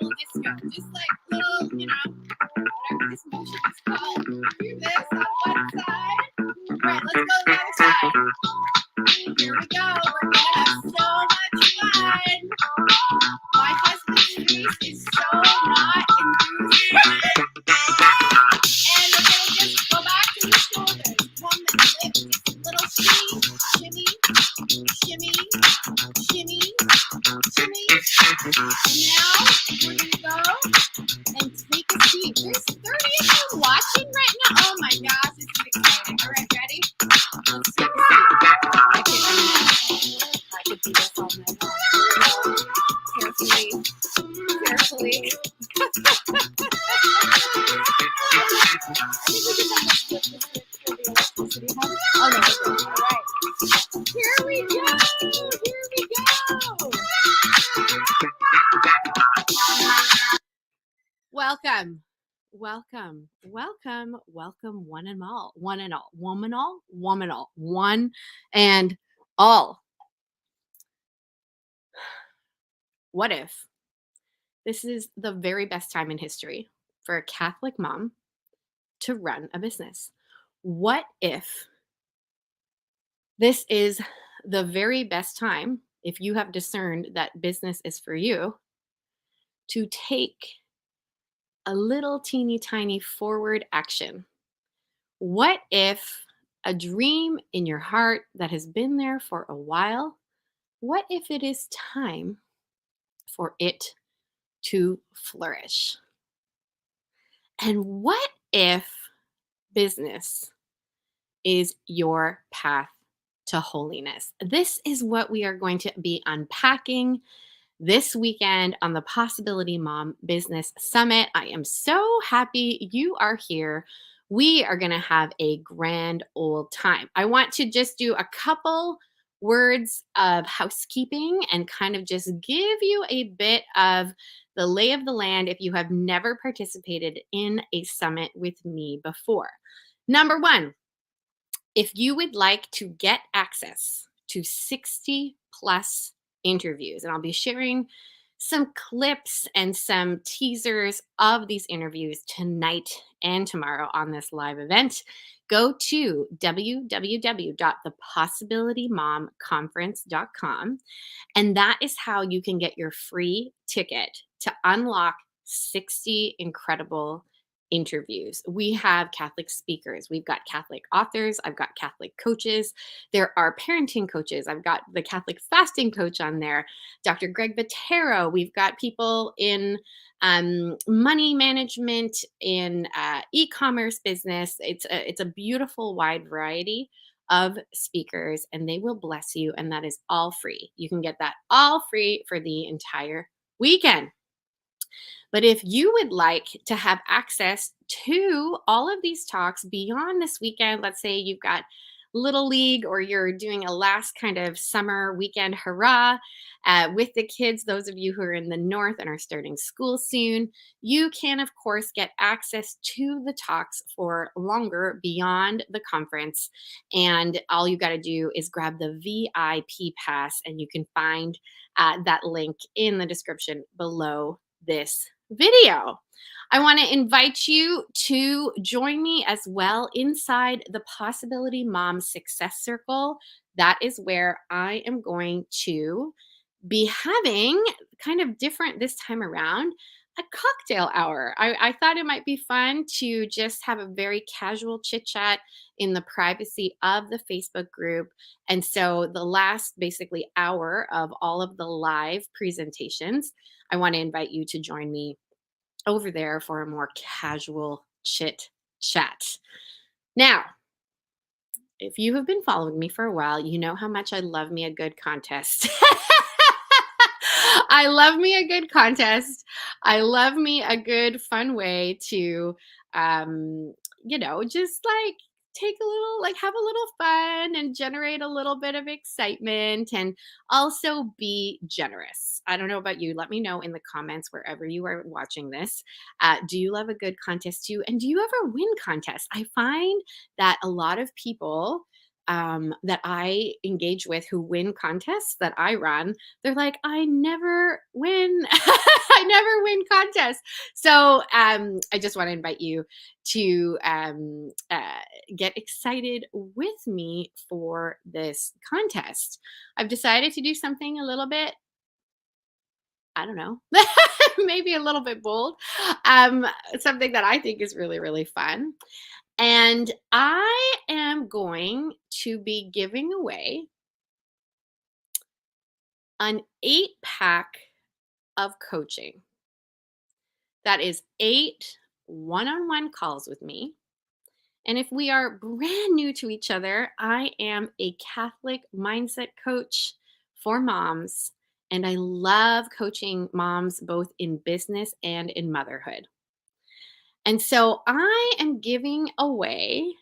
little disco, just like little, whatever this motion is called. Do this on one side. All right, let's go to the other side. Here we go. We're gonna have so much fun. My husband's face is so not enthusiastic. And we're gonna just go back to the shoulders. One lift, just a little shimmy, shimmy, shimmy, shimmy, shimmy. And now we're gonna go and take a seat. There's 30 of you watching right now. Oh my gosh, this is exciting. All right, ready? Let's take a seat. I could do this all night long. Carefully, carefully. I think we can have a flip for the electricity. Oh no, we're good. All right. Here we go. Here we go. Welcome. Welcome, welcome, welcome, one and all, woman all, one and all. What if this is the very best time in history for a Catholic mom to run a business? What if this is the very best time, if you have discerned that business is for you, to take a little teeny tiny forward action? What if a dream in your heart that has been there for a while, what if it is time for it to flourish? And what if business is your path to holiness? This is what we are going to be unpacking this weekend on the Possibility Mom Business Summit. I am so happy you are here. We are going to have a grand old time. I want to just do a couple words of housekeeping and kind of just give you a bit of the lay of the land if you have never participated in a summit with me before. Number one, if you would like to get access to 60 plus interviews, and I'll be sharing some clips and some teasers of these interviews tonight and tomorrow on this live event, go to www.thepossibilitymomconference.com, and that is how you can get your free ticket to unlock 60 incredible interviews. We have Catholic speakers. We've got Catholic authors. I've got Catholic coaches. There are parenting coaches. I've got the Catholic fasting coach on there, Dr. Greg Bottero. We've got people in money management, in e-commerce business. It's a beautiful wide variety of speakers, and they will bless you. And that is all free. You can get that all free for the entire weekend. But if you would like to have access to all of these talks beyond this weekend, let's say you've got Little League or you're doing a last kind of summer weekend hurrah with the kids, those of you who are in the north and are starting school soon, you can, of course, get access to the talks for longer beyond the conference. And all you got to do is grab the VIP pass, and you can find that link in the description below this video. I want to invite you to join me as well inside the Possibility Mom Success Circle. That is where I am going to be having kind of different this time around, a cocktail hour. I thought it might be fun to just have a very casual chit chat in the privacy of the Facebook group. And so the last basically hour of all of the live presentations, I want to invite you to join me over there for a more casual chit chat. Now, if you have been following me for a while, you know how much I love me a good contest. I love me a good contest. I love me a good fun way to, just like take a little, like have a little fun and generate a little bit of excitement and also be generous. I don't know about you. Let me know in the comments wherever you are watching this. Do you love a good contest too? And do you ever win contests? I find that a lot of people that I engage with who win contests that I run, they're like, I never win. I never Yes. So I just want to invite you to get excited with me for this contest. I've decided to do something a little bit, I don't know, maybe a little bit bold, um, something that I think is really, really fun. And I am going to be giving away an 8 pack of coaching. That is 8 one-on-one calls with me. And if we are brand new to each other, I am a Catholic mindset coach for moms. And I love coaching moms both in business and in motherhood. And so I am giving away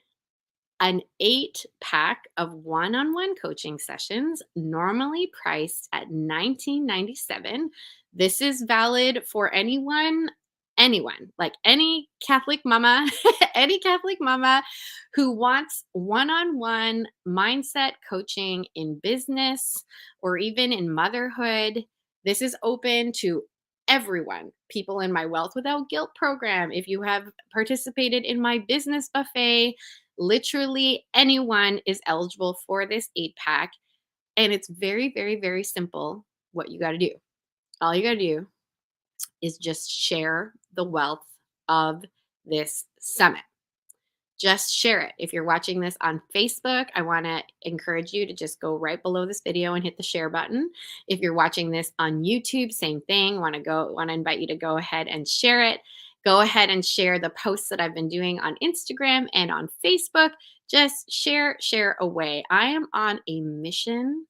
an 8 pack of one-on-one coaching sessions, normally priced at $19.97. This is valid for anyone, like any Catholic mama, any Catholic mama who wants one-on-one mindset coaching in business or even in motherhood. This is open to everyone. People in my Wealth Without Guilt program, if you have participated in my business buffet, literally anyone is eligible for this 8 pack. And it's very, very, very simple what you got to do. All you got to do is just share the wealth of this summit. Just share it. If you're watching this on Facebook, I want to encourage you to just go right below this video and hit the share button. If you're watching this on YouTube, same thing. Want to invite you to go ahead and share it. Go ahead and share the posts that I've been doing on Instagram and on Facebook. Just share away. I am on a mission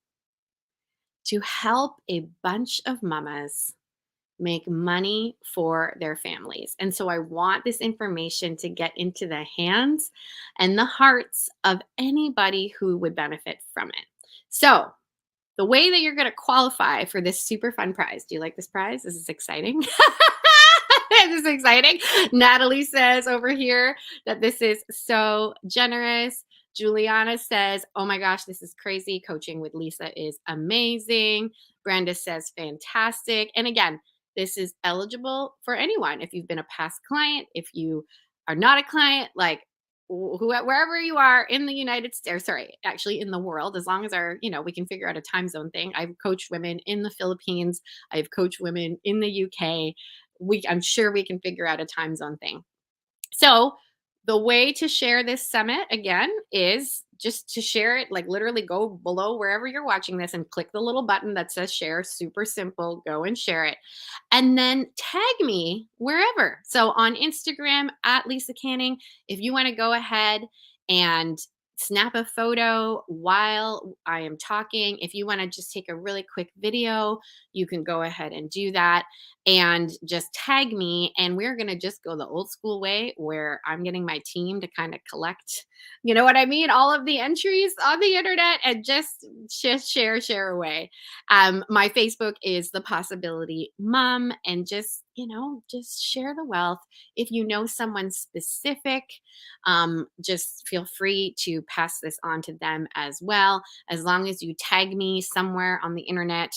to help a bunch of mamas make money for their families. And so I want this information to get into the hands and the hearts of anybody who would benefit from it. So the way that you're going to qualify for this super fun prize. Do you like this prize? This is exciting. This is exciting. Natalie says over here that this is so generous. Juliana says, oh my gosh, this is crazy. Coaching with Lisa is amazing. Brenda says, fantastic. And again, this is eligible for anyone. If you've been a past client, if you are not a client, like wherever you are in the United States, sorry, actually in the world, as long as we can figure out a time zone thing. I've coached women in the Philippines. I've coached women in the UK. I'm sure we can figure out a time zone thing. So the way to share this summit again is just to share it, like literally go below wherever you're watching this and click the little button that says share. Super simple. Go and share it. And then tag me wherever. So on Instagram at Lisa Canning, if you want to go ahead and snap a photo while I am talking. If you want to just take a really quick video, you can go ahead and do that and just tag me. And we're going to just go the old school way where I'm getting my team to kind of collect, you know what I mean? All of the entries on the internet and just share away. My Facebook is The Possibility Mom, and just share the wealth. If you know someone specific, just feel free to pass this on to them as well. As long as you tag me somewhere on the internet,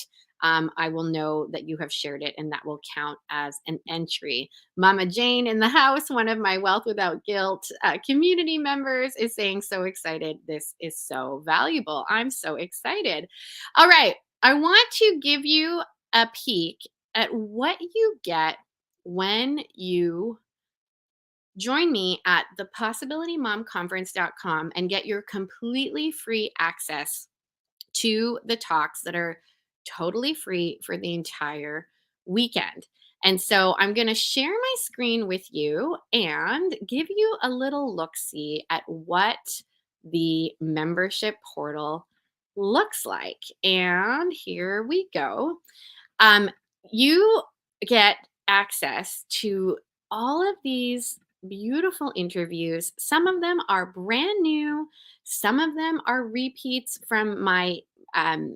I will know that you have shared it, and that will count as an entry. Mama Jane in the house, one of my Wealth Without Guilt community members, is saying, so excited. This is so valuable. I'm so excited. All right. I want to give you a peek at what you get when you join me at thepossibilitymomconference.com and get your completely free access to the talks that are totally free for the entire weekend. And so I'm going to share my screen with you and give you a little look-see at what the membership portal looks like. And here we go. You get access to all of these beautiful interviews. Some of them are brand new. Some of them are repeats from my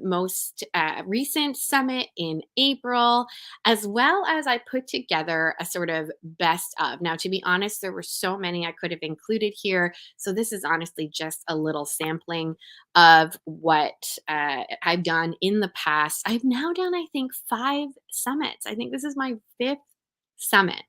most recent summit in April, as well as I put together a sort of best of. Now, to be honest, there were so many I could have included here. So this is honestly just a little sampling of what I've done in the past. I've now done, I think, 5 summits. I think this is my 5th Summit.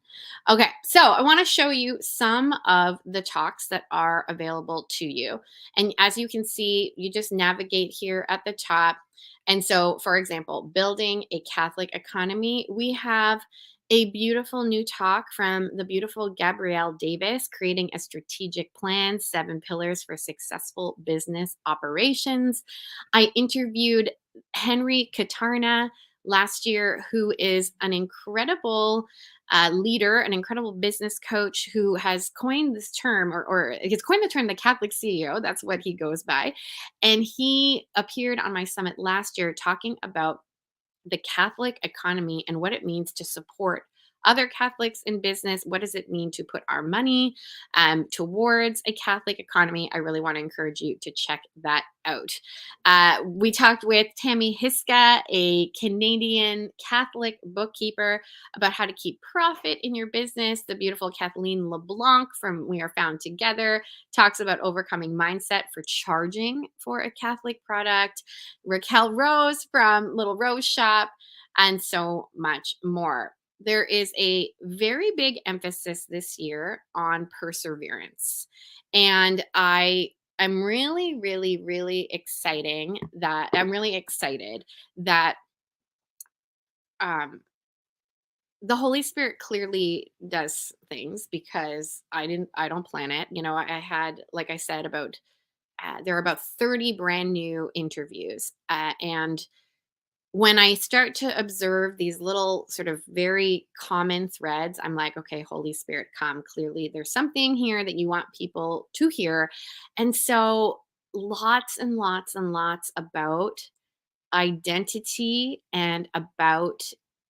Okay, so I want to show you some of the talks that are available to you. And as you can see, you just navigate here at the top. And so, for example, building a Catholic economy, we have a beautiful new talk from the beautiful Gabrielle Davis, creating a strategic plan, 7 pillars for successful business operations. I interviewed Henry Katarna last year, who is an incredible leader, an incredible business coach who has coined this term, or he's coined the term the Catholic CEO. That's what he goes by. And he appeared on my summit last year talking about the Catholic economy and what it means to support other Catholics in business. What does it mean to put our money towards a Catholic economy? I really want to encourage you to check that out. We talked with Tammy Hiska, a Canadian Catholic bookkeeper, about how to keep profit in your business. The beautiful Kathleen LeBlanc from We Are Found Together talks about overcoming mindset for charging for a Catholic product. Raquel Rose from Little Rose Shop, and so much more. There is a very big emphasis this year on perseverance. And I'm really, really, really exciting that I'm really excited that um the Holy Spirit clearly does things because I don't plan it. I had, like I said, about there are about 30 brand new interviews. And when I start to observe these little sort of very common threads, I'm like, okay, Holy Spirit, come. Clearly, there's something here that you want people to hear. And so, lots and lots and lots about identity and about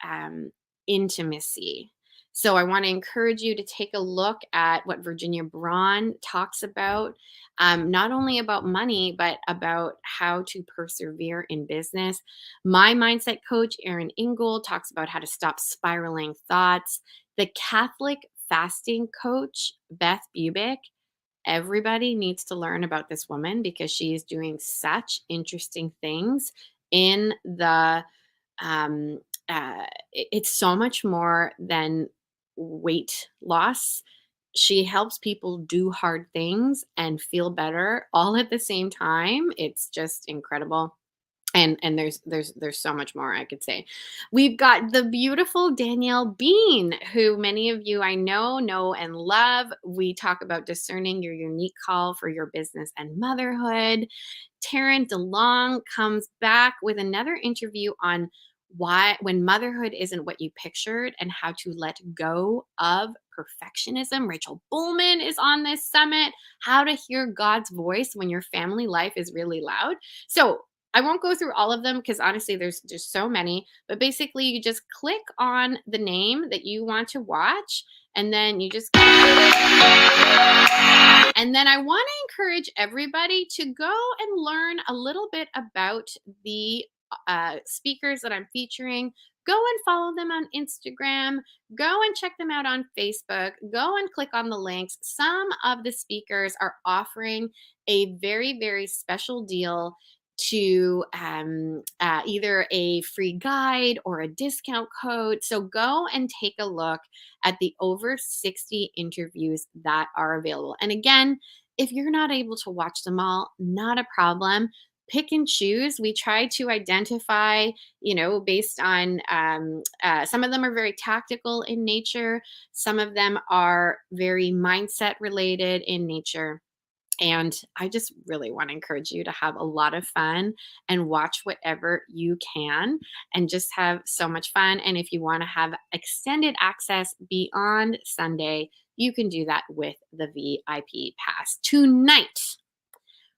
um, intimacy. So I want to encourage you to take a look at what Virginia Braun talks about, not only about money, but about how to persevere in business. My mindset coach, Erin Ingold, talks about how to stop spiraling thoughts. The Catholic fasting coach, Beth Bubick, everybody needs to learn about this woman because she is doing such interesting things in the um it's so much more than weight loss. She helps people do hard things and feel better all at the same time. It's just incredible. And there's so much more I could say. We've got the beautiful Danielle Bean, who many of you I know and love. We talk about discerning your unique call for your business and motherhood. Taryn DeLong comes back with another interview on why when motherhood isn't what you pictured and how to let go of perfectionism. Rachel Bullman is on this summit. How to hear God's voice when your family life is really loud. So I won't go through all of them because honestly, there's just so many. But basically, you just click on the name that you want to watch, and then you just. And then I want to encourage everybody to go and learn a little bit about the speakers that I'm featuring. Go and follow them on Instagram. Go and check them out on Facebook. Go and click on the links. Some of the speakers are offering a very, very special deal to either a free guide or a discount code. So go and take a look at the over 60 interviews that are available. And again, if you're not able to watch them all, not a problem. Pick and choose. We try to identify, based on some of them are very tactical in nature, some of them are very mindset related in nature. And I just really want to encourage you to have a lot of fun and watch whatever you can and just have so much fun. And if you want to have extended access beyond Sunday, you can do that with the VIP pass. Tonight,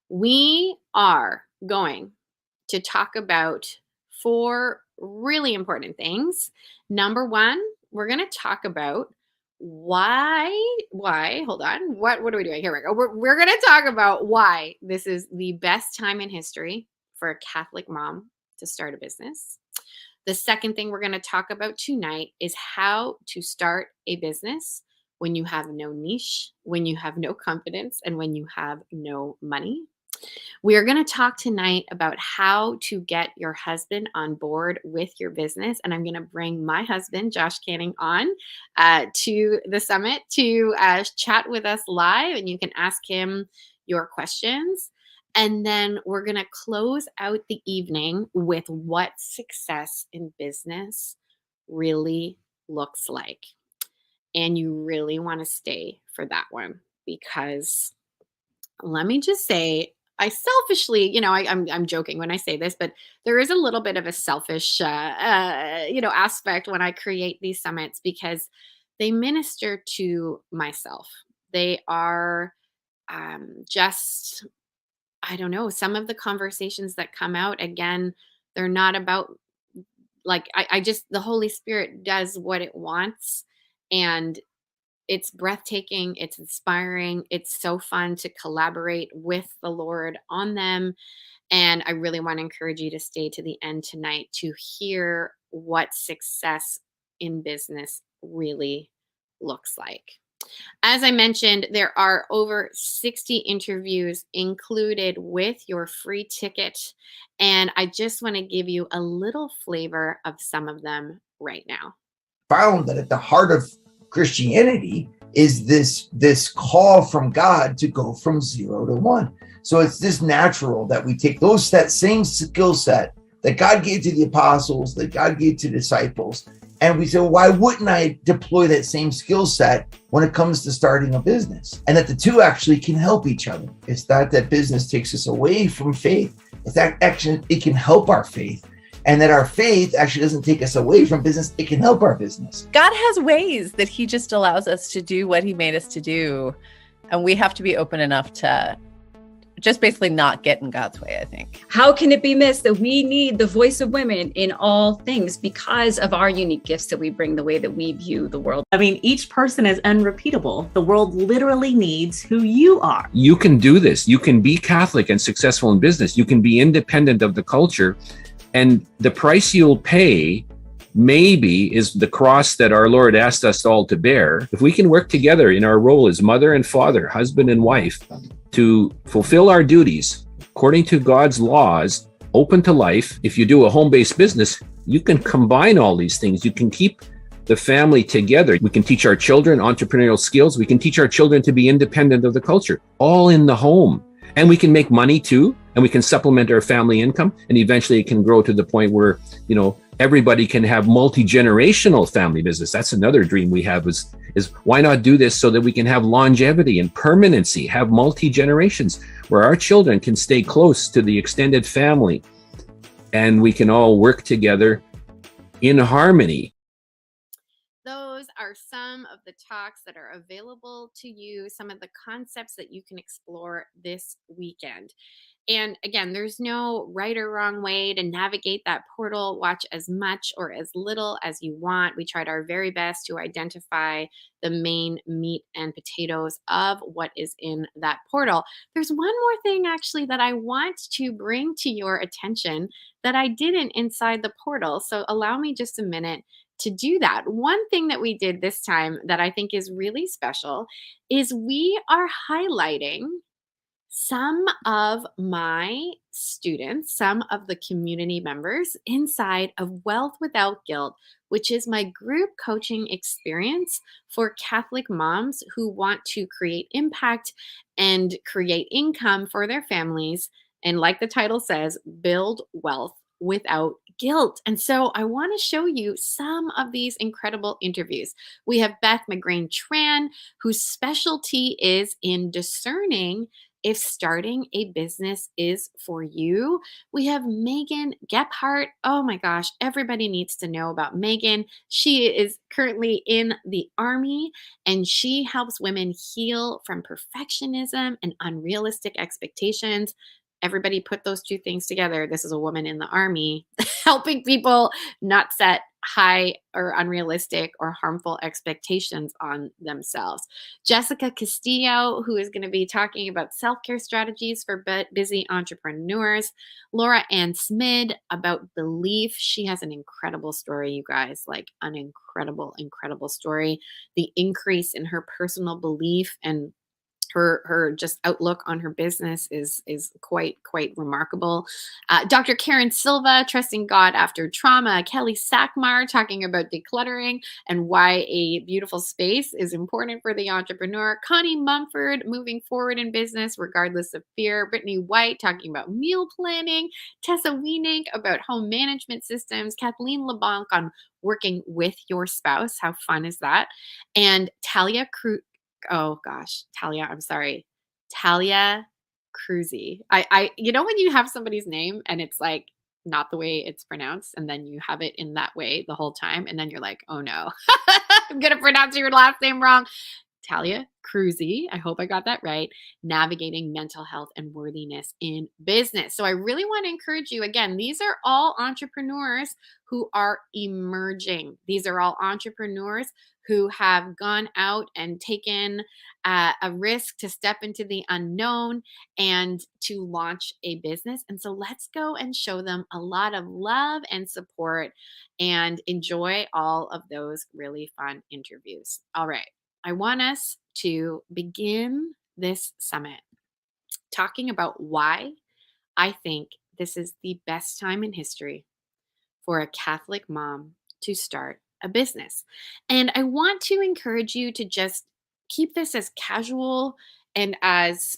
we are going to talk about 4 really important things. Number 1, we're going to talk about hold on, what are we doing? Here we go. We're going to talk about why this is the best time in history for a Catholic mom to start a business. The second thing we're going to talk about tonight is how to start a business when you have no niche, when you have no confidence, and when you have no money. We're going to talk tonight about how to get your husband on board with your business. And I'm going to bring my husband, Josh Canning, on to the summit to chat with us live. And you can ask him your questions. And then we're going to close out the evening with what success in business really looks like. And you really want to stay for that one because let me just say, I selfishly, I'm joking when I say this, but there is a little bit of a selfish, aspect when I create these summits because they minister to myself. They are just, I don't know, some of the conversations that come out again, they're not about like I just the Holy Spirit does what it wants, and it's breathtaking, it's inspiring, it's so fun to collaborate with the Lord on them, and I really wanna encourage you to stay to the end tonight to hear what success in business really looks like. As I mentioned, there are over 60 interviews included with your free ticket, and I just wanna give you a little flavor of some of them right now. Found that at the heart of Christianity is this call from God to go from 0 to 1. So it's this natural that we take that same skill set that God gave to the apostles, that God gave to disciples, and we say, well, why wouldn't I deploy that same skill set when it comes to starting a business? And that the two actually can help each other. It's not that business takes us away from faith. It's that actually it can help our faith. And that our faith actually doesn't take us away from business. It can help our business. God has ways that he just allows us to do what he made us to do. And we have to be open enough to just basically not get in God's way, I think. How can it be missed that we need the voice of women in all things because of our unique gifts that we bring, the way that we view the world? I mean, each person is unrepeatable. The world literally needs who you are. You can do this. You can be Catholic and successful in business. You can be independent of the culture. And the price you'll pay maybe is the cross that our Lord asked us all to bear. If we can work together in our role as mother and father, husband and wife, to fulfill our duties according to God's laws, open to life. If you do a home-based business, you can combine all these things. You can keep the family together. We can teach our children entrepreneurial skills. We can teach our children to be independent of the culture, all in the home. And we can make money too, and we can supplement our family income. And eventually it can grow to the point where, everybody can have multi-generational family business. That's another dream we have is why not do this so that we can have longevity and permanency, have multi-generations where our children can stay close to the extended family and we can all work together in harmony. Those are some of the talks that are available to you, some of the concepts that you can explore this weekend. And again, there's no right or wrong way to navigate that portal. Watch as much or as little as you want. We tried our very best to identify the main meat and potatoes of what is in that portal. There's one more thing actually that I want to bring to your attention that I didn't inside the portal. So allow me just a minute to do that. One thing that we did this time that I think is really special is we are highlighting some of my students, some of the community members inside of Wealth Without Guilt, which is my group coaching experience for Catholic moms who want to create impact and create income for their families. And like the title says, build wealth without guilt. And so I want to show you some of these incredible interviews. We have Beth McGrain Tran, whose specialty is in discerning if starting a business is for you. We have Megan Gephardt. Oh my gosh, everybody needs to know about Megan. She is currently in the Army and she helps women heal from perfectionism and unrealistic expectations. Everybody put those two things together. This is a woman in the Army helping people not set high or unrealistic or harmful expectations on themselves. Jessica Castillo, who is going to be talking about self-care strategies for busy entrepreneurs. Laura Ann Smid about belief. She has an incredible story, you guys, like an incredible, incredible story. The increase in her personal belief and her just outlook on her business is quite remarkable. Dr. Karen Silva, trusting God after trauma. Kelly Sackmar, talking about decluttering and why a beautiful space is important for the entrepreneur. Connie Mumford, moving forward in business regardless of fear. Brittany White, talking about meal planning. Tessa Wienink, about home management systems. Kathleen LeBlanc, on working with your spouse. How fun is that? And Talia Oh gosh, Talia, I'm sorry. Talia Cruzy. You know when you have somebody's name and it's like not the way it's pronounced, and then you have it in that way the whole time, and then you're like, oh no, I'm gonna pronounce your last name wrong. Talia Cruzy, I hope I got that right, navigating mental health and worthiness in business. So I really want to encourage you again, these are all entrepreneurs who are emerging. These are all entrepreneurs who have gone out and taken a risk to step into the unknown and to launch a business. And so let's go and show them a lot of love and support and enjoy all of those really fun interviews. All right. I want us to begin this summit talking about why I think this is the best time in history for a Catholic mom to start a business. And I want to encourage you to just keep this as casual and as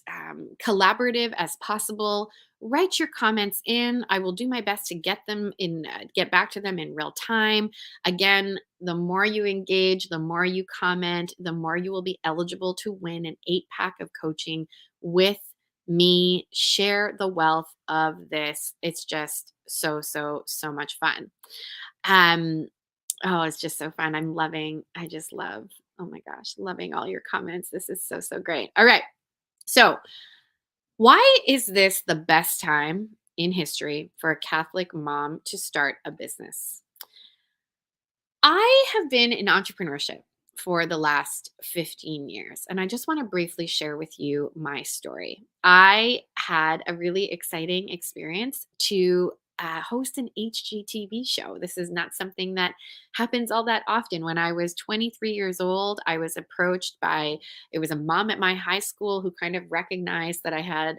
collaborative as possible. Write your comments in. I will do my best to get back to them in real time. Again, the more you engage, the more you comment, the more you will be eligible to win an 8-pack of coaching with me. Share the wealth of this. It's just so much fun. Oh, it's just so fun. I just love, oh my gosh, loving all your comments. This is so great. All right. So why is this the best time in history for a Catholic mom to start a business? I have been in entrepreneurship for the last 15 years, and I just want to briefly share with you my story. I had a really exciting experience to host an HGTV show. This is not something that happens all that often. When I was 23 years old, I was approached by, it was a mom at my high school who kind of recognized that I had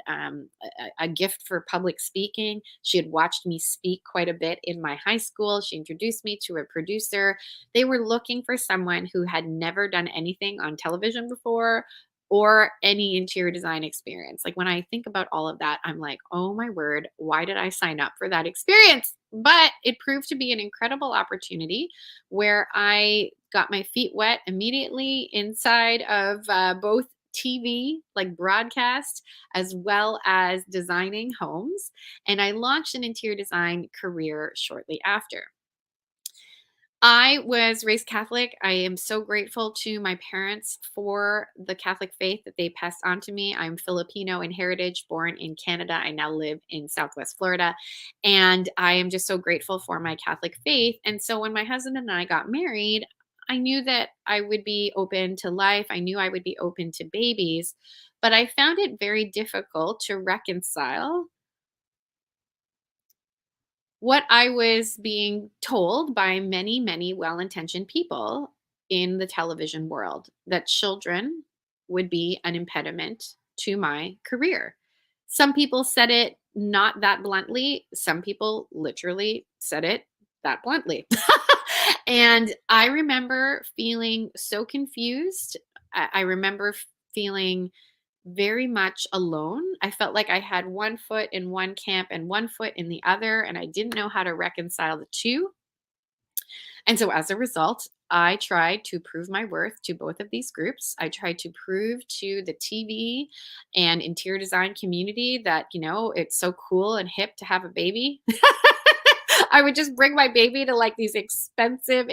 a gift for public speaking. She had watched me speak quite a bit in my high school. She introduced me to a producer. They were looking for someone who had never done anything on television before or any interior design experience. Like when I think about all of that, I'm like, oh my word, why did I sign up for that experience? But it proved to be an incredible opportunity where I got my feet wet immediately inside of both TV, like broadcast, as well as designing homes. And I launched an interior design career shortly after. I was raised Catholic. I am so grateful to my parents for the Catholic faith that they passed on to me. I'm Filipino in heritage, born in Canada. I now live in Southwest Florida. And I am just so grateful for my Catholic faith. And so when my husband and I got married, I knew that I would be open to life. I knew I would be open to babies. But I found it very difficult to reconcile what I was being told by many well-intentioned people in the television world, that children would be an impediment to my career. Some people said it not that bluntly. Some people literally said it that bluntly. And I remember feeling so confused. I remember feeling very much alone. I felt like I had one foot in one camp and one foot in the other, and I didn't know how to reconcile the two. And so as a result, I tried to prove my worth to both of these groups. I tried to prove to the TV and interior design community that, it's so cool and hip to have a baby. I would just bring my baby to like these expensive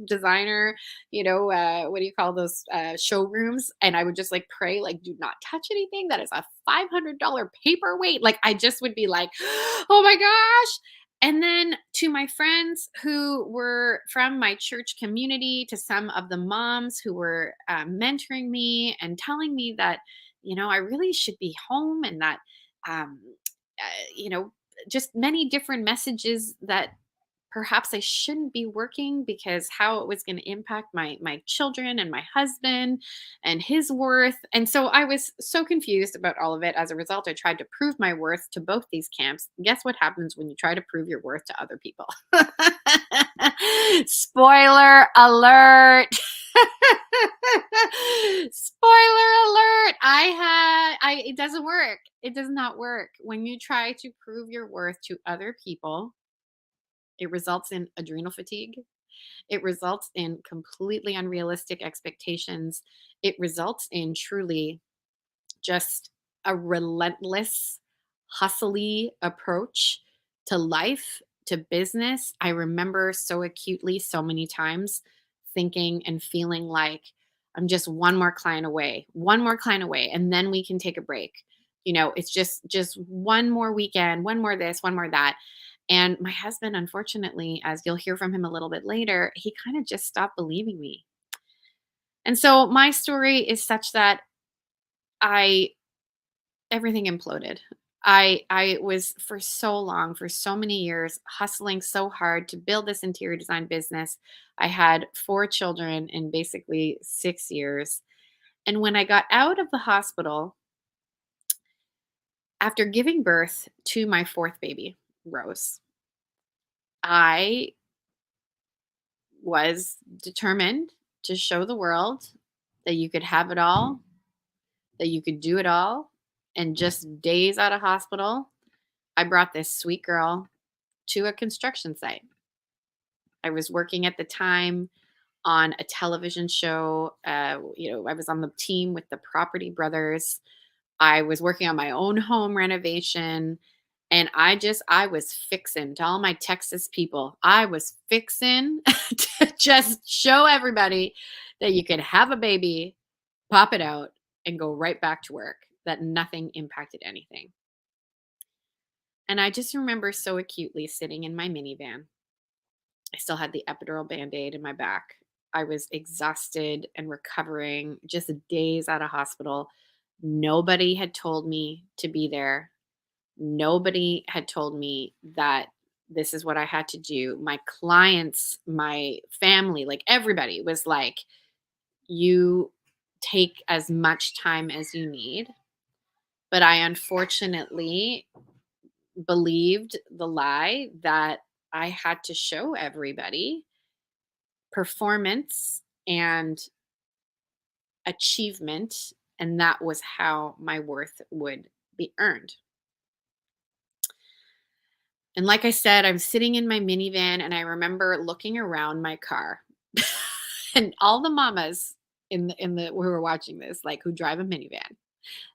designer, what do you call those showrooms? And I would just like pray, like, do not touch anything that is a $500 paperweight. Like I just would be like, oh my gosh. And then to my friends who were from my church community, to some of the moms who were mentoring me and telling me that, I really should be home, and that, just many different messages that perhaps I shouldn't be working because how it was going to impact my children and my husband and his worth. And so I was so confused about all of it. As a result, I tried to prove my worth to both these camps. Guess what happens when you try to prove your worth to other people? Spoiler alert. Spoiler alert. It doesn't work. It does not work. When you try to prove your worth to other people, it results in adrenal fatigue. It results in completely unrealistic expectations. It results in truly just a relentless, hustly approach to life, to business. I remember so acutely, so many times thinking and feeling like I'm just one more client away, and then we can take a break. It's just one more weekend, one more this, one more that. And my husband, unfortunately, as you'll hear from him a little bit later, he kind of just stopped believing me. And so my story is such that I everything imploded. I was for so long, for so many years, hustling so hard to build this interior design business. I had 4 children in basically 6 years. And when I got out of the hospital, after giving birth to my 4th baby, Rose, I was determined to show the world that you could have it all, that you could do it all. And just days out of hospital, I brought this sweet girl to a construction site. I was working at the time on a television show. I was on the team with the Property Brothers. I was working on my own home renovation. And I was fixing to all my Texas people. I was fixing to just show everybody that you could have a baby, pop it out, and go right back to work, that nothing impacted anything. And I just remember so acutely sitting in my minivan. I still had the epidural band-aid in my back. I was exhausted and recovering, just days out of hospital. Nobody had told me to be there. Nobody had told me that this is what I had to do. My clients, my family, like everybody was like, you take as much time as you need. But I unfortunately believed the lie that I had to show everybody performance and achievement, and that was how my worth would be earned. And like I said, I'm sitting in my minivan and I remember looking around my car and all the mamas who were watching this, like who drive a minivan.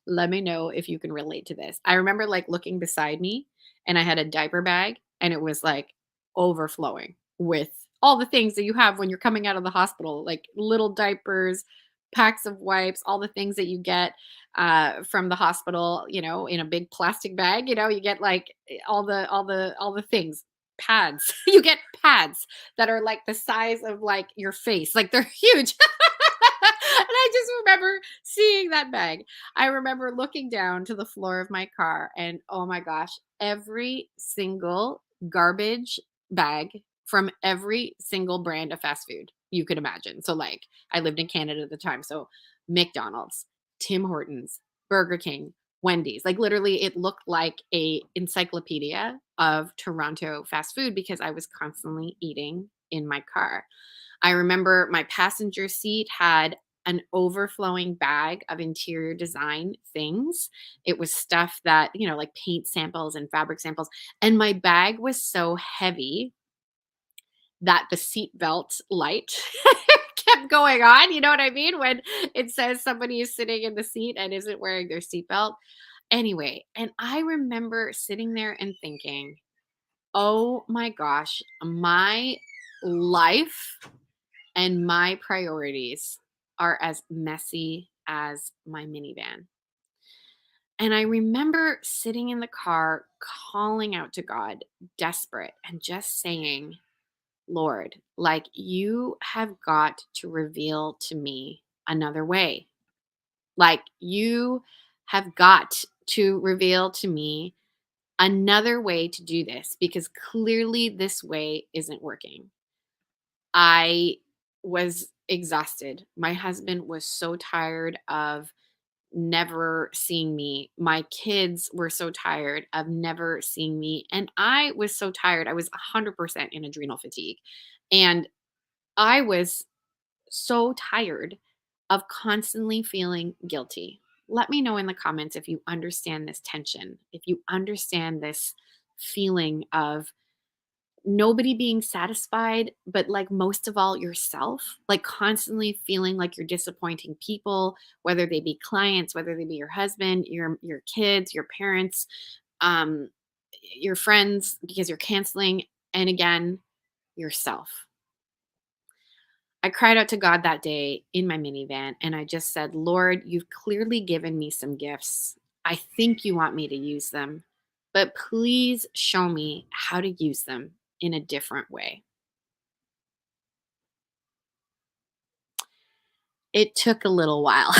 Let me know if you can relate to this. I remember like looking beside me and I had a diaper bag and it was like overflowing with all the things that you have when you're coming out of the hospital, like little diapers, packs of wipes, all the things that you get from the hospital, in a big plastic bag. You get like all the things, pads. You get pads that are like the size of like your face, like they're huge. And I just remember seeing that bag. I remember looking down to the floor of my car and oh my gosh, every single garbage bag from every single brand of fast food you could imagine. So like I lived in Canada at the time. So McDonald's, Tim Hortons, Burger King, Wendy's, like literally it looked like a encyclopedia of Toronto fast food because I was constantly eating in my car. I remember my passenger seat had an overflowing bag of interior design things. It was stuff that, like paint samples and fabric samples. And my bag was so heavy that the seatbelt light kept going on. You know what I mean? When it says somebody is sitting in the seat and isn't wearing their seatbelt. Anyway, and I remember sitting there and thinking, oh my gosh, my life and my priorities are as messy as my minivan. And I remember sitting in the car, calling out to God, desperate, and just saying, Lord, like you have got to reveal to me another way. Like you have got to reveal to me Another way to do this, because clearly this way isn't working. I was exhausted. My husband was so tired of never seeing me. My kids were so tired of never seeing me. And I was so tired. I was 100% in adrenal fatigue. And I was so tired of constantly feeling guilty. Let me know in the comments if you understand this tension, if you understand this feeling of nobody being satisfied, but like most of all yourself, like constantly feeling like you're disappointing people, whether they be clients, whether they be your husband, your kids, your parents, um, your friends, because you're canceling, and again, yourself. I cried out to God that day in my minivan and I just said, Lord, you've clearly given me some gifts. I think you want me to use them, but please show me how to use them in a different way. It took a little while.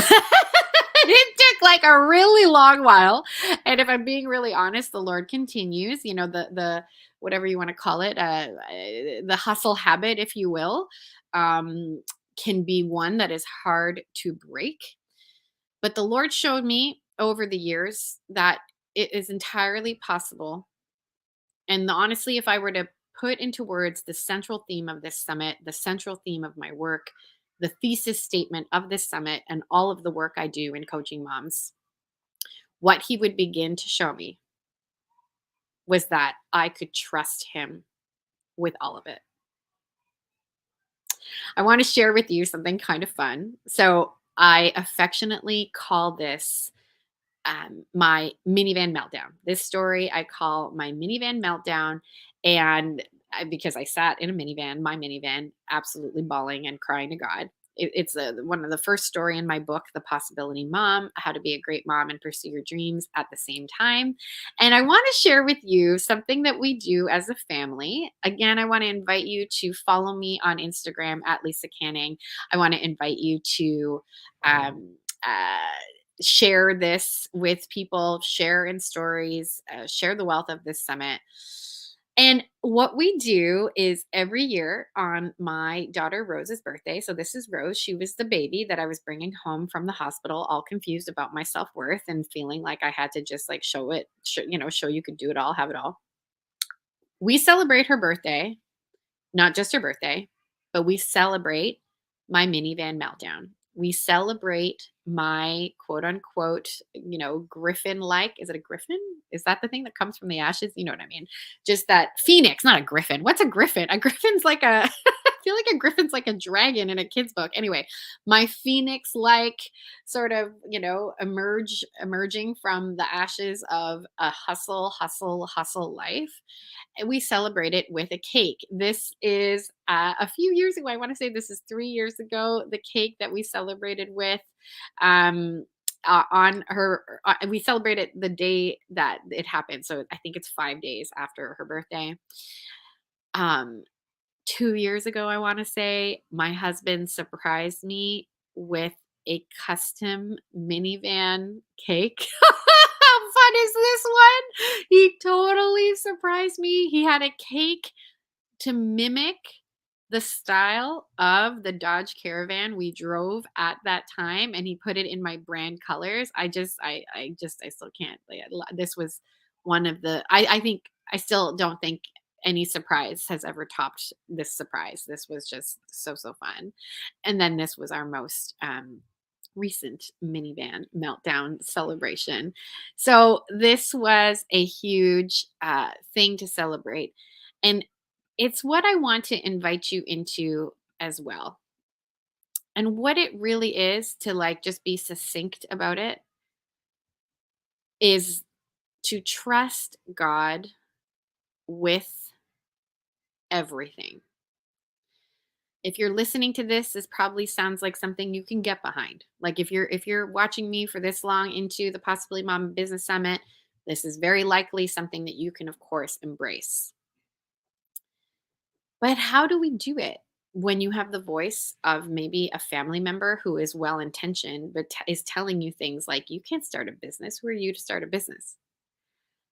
It took like a really long while. And if I'm being really honest, the Lord continues, the whatever you want to call it, the hustle habit, if you will, um, can be one that is hard to break. But the Lord showed me over the years that it is entirely possible. And honestly, if I were to put into words the central theme of this summit, the central theme of my work, the thesis statement of this summit, and all of the work I do in coaching moms, what he would begin to show me was that I could trust him with all of it. I want to share with you something kind of fun. So I affectionately call this my minivan meltdown. This story I call my minivan meltdown. And because I sat in a minivan, my minivan, absolutely bawling and crying to God. It's one of the first story in my book, The Possibility Mom, How to Be a Great Mom and Pursue Your Dreams at the Same Time. And I want to share with you something that we do as a family. Again, I want to invite you to follow me on Instagram at Lisa Canning. I want to invite you to share this with people, share in stories, share the wealth of this summit. And what we do is every year on my daughter Rose's birthday. So this is Rose. She was the baby that I was bringing home from the hospital, all confused about my self-worth and feeling like I had to just like show you could do it all, have it all. We celebrate her birthday, not just her birthday, but we celebrate my minivan meltdown. We celebrate my quote unquote, griffin like. Is it a griffin? Is that the thing that comes from the ashes? You know what I mean? Just that phoenix, not a griffin. What's a griffin? A griffin's like I feel like a griffin's like a dragon in a kid's book. Anyway, my phoenix like sort of, emerging from the ashes of a hustle life. And we celebrate it with a cake. This is a few years ago. I want to say this is 3 years ago. The cake that we celebrated with on her, we celebrated the day that it happened. So I think it's 5 days after her birthday. 2 years ago, I want to say, my husband surprised me with a custom minivan cake. How fun is this one? He totally surprised me. He had a cake to mimic the style of the Dodge Caravan we drove at that time, and he put it in my brand colors. I still can't. This was one of the. I still don't think any surprise has ever topped this surprise. This was just so fun, and then this was our most recent minivan meltdown celebration. So this was a huge thing to celebrate, and it's what I want to invite you into as well. And what it really is, to like just be succinct about it, is to trust God with everything. If you're listening to this probably sounds like something you can get behind. Like if you're watching me for this long into the Possibility Mom Business Summit, this is very likely something that you can, of course, embrace. But how do we do it when you have the voice of maybe a family member who is well-intentioned, but is telling you things like, you can't start a business. Who are you to start a business?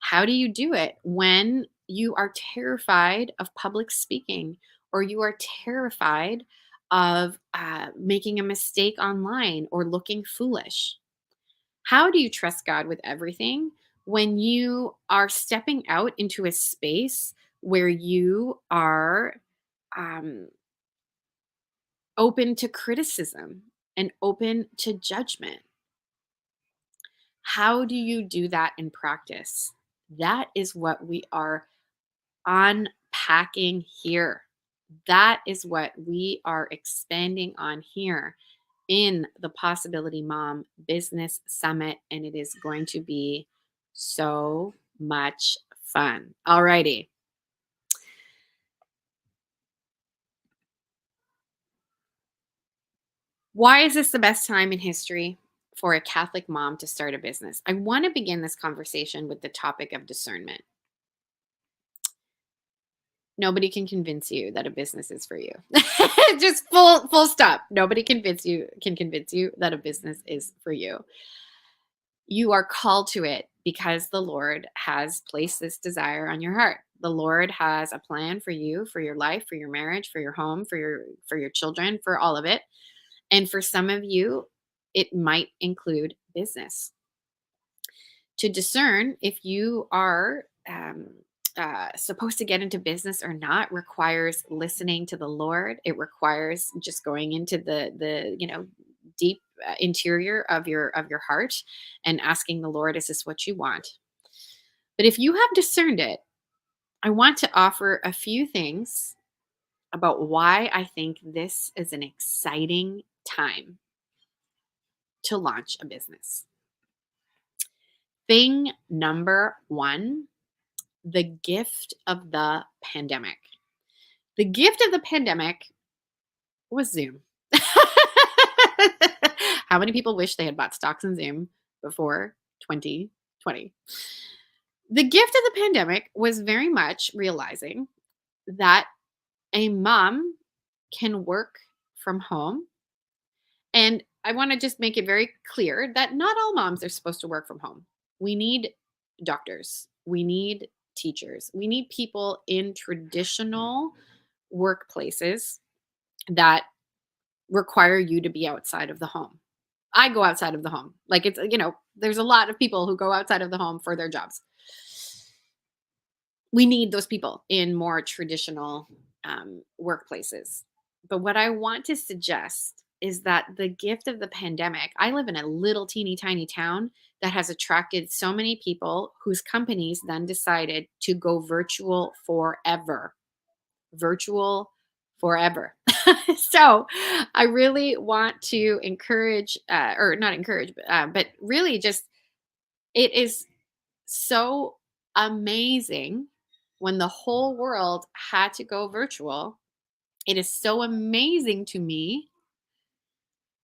How do you do it when you are terrified of public speaking, or you are terrified of making a mistake online or looking foolish? How do you trust God with everything when you are stepping out into a space where you are um, open to criticism and open to judgment? How do you do that in practice? That is what we are unpacking here. That is what we are expanding on here in the Possibility Mom Business Summit. And it is going to be so much fun. Alrighty. Why is this the best time in history for a Catholic mom to start a business? I want to begin this conversation with the topic of discernment. Nobody can convince you that a business is for you. Just full stop. Nobody can convince you that a business is for you. You are called to it because the Lord has placed this desire on your heart. The Lord has a plan for you, for your life, for your marriage, for your home, for your children, for all of it. And for some of you, it might include business. To discern if you are supposed to get into business or not requires listening to the Lord. It requires just going into the deep interior of your heart and asking the Lord, is this what you want? But if you have discerned it, I want to offer a few things about why I think this is an exciting time to launch a business. Thing number one, the gift of the pandemic. The gift of the pandemic was Zoom. How many people wish they had bought stocks in Zoom before 2020? The gift of the pandemic was very much realizing that a mom can work from home. And I want to just make it very clear that not all moms are supposed to work from home. We need doctors. We need teachers. We need people in traditional workplaces that require you to be outside of the home. I go outside of the home. Like it's, there's a lot of people who go outside of the home for their jobs. We need those people in more traditional workplaces. But what I want to suggest is that the gift of the pandemic, I live in a little teeny tiny town that has attracted so many people whose companies then decided to go virtual forever. Virtual forever. So I really want to encourage, or not encourage, but really just, it is so amazing when the whole world had to go virtual. It is so amazing to me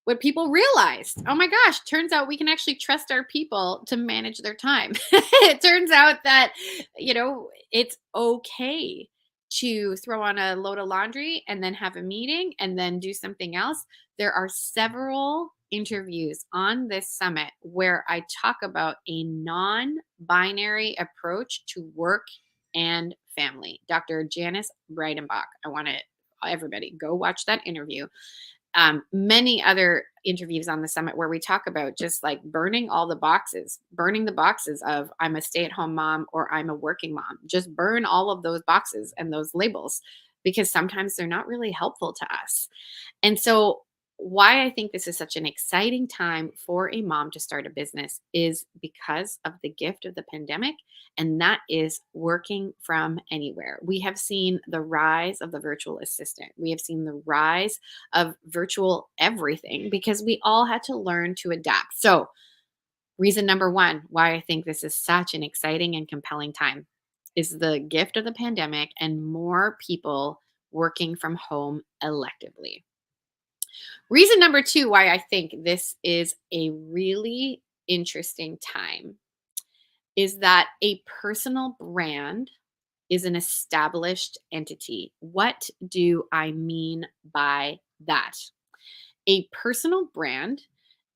what people realized. Oh my gosh, turns out we can actually trust our people to manage their time. It turns out that, it's okay to throw on a load of laundry and then have a meeting and then do something else. There are several interviews on this summit where I talk about a non-binary approach to work and family. Dr. Janice Breidenbach. I want everybody go watch that interview. Many other interviews on the summit where we talk about just like burning the boxes of I'm a stay-at-home mom or I'm a working mom. Just burn all of those boxes and those labels because sometimes they're not really helpful to us. And so why I think this is such an exciting time for a mom to start a business is because of the gift of the pandemic, and that is working from anywhere. We have seen the rise of the virtual assistant. We have seen the rise of virtual everything because we all had to learn to adapt. So, reason number one why I think this is such an exciting and compelling time is the gift of the pandemic and more people working from home electively. Reason number two why I think this is a really interesting time is that a personal brand is an established entity. What do I mean by that? A personal brand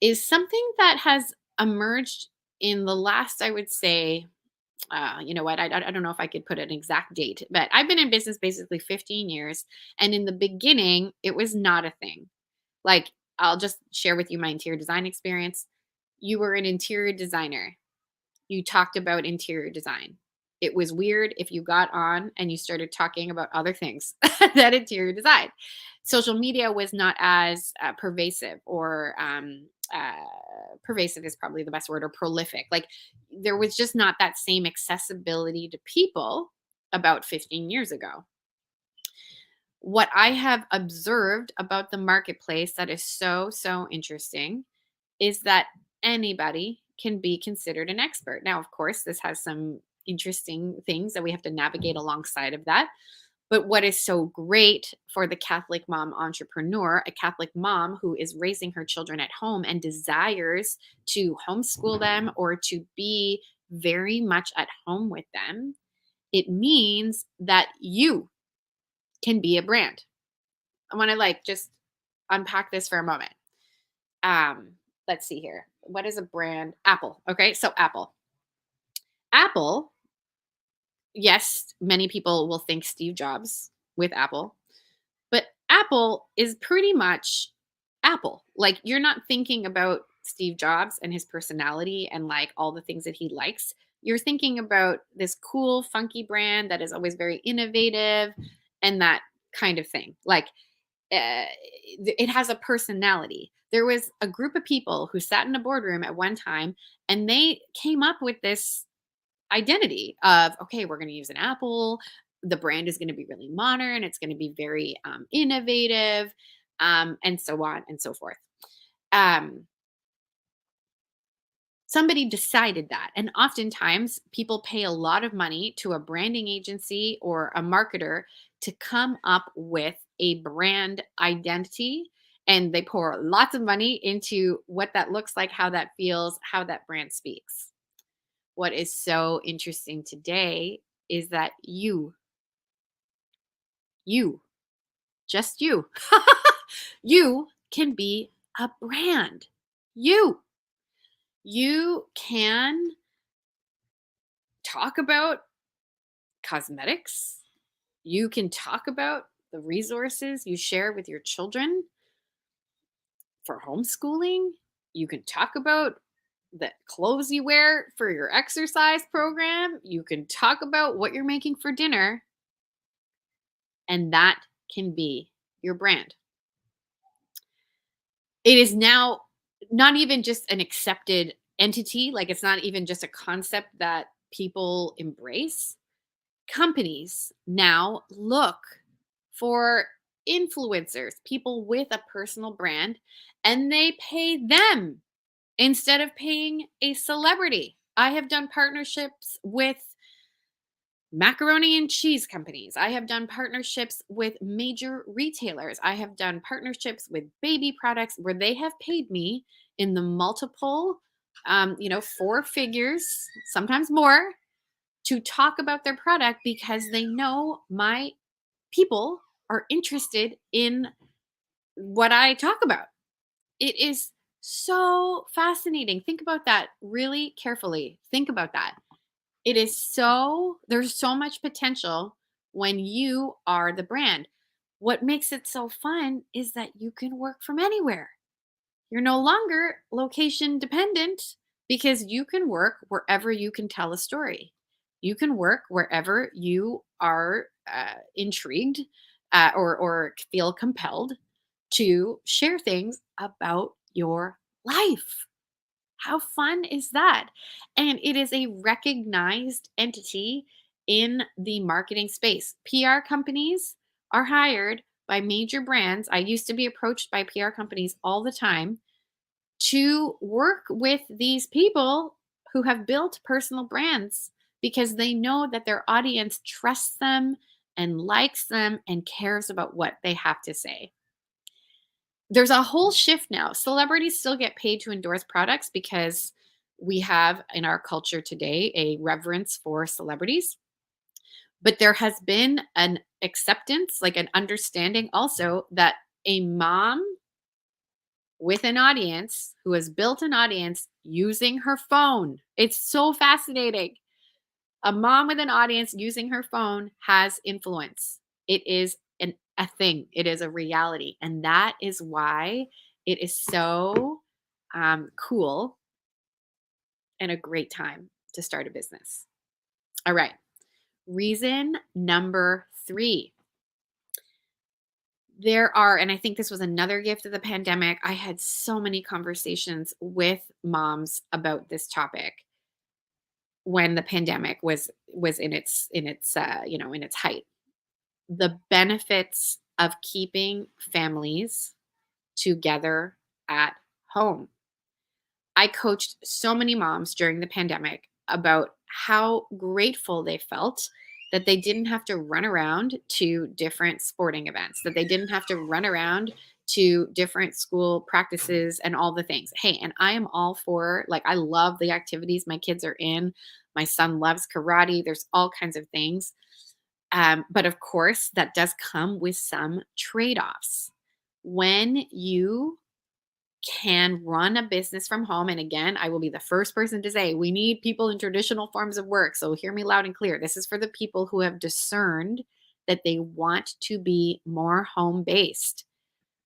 is something that has emerged in the last, I would say, you know what? I don't know if I could put an exact date, but I've been in business basically 15 years. And in the beginning, it was not a thing. Like, I'll just share with you my interior design experience. You were an interior designer. You talked about interior design. It was weird if you got on and you started talking about other things than interior design. Social media was not as pervasive, or pervasive is probably the best word, or prolific. Like, there was just not that same accessibility to people about 15 years ago. What I have observed about the marketplace that is so, so interesting is that anybody can be considered an expert. Now, of course, this has some interesting things that we have to navigate alongside of that. But what is so great for the Catholic mom entrepreneur, a Catholic mom who is raising her children at home and desires to homeschool them or to be very much at home with them, it means that you can be a brand. I want to just unpack this for a moment. Let's see here. What is a brand? Apple. Okay, so Apple. Apple, yes, many people will think Steve Jobs with Apple, but Apple is pretty much Apple. Like, you're not thinking about Steve Jobs and his personality and like all the things that he likes. You're thinking about this cool, funky brand that is always very innovative and that kind of thing. Like, it has a personality. There was a group of people who sat in a boardroom at one time and they came up with this identity of, okay, we're going to use an Apple. The brand is going to be really modern. It's going to be very innovative, and so on and so forth. Somebody decided that. And oftentimes people pay a lot of money to a branding agency or a marketer to come up with a brand identity. And they pour lots of money into what that looks like, how that feels, how that brand speaks. What is so interesting today is that just you, you can be a brand. You can talk about cosmetics. You can talk about the resources you share with your children for homeschooling. You can talk about the clothes you wear for your exercise program. You can talk about what you're making for dinner. And that can be your brand. It is now not even just an accepted entity. Like, it's not even just a concept that people embrace. Companies now look for influencers, people with a personal brand, and they pay them instead of paying a celebrity. I have done partnerships with macaroni and cheese companies. I have done partnerships with major retailers. I have done partnerships with baby products where they have paid me in the multiple, four figures, sometimes more, to talk about their product because they know my people are interested in what I talk about. It is so fascinating. Think about that really carefully. Think about that. There's so much potential when you are the brand. What makes it so fun is that you can work from anywhere. You're no longer location dependent because you can work wherever you can tell a story. You can work wherever you are intrigued or feel compelled to share things about your life. How fun is that? And it is a recognized entity in the marketing space. PR companies are hired by major brands. I used to be approached by PR companies all the time to work with these people who have built personal brands because they know that their audience trusts them and likes them and cares about what they have to say. There's a whole shift now. Celebrities still get paid to endorse products because we have in our culture today a reverence for celebrities. But there has been an acceptance, like an understanding also that a mom with an audience who has built an audience using her phone. It's so fascinating. A mom with an audience using her phone has influence. It is a thing. It is a reality. And that is why it is so cool and a great time to start a business. All right. Reason number 3. There are, and I think this was another gift of the pandemic. I had so many conversations with moms about this topic when the pandemic was in its in its height. The benefits of keeping families together at home. I coached so many moms during the pandemic about how grateful they felt that they didn't have to run around to different sporting events, that they didn't have to run around to different school practices and all the things. Hey, and I am all for, like, I love the activities my kids are in. My son loves karate. There's all kinds of things. But of course, that does come with some trade offs. When you can run a business from home. And again, I will be the first person to say we need people in traditional forms of work. So hear me loud and clear. This is for the people who have discerned that they want to be more home based.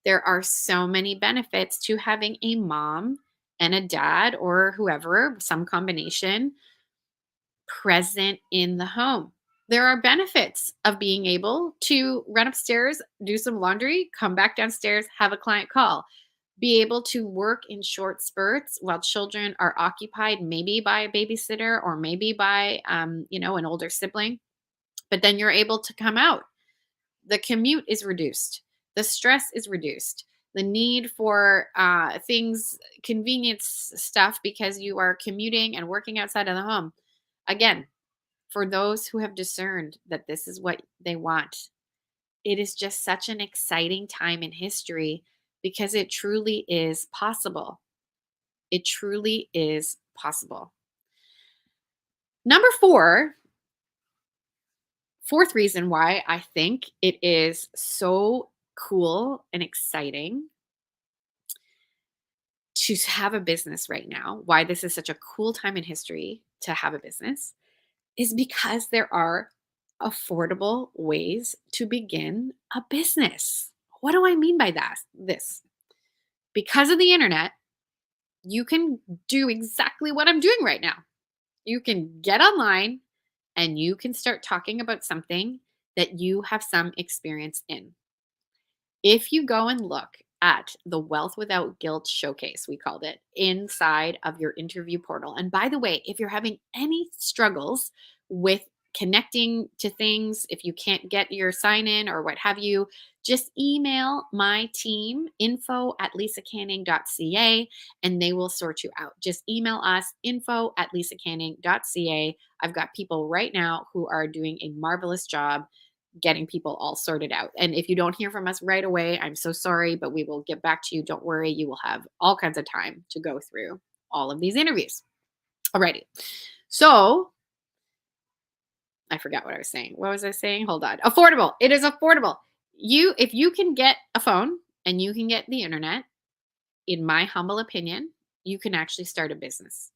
There are so many benefits to having a mom and a dad or whoever, some combination, present in the home. There are benefits of being able to run upstairs, do some laundry, come back downstairs, have a client call, be able to work in short spurts while children are occupied, maybe by a babysitter or maybe by, an older sibling. But then you're able to come out. The commute is reduced. The stress is reduced. The need for convenience stuff because you are commuting and working outside of the home. Again, for those who have discerned that this is what they want, it is just such an exciting time in history because it truly is possible. It truly is possible. Number 4, fourth reason why I think it is so cool and exciting to have a business right now, why this is such a cool time in history to have a business, is because there are affordable ways to begin a business. What do I mean by that? Because of the internet, you can do exactly what I'm doing right now. You can get online and you can start talking about something that you have some experience in. If you go and look at the Wealth Without Guilt showcase, we called it, inside of your interview portal. And by the way, if you're having any struggles with connecting to things, if you can't get your sign in or what have you, just email my team, info@lisacanning.ca, and they will sort you out. Just email us, info@lisacanning.ca. I've got people right now who are doing a marvelous job getting people all sorted out. And if you don't hear from us right away, I'm so sorry, but we will get back to you. Don't worry. You will have all kinds of time to go through all of these interviews. Alrighty. So I forgot what I was saying. What was I saying? Hold on. Affordable. It is affordable. If you can get a phone and you can get the internet, in my humble opinion, you can actually start a business.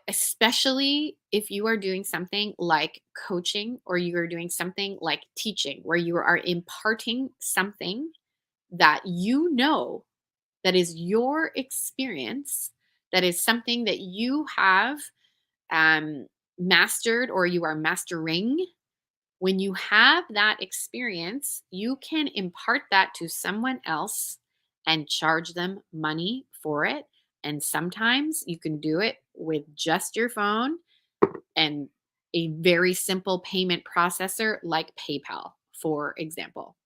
Especially if you are doing something like coaching or you are doing something like teaching, where you are imparting something that that is your experience, that is something that you have mastered or you are mastering. When you have that experience, you can impart that to someone else and charge them money for it. And sometimes you can do it with just your phone and a very simple payment processor like PayPal, for example.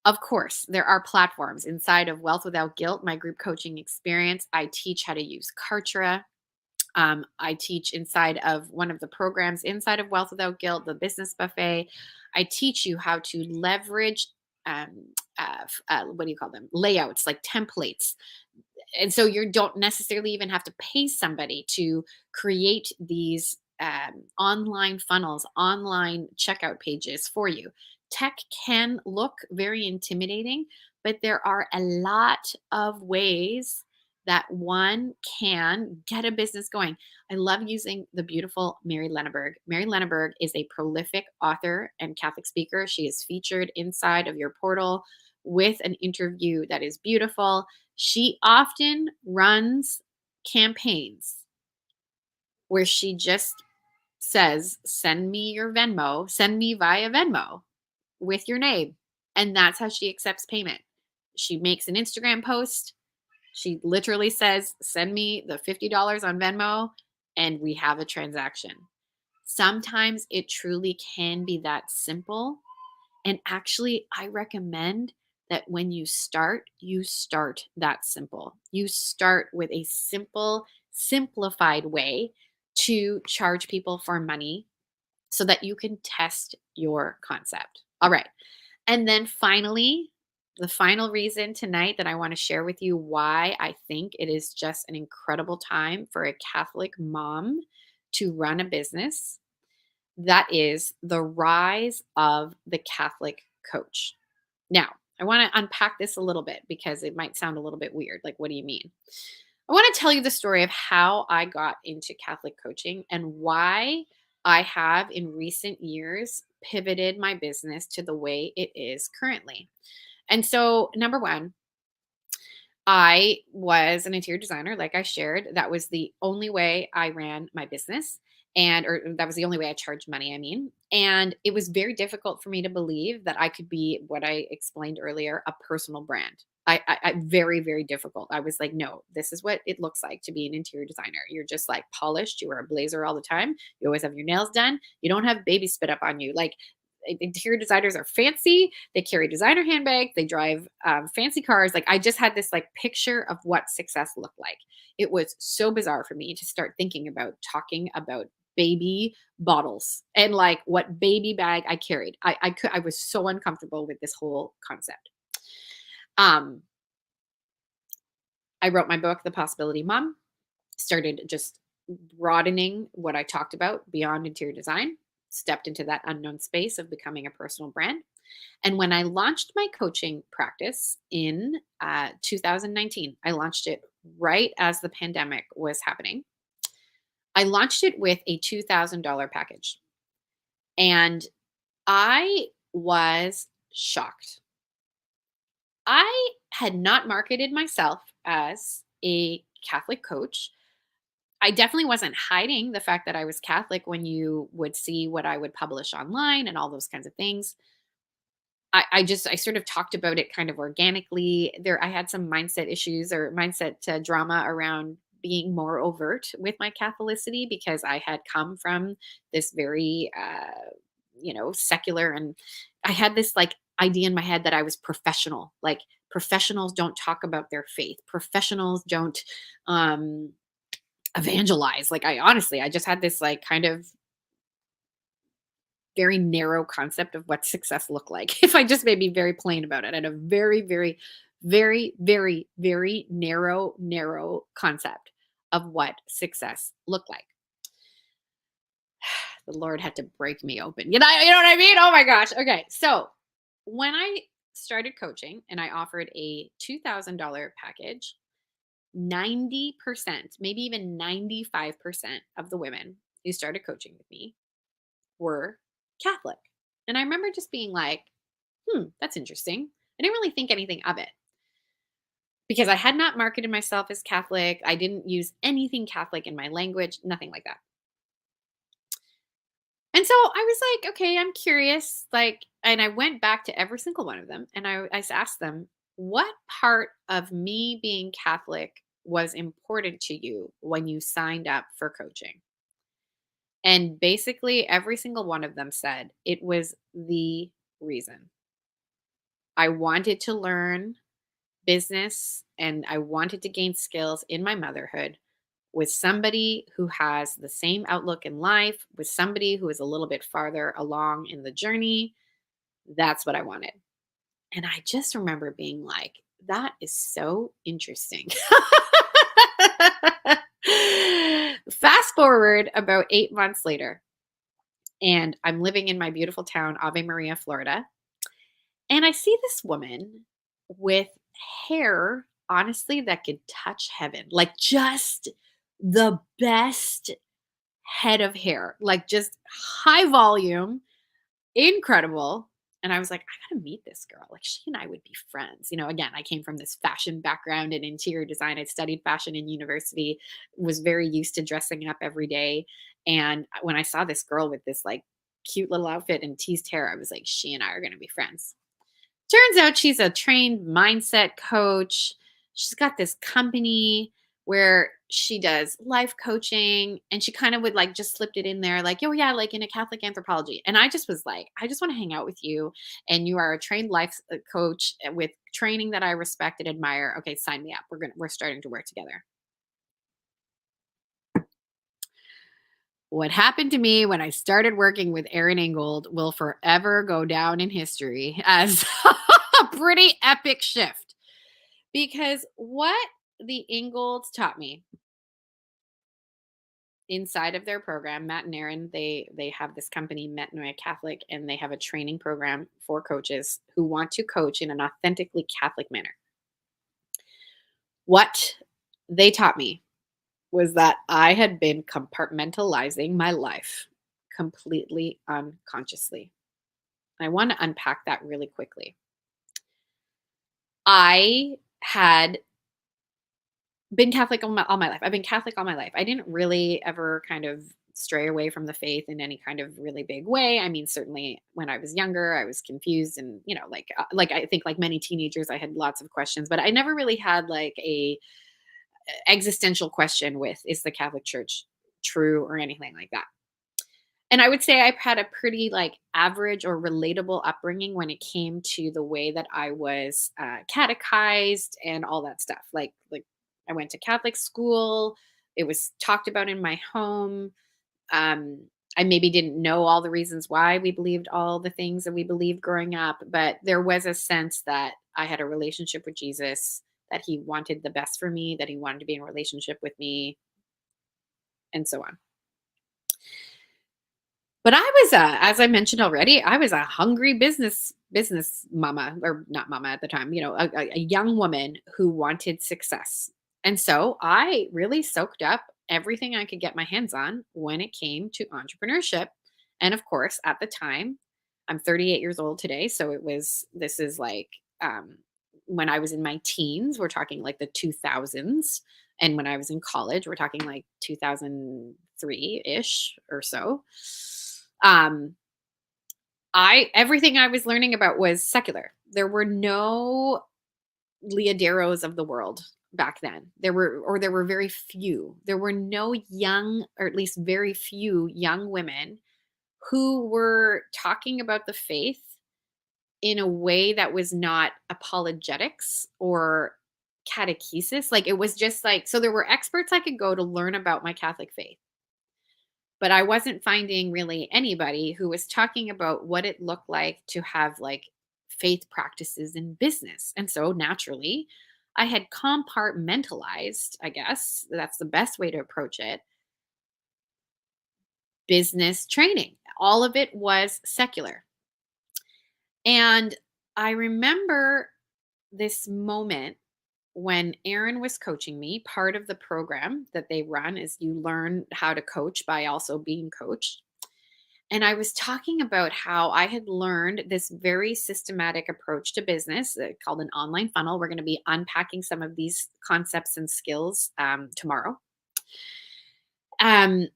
Of course, there are platforms inside of Wealth Without Guilt, my group coaching experience. I teach how to use Kartra. I teach inside of one of the programs inside of Wealth Without Guilt, the Business Buffet. I teach you how to leverage, what do you call them? Layouts, like templates. And so you don't necessarily even have to pay somebody to create these online funnels, online checkout pages for you. Tech can look very intimidating, but there are a lot of ways that one can get a business going. I love using the beautiful Mary Lenneberg. Mary Lenneberg is a prolific author and Catholic speaker. She is featured inside of your portal with an interview that is beautiful. She often runs campaigns where she just says, send me your Venmo, send me via Venmo with your name. And that's how she accepts payment. She makes an Instagram post. She literally says, send me the $50 on Venmo, and we have a transaction. Sometimes it truly can be that simple. And actually, I recommend that when you start that simple. You start with a simple, simplified way to charge people for money so that you can test your concept. All right. And then finally, the final reason tonight that I want to share with you why I think it is just an incredible time for a Catholic mom to run a business, that is the rise of the Catholic coach. Now, I want to unpack this a little bit because it might sound a little bit weird. Like, what do you mean? I want to tell you the story of how I got into Catholic coaching and why I have in recent years pivoted my business to the way it is currently. And so, number one, I was an interior designer, like I shared. That was the only way I ran my business, or that was the only way I charged money, I mean. And it was very difficult for me to believe that I could be what I explained earlier, a personal brand. Very, very difficult. I was like, no, this is what it looks like to be an interior designer. You're just like polished. You wear a blazer all the time. You always have your nails done. You don't have baby spit up on you. Like, interior designers are fancy. They carry designer handbags. They drive fancy cars. Like, I just had this like picture of what success looked like. It was so bizarre for me to start thinking about talking about baby bottles and like what baby bag I carried. I was so uncomfortable with this whole concept. I wrote my book, The Possibility Mom, started just broadening what I talked about beyond interior design, stepped into that unknown space of becoming a personal brand. And when I launched my coaching practice in 2019, I launched it right as the pandemic was happening. I launched it with a $2,000 package. And I was shocked. I had not marketed myself as a Catholic coach. I definitely wasn't hiding the fact that I was Catholic when you would see what I would publish online and all those kinds of things. I sort of talked about it kind of organically. I had some mindset issues or mindset drama around being more overt with my Catholicity because I had come from this very, secular, and I had this like idea in my head that I was professional. Like, professionals don't talk about their faith. Professionals don't evangelize. Like, I just had this like kind of very narrow concept of what success looked like. If I just may be very plain about it, I had a very, very, very, very, very narrow concept of what success looked like. The Lord had to break me open. You know what I mean? Oh my gosh. Okay. So when I started coaching and I offered a $2,000 package, 90%, maybe even 95% of the women who started coaching with me were Catholic. And I remember just being like, that's interesting. I didn't really think anything of it because I had not marketed myself as Catholic. I didn't use anything Catholic in my language, nothing like that. And so I was like, okay, I'm curious. And I went back to every single one of them and I asked them, what part of me being Catholic was important to you when you signed up for coaching? And basically every single one of them said it was the reason. I wanted to learn business and I wanted to gain skills in my motherhood with somebody who has the same outlook in life, with somebody who is a little bit farther along in the journey. That's what I wanted. And I just remember being like, that is so interesting. Fast forward about 8 months later, and I'm living in my beautiful town, Ave Maria, Florida. And I see this woman with hair honestly that could touch heaven. Like just the best head of hair, like just high volume, incredible. And I was like, I gotta meet this girl. Like she and I would be friends. Again, I came from this fashion background and interior design. I studied fashion in university, was very used to dressing up every day. And when I saw this girl with this like cute little outfit and teased hair, I was like, she and I are gonna be friends. Turns out she's a trained mindset coach. She's got this company where she does life coaching, and she kind of would like just slipped it in there like, oh yeah, like in a Catholic anthropology. And I just was like, I just want to hang out with you. And you are a trained life coach with training that I respect and admire. Okay, sign me up. We're starting to work together. What happened to me when I started working with Erin Ingold will forever go down in history as a pretty epic shift. Because what the Ingolds taught me inside of their program, Matt and Erin, they have this company, Metanoia Catholic, and they have a training program for coaches who want to coach in an authentically Catholic manner. What they taught me was that I had been compartmentalizing my life completely unconsciously. I want to unpack that really quickly. I had been Catholic all my life. I've been Catholic all my life. I didn't really ever kind of stray away from the faith in any kind of really big way. I mean, certainly when I was younger, I was confused and, like I think like many teenagers, I had lots of questions, but I never really had like a existential question with, is the Catholic Church true or anything like that. And I would say I've had a pretty like average or relatable upbringing when it came to the way that I was catechized and all that stuff. Like I went to Catholic school. It was talked about in my home. I maybe didn't know all the reasons why we believed all the things that we believed growing up, but there was a sense that I had a relationship with Jesus, that he wanted the best for me, that he wanted to be in a relationship with me, and so on. But I was as I mentioned already, I was a hungry business mama, or not mama at the time, a young woman who wanted success. And so I really soaked up everything I could get my hands on when it came to entrepreneurship. And of course, at the time, I'm 38 years old today, so this is like when I was in my teens, we're talking like the 2000s. And when I was in college, we're talking like 2003-ish or so. Everything I was learning about was secular. There were no Leoderos of the world back then. There were very few. There were no young, or at least very few young women who were talking about the faith in a way that was not apologetics or catechesis. Like it was just like, so there were experts I could go to learn about my Catholic faith. But I wasn't finding really anybody who was talking about what it looked like to have like faith practices in business. And so naturally, I had compartmentalized, I guess that's the best way to approach it, business training. All of it was secular. And I remember this moment when Erin was coaching me. Part of the program that they run is you learn how to coach by also being coached. And I was talking about how I had learned this very systematic approach to business called an online funnel. We're going to be unpacking some of these concepts and skills tomorrow. And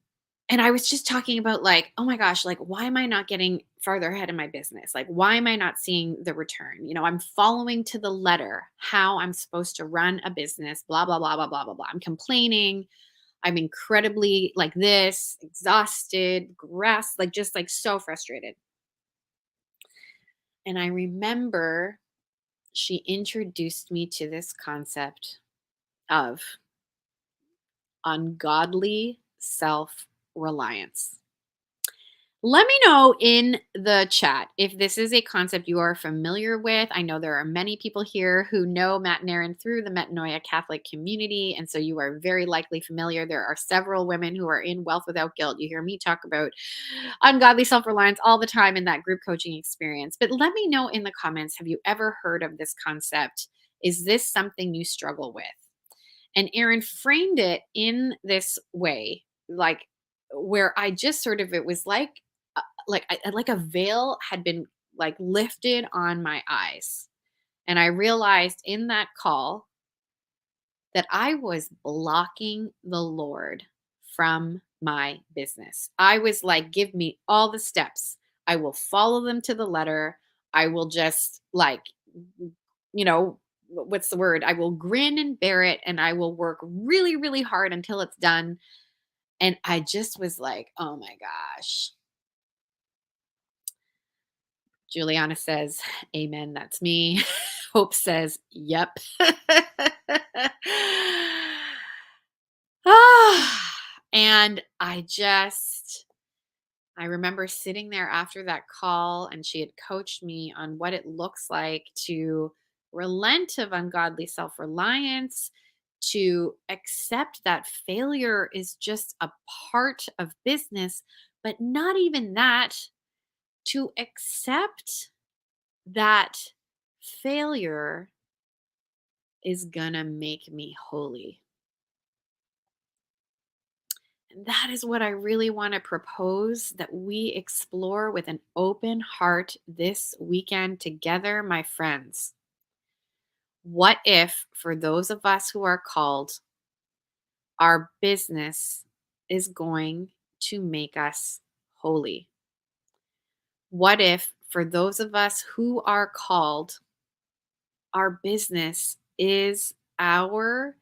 I was just talking about like, oh my gosh, like, why am I not getting farther ahead in my business? Like, why am I not seeing the return? I'm following to the letter how I'm supposed to run a business, blah, blah, blah, blah, blah, blah, blah. I'm complaining. I'm incredibly like this, exhausted, like just like so frustrated. And I remember she introduced me to this concept of ungodly self-reliance. Let me know in the chat if this is a concept you are familiar with. I know there are many people here who know Matt and Erin through the Metanoia Catholic community, and so you are very likely familiar. There are several women who are in Wealth Without Guilt. You hear me talk about ungodly self-reliance all the time in that group coaching experience. But let me know in the comments, have you ever heard of this concept? Is this something you struggle with? And Aaron framed it in this way, like where I just sort of, it was like a veil had been like lifted on my eyes. And I realized in that call that I was blocking the Lord from my business. I was like, give me all the steps. I will follow them to the letter. I will just like, what's the word? I will grin and bear it and I will work really, really hard until it's done. And I just was like, oh my gosh. Juliana says, amen, that's me. Hope says, yep. And I remember sitting there after that call, and she had coached me on what it looks like to relent of ungodly self reliance, to accept that failure is just a part of business, but not even that, to accept that failure is gonna make me holy. And that is what I really want to propose that we explore with an open heart this weekend together, my friends. What if, for those of us who are called, our business is going to make us holy? What if, for those of us who are called, our business is our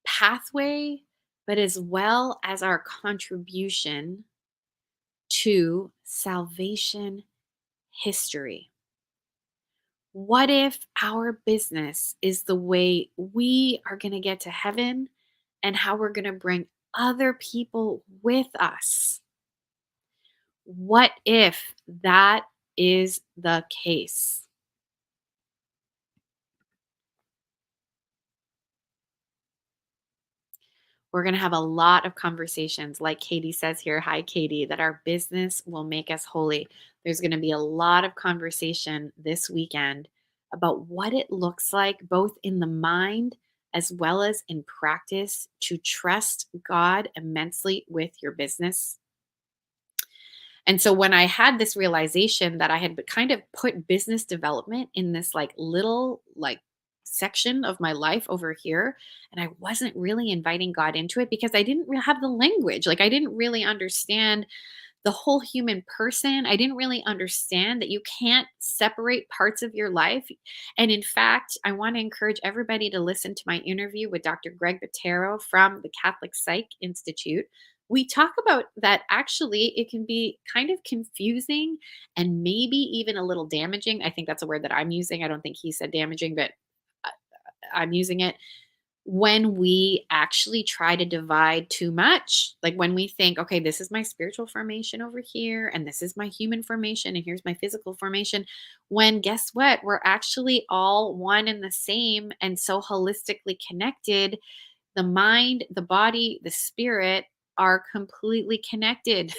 pathway, but as well as our contribution to salvation history? What if our business is the way we are going to get to heaven and how we're going to bring other people with us? What if that is the case? We're going to have a lot of conversations, like Katie says here. Hi, Katie, that our business will make us holy. There's going to be a lot of conversation this weekend about what it looks like, both in the mind as well as in practice, to trust God immensely with your business. And so when I had this realization that I had kind of put business development in this like little like section of my life over here, and I wasn't really inviting God into it because I didn't have the language. Like I didn't really understand the whole human person. I didn't really understand that you can't separate parts of your life. And in fact, I want to encourage everybody to listen to my interview with Dr. Greg Bottero from the Catholic Psych Institute. We talk about that actually it can be kind of confusing and maybe even a little damaging. I think that's a word that I'm using. I don't think he said damaging, but I'm using it. When we actually try to divide too much, like when we think, okay, this is my spiritual formation over here, and this is my human formation, and here's my physical formation, when guess what? We're actually all one and the same, and so holistically connected. The mind, the body, the spirit are completely connected.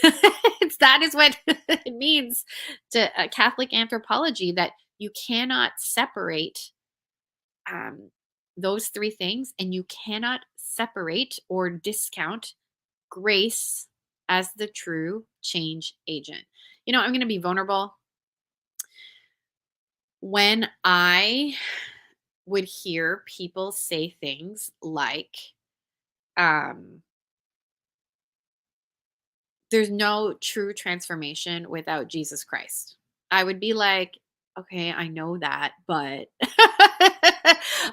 That is what it means to Catholic anthropology, that you cannot separate those three things, and you cannot separate or discount grace as the true change agent. I'm going to be vulnerable. When I would hear people say things like, there's no true transformation without Jesus Christ, I would be like, okay, I know that, but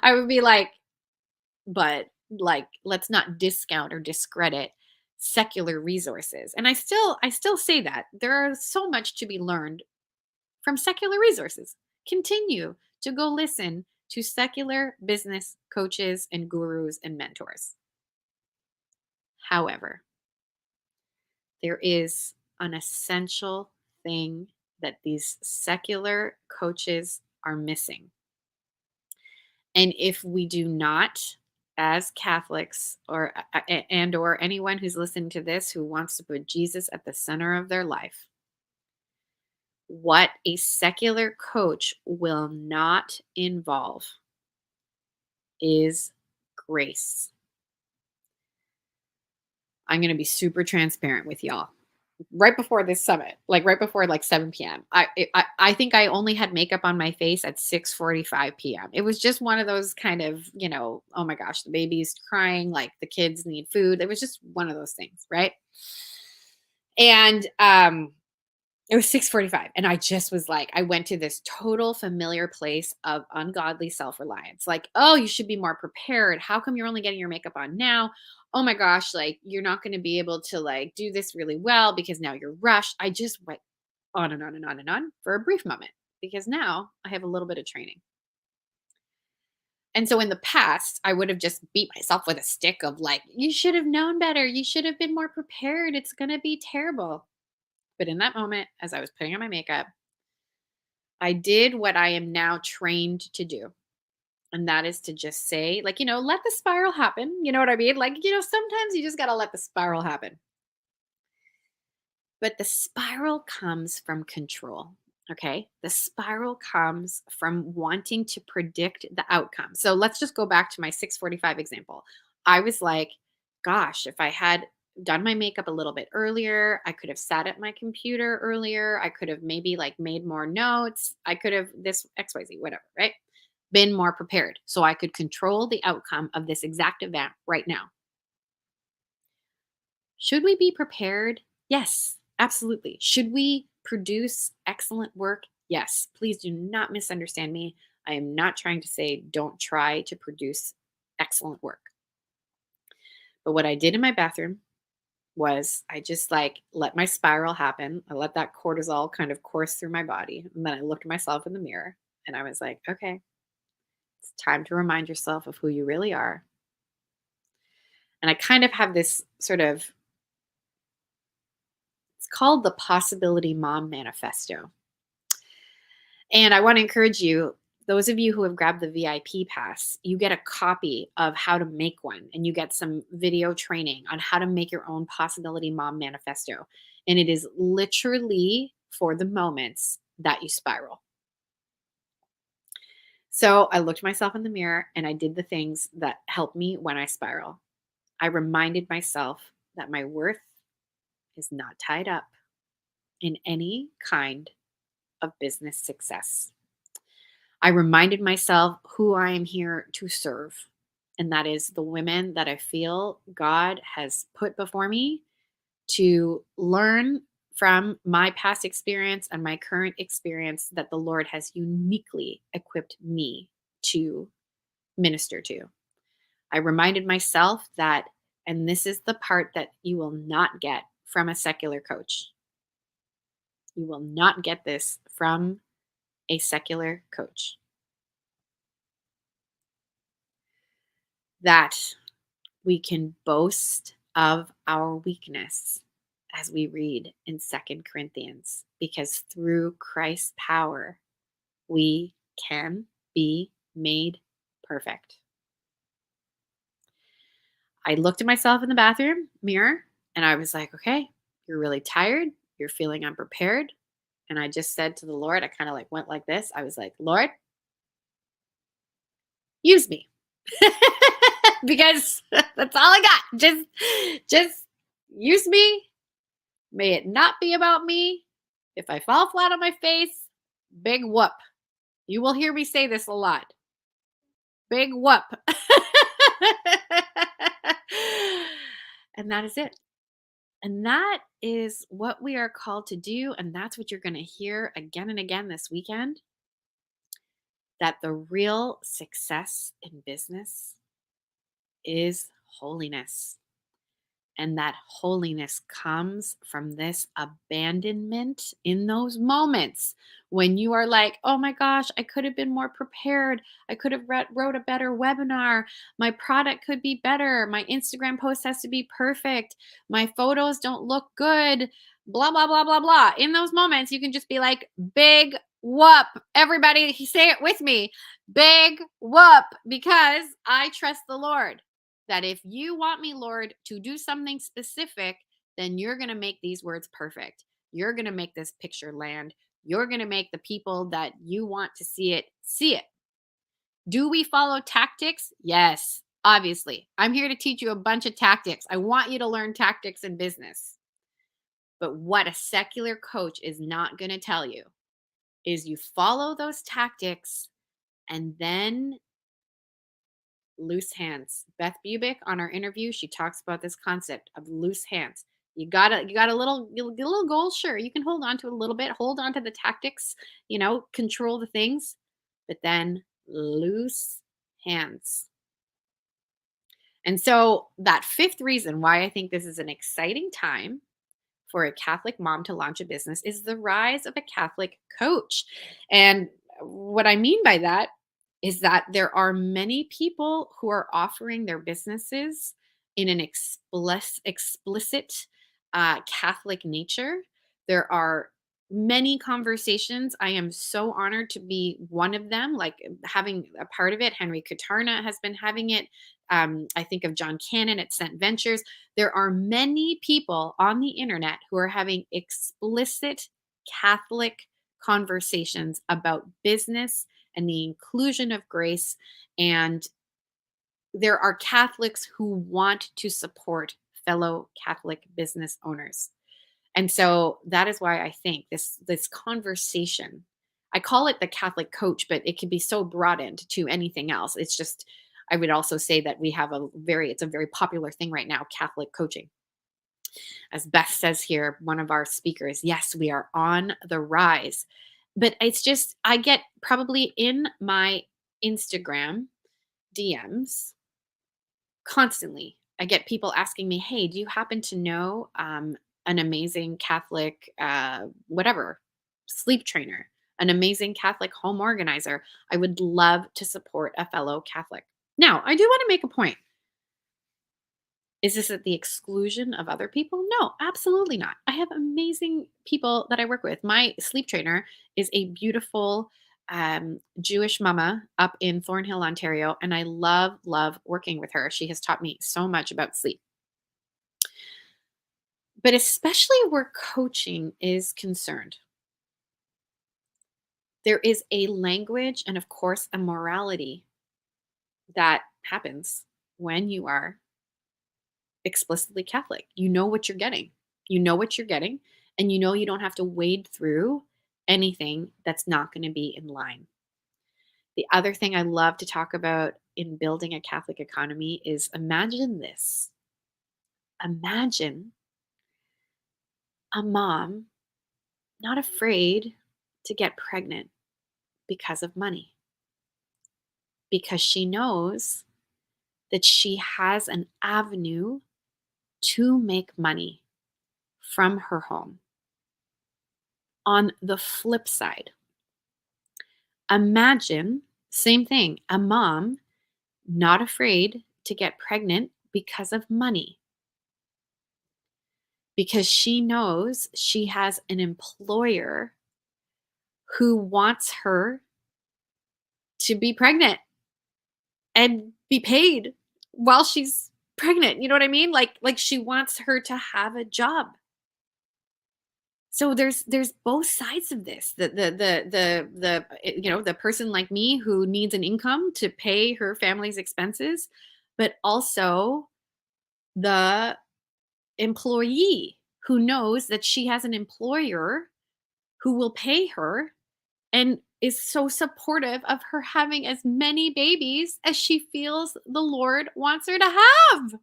I would be like, but like, let's not discount or discredit secular resources. And I still say that there is so much to be learned from secular resources. Continue to go listen to secular business coaches and gurus and mentors. However, there is an essential thing that these secular coaches are missing. And if we do not, as Catholics or anyone who's listening to this who wants to put Jesus at the center of their life, what a secular coach will not involve is grace. I'm going to be super transparent with y'all. Right before this summit, like right before like 7 p.m., I think I only had makeup on my face at 6:45 p.m. It was just one of those kind of, oh my gosh, the baby's crying, like the kids need food. It was just one of those things, right? And it was 6:45, and I just was like, I went to this total familiar place of ungodly self-reliance. Like, oh, you should be more prepared. How come you're only getting your makeup on now? Oh my gosh, like you're not going to be able to like do this really well because now you're rushed. I just went on and on and on and on for a brief moment because now I have a little bit of training. And so in the past, I would have just beat myself with a stick of like, you should have known better. You should have been more prepared. It's going to be terrible. But in that moment, as I was putting on my makeup, I did what I am now trained to do. And that is to just say, like, let the spiral happen. You know what I mean? Like, sometimes you just got to let the spiral happen. But the spiral comes from control. Okay. The spiral comes from wanting to predict the outcome. So let's just go back to my 6:45 example. I was like, gosh, if I had done my makeup a little bit earlier, I could have sat at my computer earlier. I could have maybe like made more notes. I could have this XYZ, whatever, right? Been more prepared so I could control the outcome of this exact event right now. Should we be prepared? Yes, absolutely. Should we produce excellent work? Yes. Please do not misunderstand me. I am not trying to say don't try to produce excellent work. But what I did in my bathroom was I just like let my spiral happen. I let that cortisol kind of course through my body. And then I looked at myself in the mirror and I was like, okay, it's time to remind yourself of who you really are. And I kind of have this sort of, it's called the Possibility Mom Manifesto. And I want to encourage you, those of you who have grabbed the VIP pass, you get a copy of how to make one, and you get some video training on how to make your own Possibility Mom Manifesto. And it is literally for the moments that you spiral. So I looked myself in the mirror and I did the things that help me when I spiral. I reminded myself that my worth is not tied up in any kind of business success. I reminded myself who I am here to serve, and that is the women that I feel God has put before me to learn from my past experience and my current experience that the Lord has uniquely equipped me to minister to. I reminded myself that, and this is the part that you will not get from a secular coach. You will not get this from a secular coach. That we can boast of our weakness as we read in 2 Corinthians, because through Christ's power, we can be made perfect. I looked at myself in the bathroom mirror and I was like, okay, you're really tired. You're feeling unprepared. And I just said to the Lord, I kind of like went like this. I was like, Lord, use me. Because that's all I got. Just use me. May it not be about me. If I fall flat on my face, big whoop. You will hear me say this a lot. Big whoop. And that is it. And that is what we are called to do. And that's what you're going to hear again and again this weekend. That the real success in business is holiness. And that holiness comes from this abandonment in those moments when you are like, oh my gosh, I could have been more prepared. I could have wrote a better webinar. My product could be better. My Instagram post has to be perfect. My photos don't look good. Blah, blah, blah, blah, blah. In those moments, you can just be like, big whoop. Everybody say it with me. Big whoop, because I trust the Lord. That if you want me, Lord, to do something specific, then you're going to make these words perfect. You're going to make this picture land. You're going to make the people that you want to see it. Do we follow tactics? Yes, obviously. I'm here to teach you a bunch of tactics. I want you to learn tactics in business. But what a secular coach is not going to tell you is you follow those tactics and then loose hands. Beth Bubick on our interview, she talks about this concept of loose hands. You got a little goal, sure. You can hold on to it a little bit, hold on to the tactics, control the things, but then loose hands. And so that fifth reason why I think this is an exciting time for a Catholic mom to launch a business is the rise of a Catholic coach. And what I mean by that is that there are many people who are offering their businesses in an explicit Catholic nature. There are many conversations. I am so honored to be one of them, like having a part of it. Henry Katarna has been having it. I think of John Cannon at Cent Ventures. There are many people on the internet who are having explicit Catholic conversations about business and the inclusion of grace. And there are Catholics who want to support fellow Catholic business owners. And so that is why I think this conversation, I call it the Catholic coach, but it can be so broadened to anything else. It's just, I would also say that we have it's a very popular thing right now, Catholic coaching. As Beth says here, one of our speakers, yes, we are on the rise. But it's just, I get probably in my Instagram DMs constantly, I get people asking me, hey, do you happen to know an amazing Catholic, whatever, sleep trainer, an amazing Catholic home organizer? I would love to support a fellow Catholic. Now, I do want to make a point. Is this at the exclusion of other people? No, absolutely not. I have amazing people that I work with. My sleep trainer is a beautiful Jewish mama up in Thornhill, Ontario, and I love working with her. She has taught me so much about sleep. But especially where coaching is concerned, there is a language and, of course, a morality that happens when you are explicitly Catholic. You know what you're getting. You know what you're getting, and you know you don't have to wade through anything that's not going to be in line. The other thing I love to talk about in building a Catholic economy is imagine this. Imagine a mom not afraid to get pregnant because of money, because she knows that she has an avenue to make money from her home. On the flip side, imagine, same thing, a mom not afraid to get pregnant because of money, because she knows she has an employer who wants her to be pregnant and be paid while she's pregnant. You know what I mean? Like she wants her to have a job. So there's both sides of this. The person like me who needs an income to pay her family's expenses, but also the employee who knows that she has an employer who will pay her and is so supportive of her having as many babies as she feels the Lord wants her to have.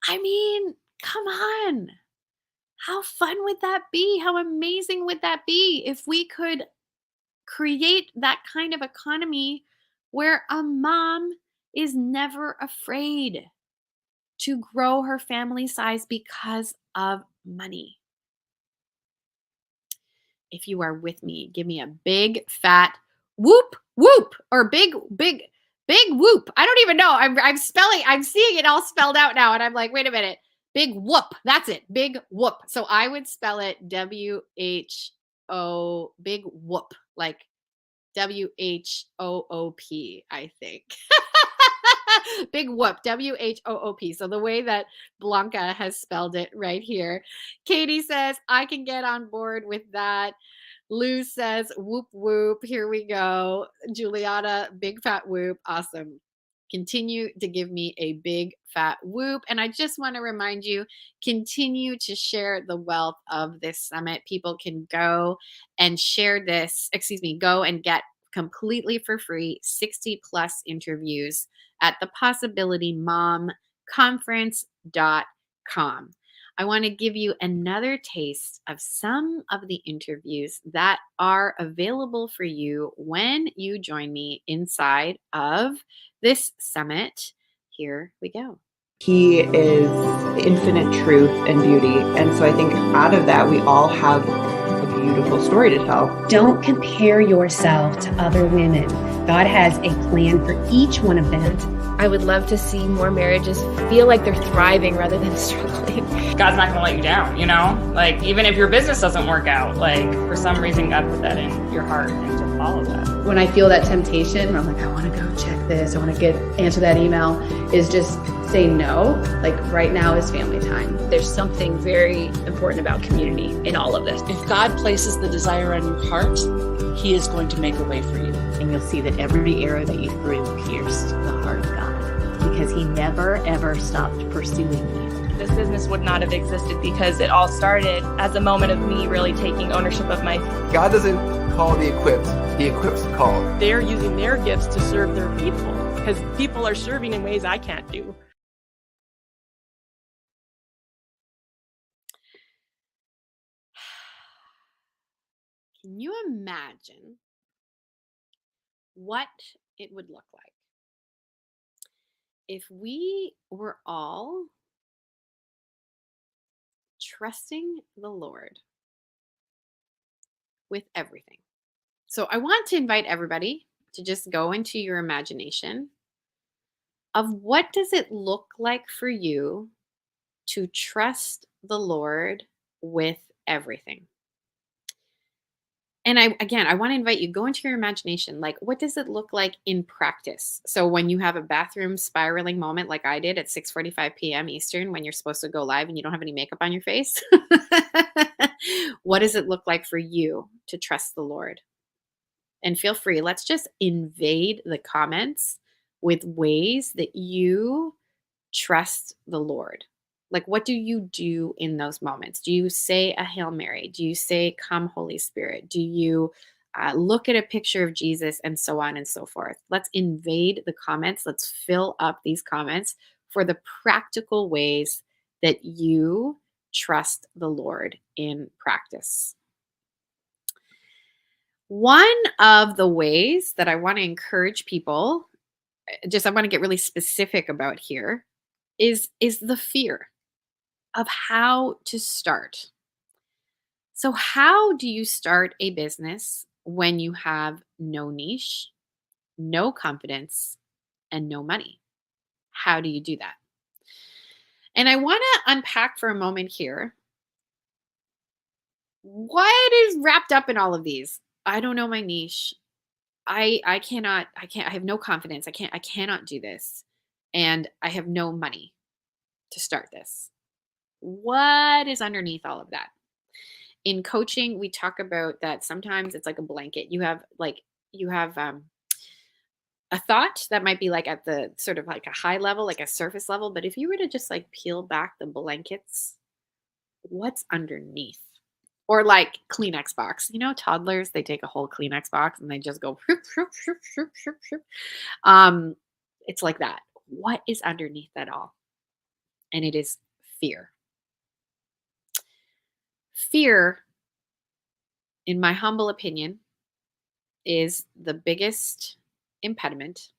I mean, come on. How fun would that be? How amazing would that be if we could create that kind of economy where a mom is never afraid to grow her family size because of money? If you are with me, give me a big fat whoop, whoop, or big whoop. I don't even know. I'm seeing it all spelled out now. And I'm like, wait a minute. Big whoop. That's it. Big whoop. So I would spell it W-H-O, big whoop, like W-H-O-O-P, I think. Big whoop, W-H-O-O-P. So the way that Blanca has spelled it right here. Katie says, I can get on board with that. Lou says, whoop, whoop. Here we go. Juliana, big fat whoop. Awesome. Continue to give me a big fat whoop. And I just want to remind you, continue to share the wealth of this summit. People can go and share this, go and get completely for free 60 plus interviews at thepossibilitymomconference.com. I want to give you another taste of some of the interviews that are available for you when you join me inside of this summit. Here we go. He is infinite truth and beauty. And so I think out of that, we all have a beautiful story to tell. Don't compare yourself to other women. God has a plan for each one of them. I would love to see more marriages feel like they're thriving rather than struggling. God's not going to let you down, you know? Like, even if your business doesn't work out, like, for some reason, God put that in your heart and to follow that. When I feel that temptation, where I'm like, I want to go check this, I want to answer that email, is just say no. Like, right now is family time. There's something very important about community in all of this. If God places the desire on your heart, He is going to make a way for you. And you'll see that every arrow that you threw pierced the heart of God, because He never, ever stopped pursuing you. This business would not have existed because it all started as a moment of me really taking ownership of my... God doesn't call the equipped, He equips the called. They're using their gifts to serve their people, because people are serving in ways I can't do. Can you imagine what it would look like if we were all trusting the Lord with everything? So I want to invite everybody to just go into your imagination of what does it look like for you to trust the Lord with everything. And I want to invite you, go into your imagination. Like, what does it look like in practice? So when you have a bathroom spiraling moment like I did at 6:45 p.m. Eastern, when you're supposed to go live and you don't have any makeup on your face, what does it look like for you to trust the Lord? And feel free, let's just invade the comments with ways that you trust the Lord. Like, what do you do in those moments? Do you say a Hail Mary? Do you say, Come, Holy Spirit? Do you look at a picture of Jesus, and so on and so forth? Let's invade the comments. Let's fill up these comments for the practical ways that you trust the Lord in practice. One of the ways that I want to encourage people, I want to get really specific about here, is the fear of how to start. So how do you start a business when you have no niche, no confidence, and no money? How do you do that? And I want to unpack for a moment here what is wrapped up in all of these. I don't know my niche. I have no confidence. I cannot do this. And I have no money to start this. What is underneath all of that? In coaching, we talk about that sometimes it's like a blanket. You have a thought that might be like at the sort of like a high level, like a surface level. But if you were to just like peel back the blankets, what's underneath? Or like Kleenex box, you know, toddlers, they take a whole Kleenex box and they just go, it's like that. What is underneath that all? And it is fear. Fear, in my humble opinion, is the biggest impediment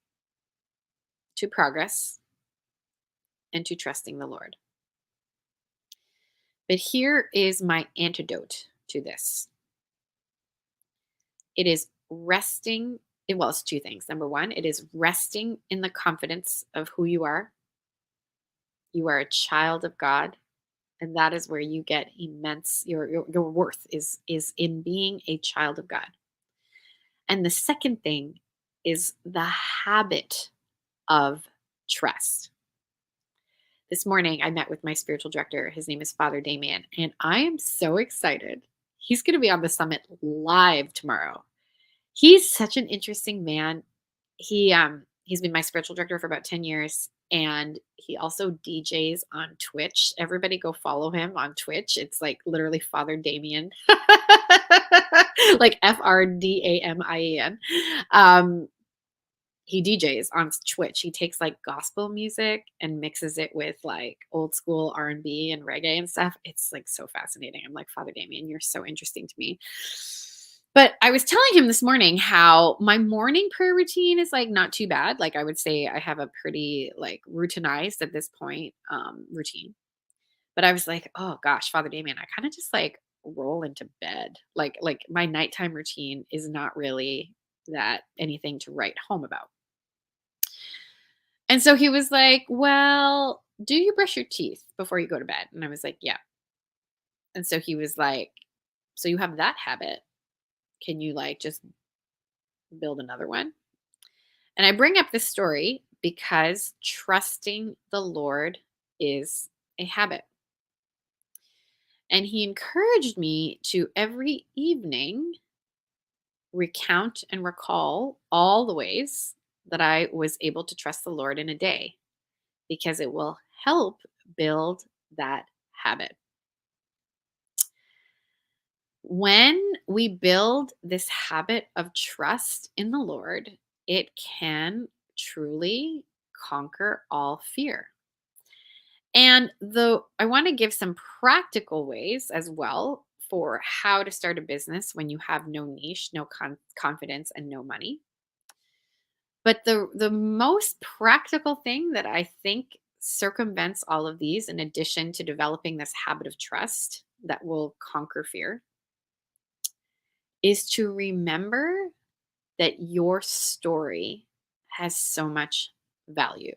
to progress and to trusting the Lord. But here is my antidote to this. It is resting. It's two things. Number one, it is resting in the confidence of who you are. You are a child of God. And that is where you get immense, your worth is in being a child of God. And the second thing is the habit of trust. This morning, I met with my spiritual director. His name is Father Damien, and I am so excited. He's going to be on the summit live tomorrow. He's such an interesting man. He's been my spiritual director for about 10 years, and he also DJs on Twitch. Everybody go follow him on Twitch. It's like literally Father Damien. Like FRDAMIEN. He DJs on Twitch. He takes like gospel music and mixes it with like old school R&B and reggae and stuff. It's like so fascinating. I'm like, Father Damien, you're so interesting to me. But I was telling him this morning how my morning prayer routine is like not too bad. Like I would say I have a pretty like routinized at this point routine. But I was like, oh gosh, Father Damien, I kind of just like roll into bed. Like my nighttime routine is not really that anything to write home about. And so he was like, well, do you brush your teeth before you go to bed? And I was like, yeah. And so he was like, so you have that habit. Can you like just build another one? And I bring up this story because trusting the Lord is a habit. And he encouraged me to every evening recount and recall all the ways that I was able to trust the Lord in a day, because it will help build that habit. When we build this habit of trust in the Lord, it can truly conquer all fear. And I want to give some practical ways as well for how to start a business when you have no niche, no confidence, and no money. But the most practical thing that I think circumvents all of these, in addition to developing this habit of trust that will conquer fear, is to remember that your story has so much value.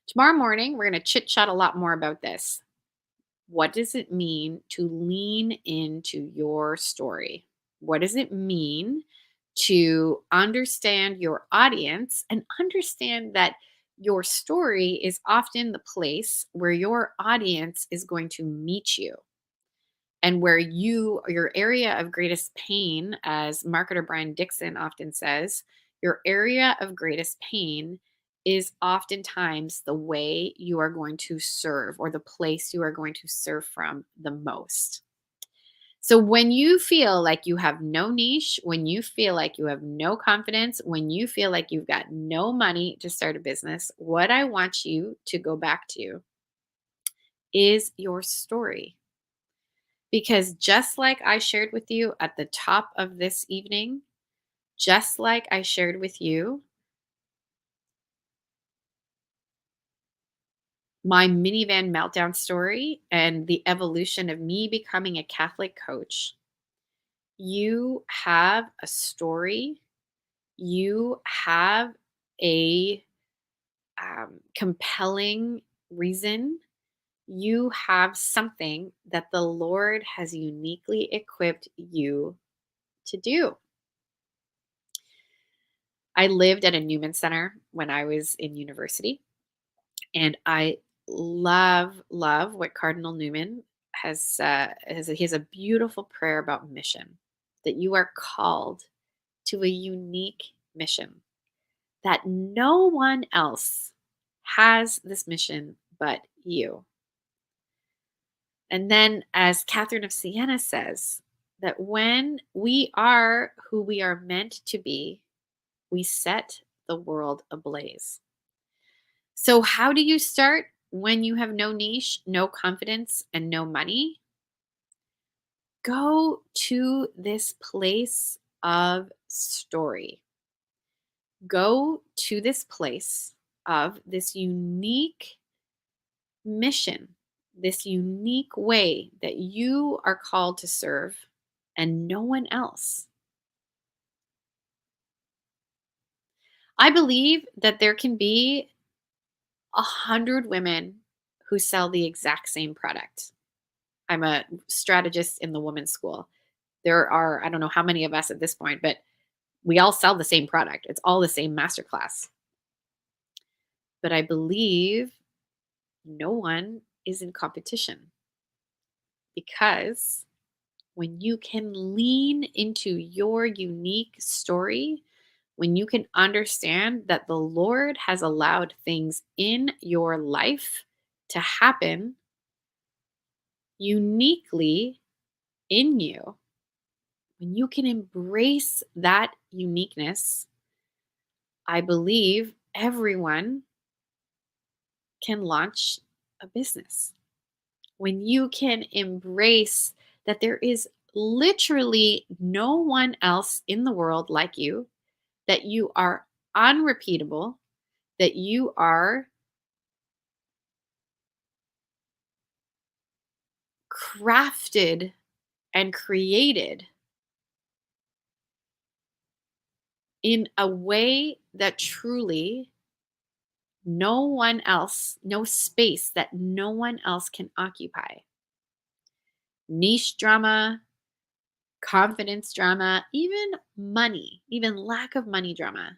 Tomorrow morning, we're going to chit chat a lot more about this. What does it mean to lean into your story? What does it mean to understand your audience and understand that your story is often the place where your audience is going to meet you, and where your area of greatest pain, as marketer Brian Dixon often says, your area of greatest pain is oftentimes the way you are going to serve, or the place you are going to serve from the most. So when you feel like you have no niche, when you feel like you have no confidence, when you feel like you've got no money to start a business, what I want you to go back to is your story. Because just like I shared with you at the top of this evening, just like I shared with you my minivan meltdown story and the evolution of me becoming a Catholic coach, you have a story, you have a compelling reason, you have something that the Lord has uniquely equipped you to do. I lived at a Newman Center when I was in university, and I love what Cardinal Newman has. He has a beautiful prayer about mission, that you are called to a unique mission, that no one else has this mission but you. And then, as Catherine of Siena says, that when we are who we are meant to be, we set the world ablaze. So how do you start when you have no niche, no confidence, and no money? Go to this place of story. Go to this place of this unique mission, this unique way that you are called to serve, and no one else. I believe that there can be 100 women who sell the exact same product. I'm a strategist in the women's school. There are, I don't know how many of us at this point, but we all sell the same product. It's all the same masterclass. But I believe no one is in competition. Because when you can lean into your unique story, when you can understand that the Lord has allowed things in your life to happen uniquely in you, when you can embrace that uniqueness, I believe everyone can launch a business. When you can embrace that there is literally no one else in the world like you, that you are unrepeatable, that you are crafted and created in a way that truly no one else, no space that no one else can occupy. Niche drama, confidence drama, even money, even lack of money drama,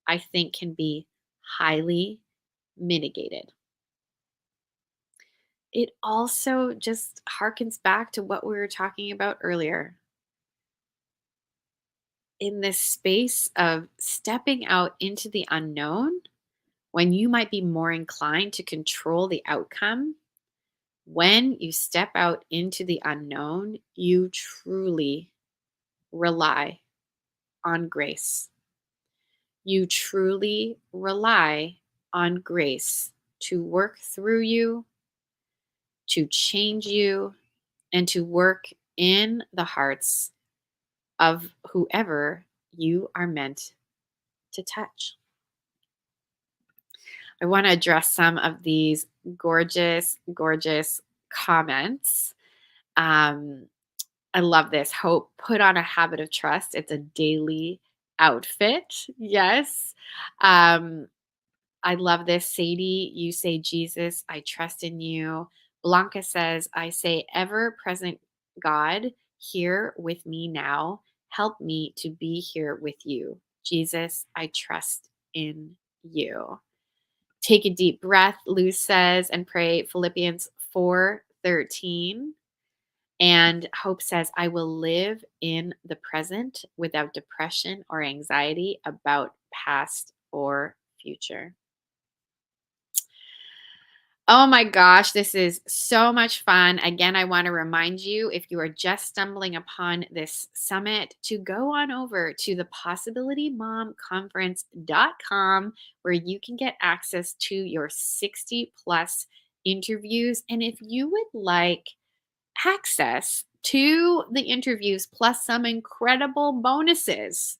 I think can be highly mitigated. It also just harkens back to what we were talking about earlier. In this space of stepping out into the unknown, when you might be more inclined to control the outcome, when you step out into the unknown, you truly rely on grace. You truly rely on grace to work through you, to change you, and to work in the hearts of whoever you are meant to touch. I want to address some of these gorgeous, gorgeous comments. I love this. Hope, put on a habit of trust. It's a daily outfit. Yes. I love this. Sadie, you say, Jesus, I trust in you. Blanca says, I say, ever present God, here with me now. Help me to be here with you. Jesus, I trust in you. Take a deep breath, Luz says, and pray Philippians 4:13. And Hope says, I will live in the present without depression or anxiety about past or future. Oh my gosh, this is so much fun. Again, I want to remind you, if you are just stumbling upon this summit, to go on over to thepossibilitymomconference.com, where you can get access to your 60 plus interviews. And if you would like access to the interviews plus some incredible bonuses,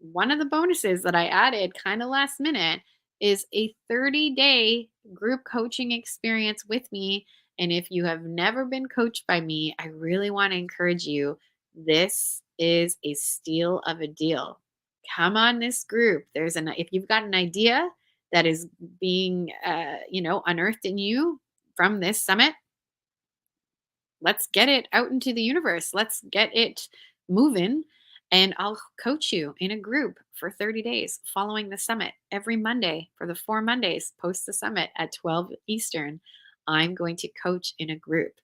one of the bonuses that I added kind of last minute is a 30-day group coaching experience with me. And if you have never been coached by me, I really want to encourage you. This is a steal of a deal. Come on this group. If you've got an idea that is being unearthed in you from this summit, let's get it out into the universe. Let's get it moving. And I'll coach you in a group for 30 days following the summit every Monday for the 4 Mondays post the summit at 12 Eastern. I'm going to coach in a group.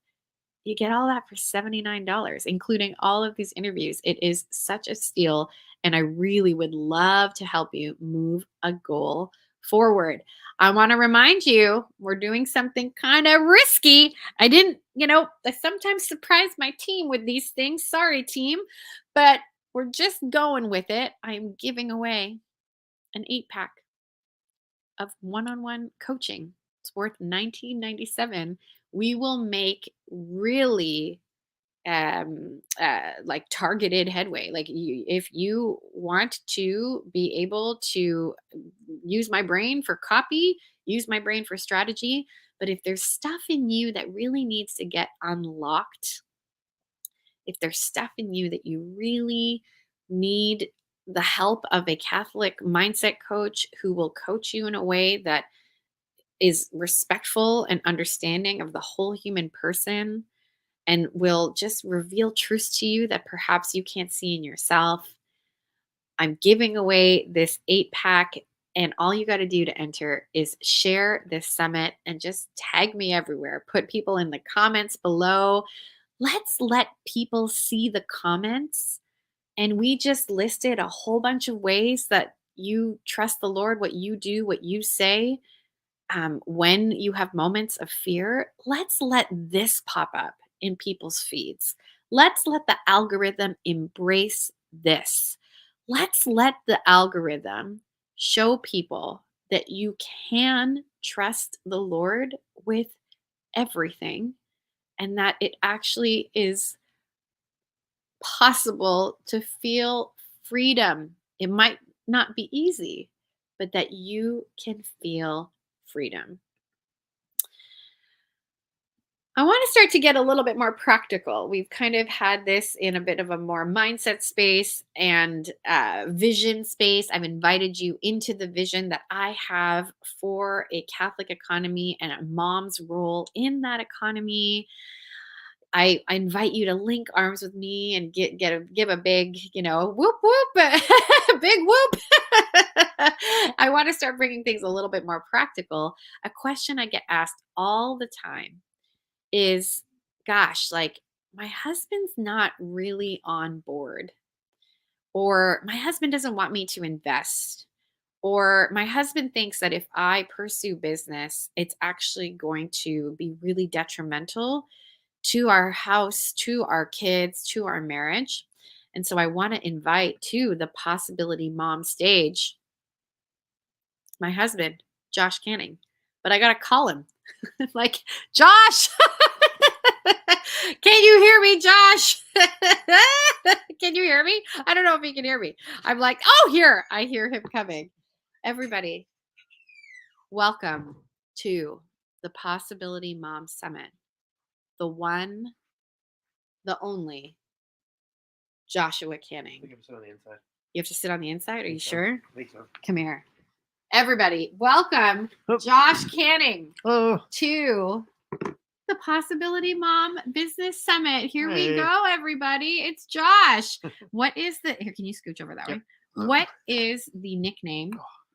You get all that for $79, including all of these interviews. It is such a steal. And I really would love to help you move a goal forward. I want to remind you, we're doing something kind of risky. I sometimes surprise my team with these things. Sorry, team, but we're just going with it. I'm giving away an 8-pack of one-on-one coaching. It's worth $19.97. We will make really like targeted headway. Like if you want to be able to use my brain for copy, use my brain for strategy, but if there's stuff in you that really needs to get unlocked, if there's stuff in you that you really need the help of a Catholic mindset coach who will coach you in a way that is respectful and understanding of the whole human person, and will just reveal truths to you that perhaps you can't see in yourself, I'm giving away this 8-pack And all you got to do to enter is share this summit and just tag me everywhere. Put people in the comments below. Let's let people see the comments. And we just listed a whole bunch of ways that you trust the Lord, what you do, what you say. When you have moments of fear, let's let this pop up in people's feeds. Let's let the algorithm embrace this. Let's let the algorithm show people that you can trust the Lord with everything and that it actually is possible to feel freedom. It might not be easy, but that you can feel freedom. I want to start to get a little bit more practical. We've kind of had this in a bit of a more mindset space and vision space. I've invited you into the vision that I have for a Catholic economy and a mom's role in that economy. I invite you to link arms with me and give a big, whoop whoop, big whoop. I want to start bringing things a little bit more practical. A question I get asked all the time is, gosh, like my husband's not really on board, or my husband doesn't want me to invest, or my husband thinks that if I pursue business, it's actually going to be really detrimental to our house, to our kids, to our marriage. And so I want to invite to the Possibility Mom stage my husband, Josh Canning. But I got to call him. Like, Josh, can you hear me, Josh? Can you hear me? I don't know if he can hear me. I'm like, oh, here. I hear him coming. Everybody, welcome to the Possibility Mom Summit. The one, the only, Joshua Canning. I think I'm sitting on the inside. You have to sit on the inside? Are you sure? I think so. Come here. Everybody, welcome Josh Canning to the Possibility Mom Business Summit. Here we go, everybody. It's Josh. What is the, here, can you scooch over that way? What is the nickname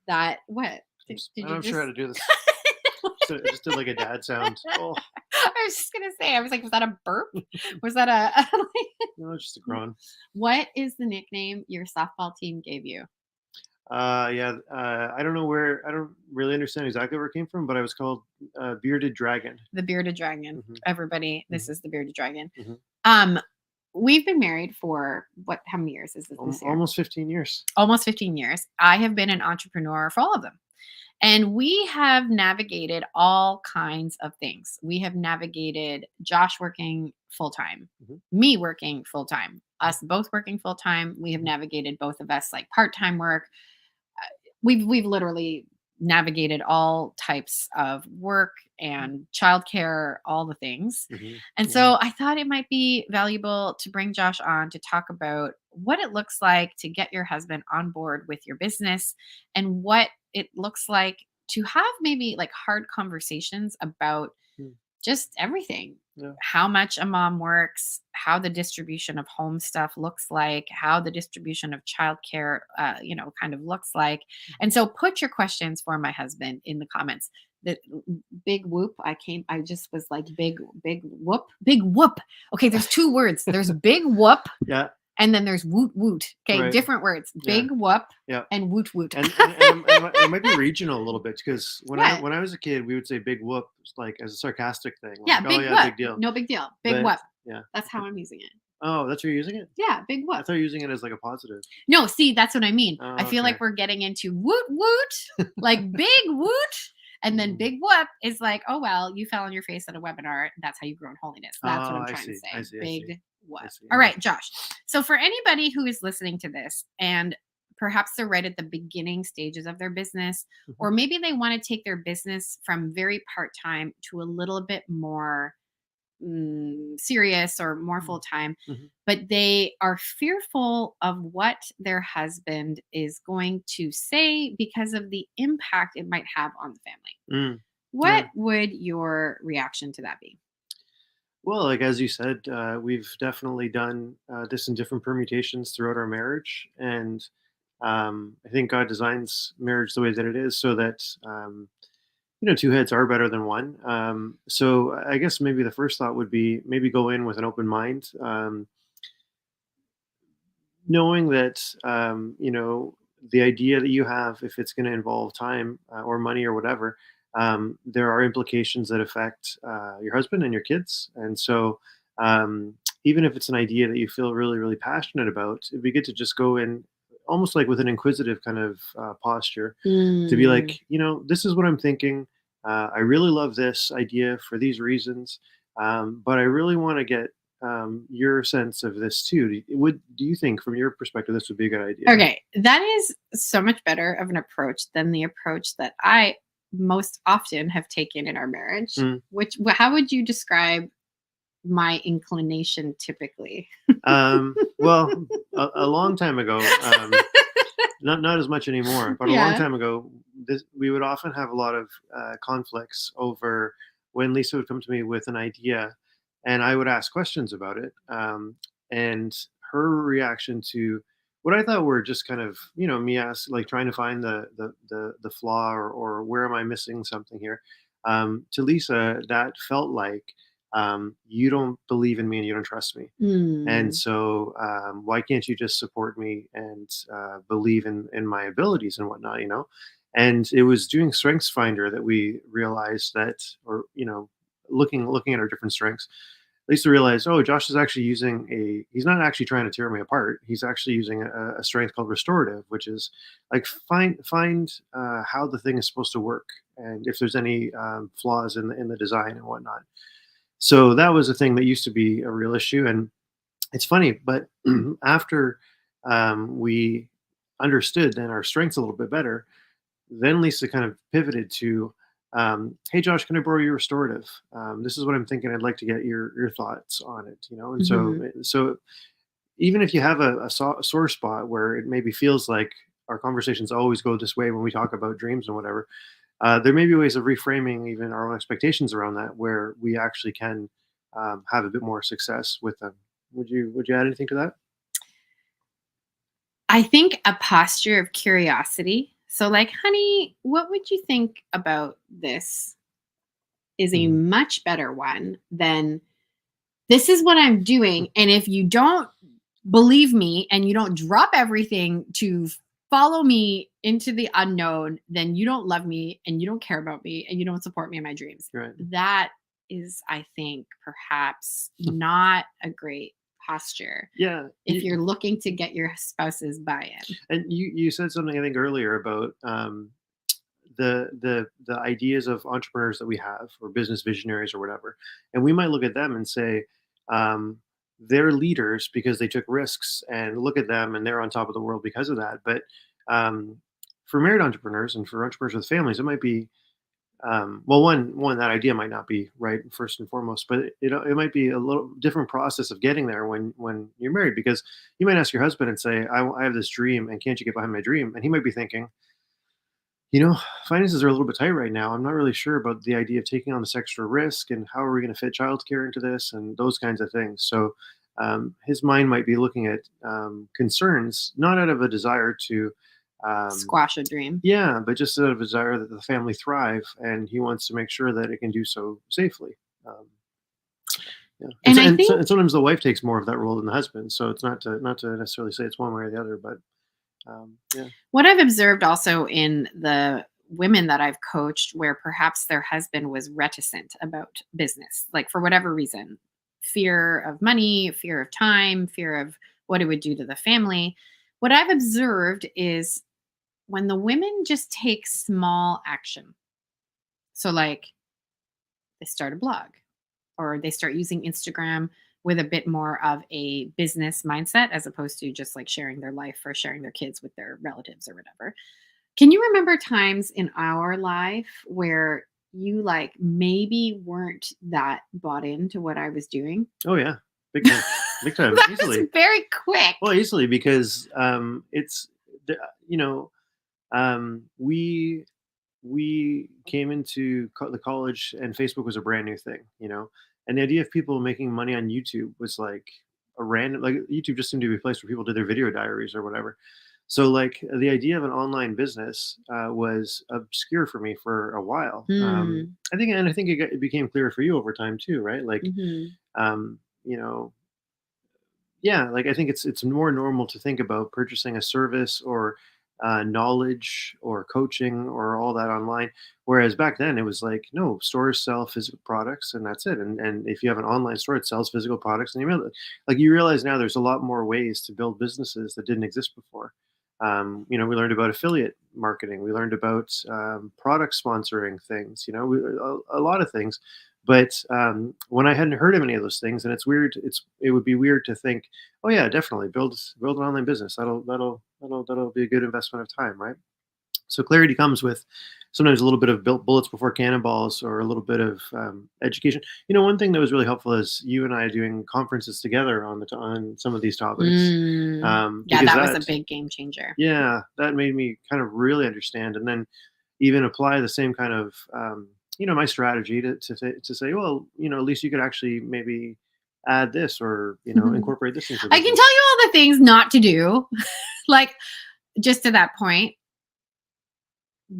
that, what? I'm sure how to do this. So I just did like a dad sound. Oh. I was just going to say, I was like, was that a burp? Was that a? No, it's just a groan. What is the nickname your softball team gave you? I don't know where, I don't really understand exactly where it came from, but I was called Bearded Dragon. The Bearded Dragon. Mm-hmm. Everybody, this is the Bearded Dragon. Mm-hmm. We've been married for how many years is this year? Almost 15 years. Almost 15 years. I have been an entrepreneur for all of them. And we have navigated all kinds of things. We have navigated Josh working full-time, me working full-time, us both working full-time. We have navigated both of us like part-time work. We've literally navigated all types of work and childcare, all the things. And so I thought it might be valuable to bring Josh on to talk about what it looks like to get your husband on board with your business and what it looks like to have maybe like hard conversations about just everything. How much a mom works, how the distribution of home stuff looks like, how the distribution of childcare, kind of looks like. And so put your questions for my husband in the comments. The big whoop, I just was like, big whoop. Okay, there's two words. There's big whoop. Yeah. And then there's woot woot. Okay, Right. Different words. Big whoop and woot woot. And it might be regional a little bit because when I was a kid, we would say big whoop like as a sarcastic thing. Like, big whoop. Big deal. No big deal. Big But, whoop. Yeah. That's how I'm using it. Oh, that's how you're using it? Yeah, big whoop. I thought you were using it as like a positive. No, see, that's what I mean. Oh, I feel okay. like we're getting into woot woot, like big woot. And then big whoop is like, oh, well, you fell on your face at a webinar. That's how you grow in holiness. That's what I'm trying to say. I see. Big whoop. All right, Josh. So for anybody who is listening to this and perhaps they're right at the beginning stages of their business, or maybe they want to take their business from very part-time to a little bit more serious or more full-time, but they are fearful of what their husband is going to say because of the impact it might have on the family. What would your reaction to that be? Well, like as you said, we've definitely done this in different permutations throughout our marriage, and I think God designs marriage the way that it is so that two heads are better than one. So I guess maybe the first thought would be maybe go in with an open mind, knowing that the idea that you have, if it's going to involve time or money or whatever, there are implications that affect your husband and your kids. And so even if it's an idea that you feel really, really passionate about, it'd be good to just go in almost like with an inquisitive kind of posture to be like, this is what I'm thinking. I really love this idea for these reasons, but I really want to get your sense of this too. Do you think, from your perspective, this would be a good idea? Okay, that is so much better of an approach than the approach that I most often have taken in our marriage. How would you describe my inclination typically? Well, a long time ago, not as much anymore, but a long time ago, we would often have a lot of conflicts over when Lisa would come to me with an idea, and I would ask questions about it, and her reaction to what I thought were just kind of me trying to find the flaw, or where am I missing something here. To Lisa, that felt like, you don't believe in me and you don't trust me. And so why can't you just support me and believe in my abilities and whatnot, And it was doing Strengths Finder that we realized that, or looking at our different strengths, Lisa realized, oh, Josh is actually he's not actually trying to tear me apart. He's actually using a strength called restorative, which is like find how the thing is supposed to work, and if there's any flaws in the design and whatnot. So that was a thing that used to be a real issue. And it's funny, but after we understood then our strengths a little bit better, then Lisa kind of pivoted to, hey, Josh, can I borrow your restorative? This is what I'm thinking. I'd like to get your thoughts on it, And so even if you have a sore spot where it maybe feels like our conversations always go this way when we talk about dreams and whatever, there may be ways of reframing even our own expectations around that, where we actually can have a bit more success with them. Would you add anything to that? I think a posture of curiosity. So like, honey, what would you think about this, is a much better one than, this is what I'm doing. And if you don't believe me and you don't drop everything to follow me into the unknown, then you don't love me and you don't care about me and you don't support me in my dreams. Right. That is, I think, perhaps not a great posture. Yeah. If you're looking to get your spouse's buy-in. And you said something, I think, earlier about the ideas of entrepreneurs that we have, or business visionaries or whatever. And we might look at them and say, they're leaders because they took risks, and look at them and they're on top of the world because of that. But for married entrepreneurs and for entrepreneurs with families, it might be, one, that idea might not be right first and foremost, but it might be a little different process of getting there when you're married, because you might ask your husband and say, I have this dream, and can't you get behind my dream? And he might be thinking, finances are a little bit tight right now. I'm not really sure about the idea of taking on this extra risk, and how are we going to fit childcare into this, and those kinds of things. So his mind might be looking at concerns, not out of a desire to squash a dream. Yeah, but just out of a desire that the family thrive, and he wants to make sure that it can do so safely. Yeah. And sometimes the wife takes more of that role than the husband. So it's not to necessarily say it's one way or the other, but yeah. What I've observed also in the women that I've coached, where perhaps their husband was reticent about business, like for whatever reason, fear of money, fear of time, fear of what it would do to the family. What I've observed is when the women just take small action. So like they start a blog, or they start using Instagram with a bit more of a business mindset, as opposed to just like sharing their life or sharing their kids with their relatives or whatever. Can you remember times in our life where you like maybe weren't that bought into what I was doing? Oh yeah. Big time. Big time. That Easily. was very quick. Well, easily, because it's, we came into the college and Facebook was a brand new thing, and the idea of people making money on YouTube was like a random, like YouTube just seemed to be a place where people did their video diaries or whatever. So like the idea of an online business was obscure for me for a while. Mm. I think it became clear for you over time too, right? Like, Mhm. you know, yeah, like I think it's more normal to think about purchasing a service or knowledge or coaching or all that online. Whereas back then it was like, no, stores sell physical products and that's it. And if you have an online store, it sells physical products and you mail it. Like you realize now there's a lot more ways to build businesses that didn't exist before. We learned about affiliate marketing. We learned about product sponsoring things. A lot of things. But when I hadn't heard of any of those things, and it's weird, it would be weird to think, oh yeah, definitely build an online business. That'll be a good investment of time, right? So clarity comes with sometimes a little bit of bullets before cannonballs, or a little bit of education. One thing that was really helpful is you and I doing conferences together on some of these topics. Yeah, Because that was a big game changer. yeah, that made me kind of really understand, and then even apply the same kind of my strategy to say, well, at least you could actually maybe add this, or incorporate this into I can business. tell you all the things not to do. Like, just to that point,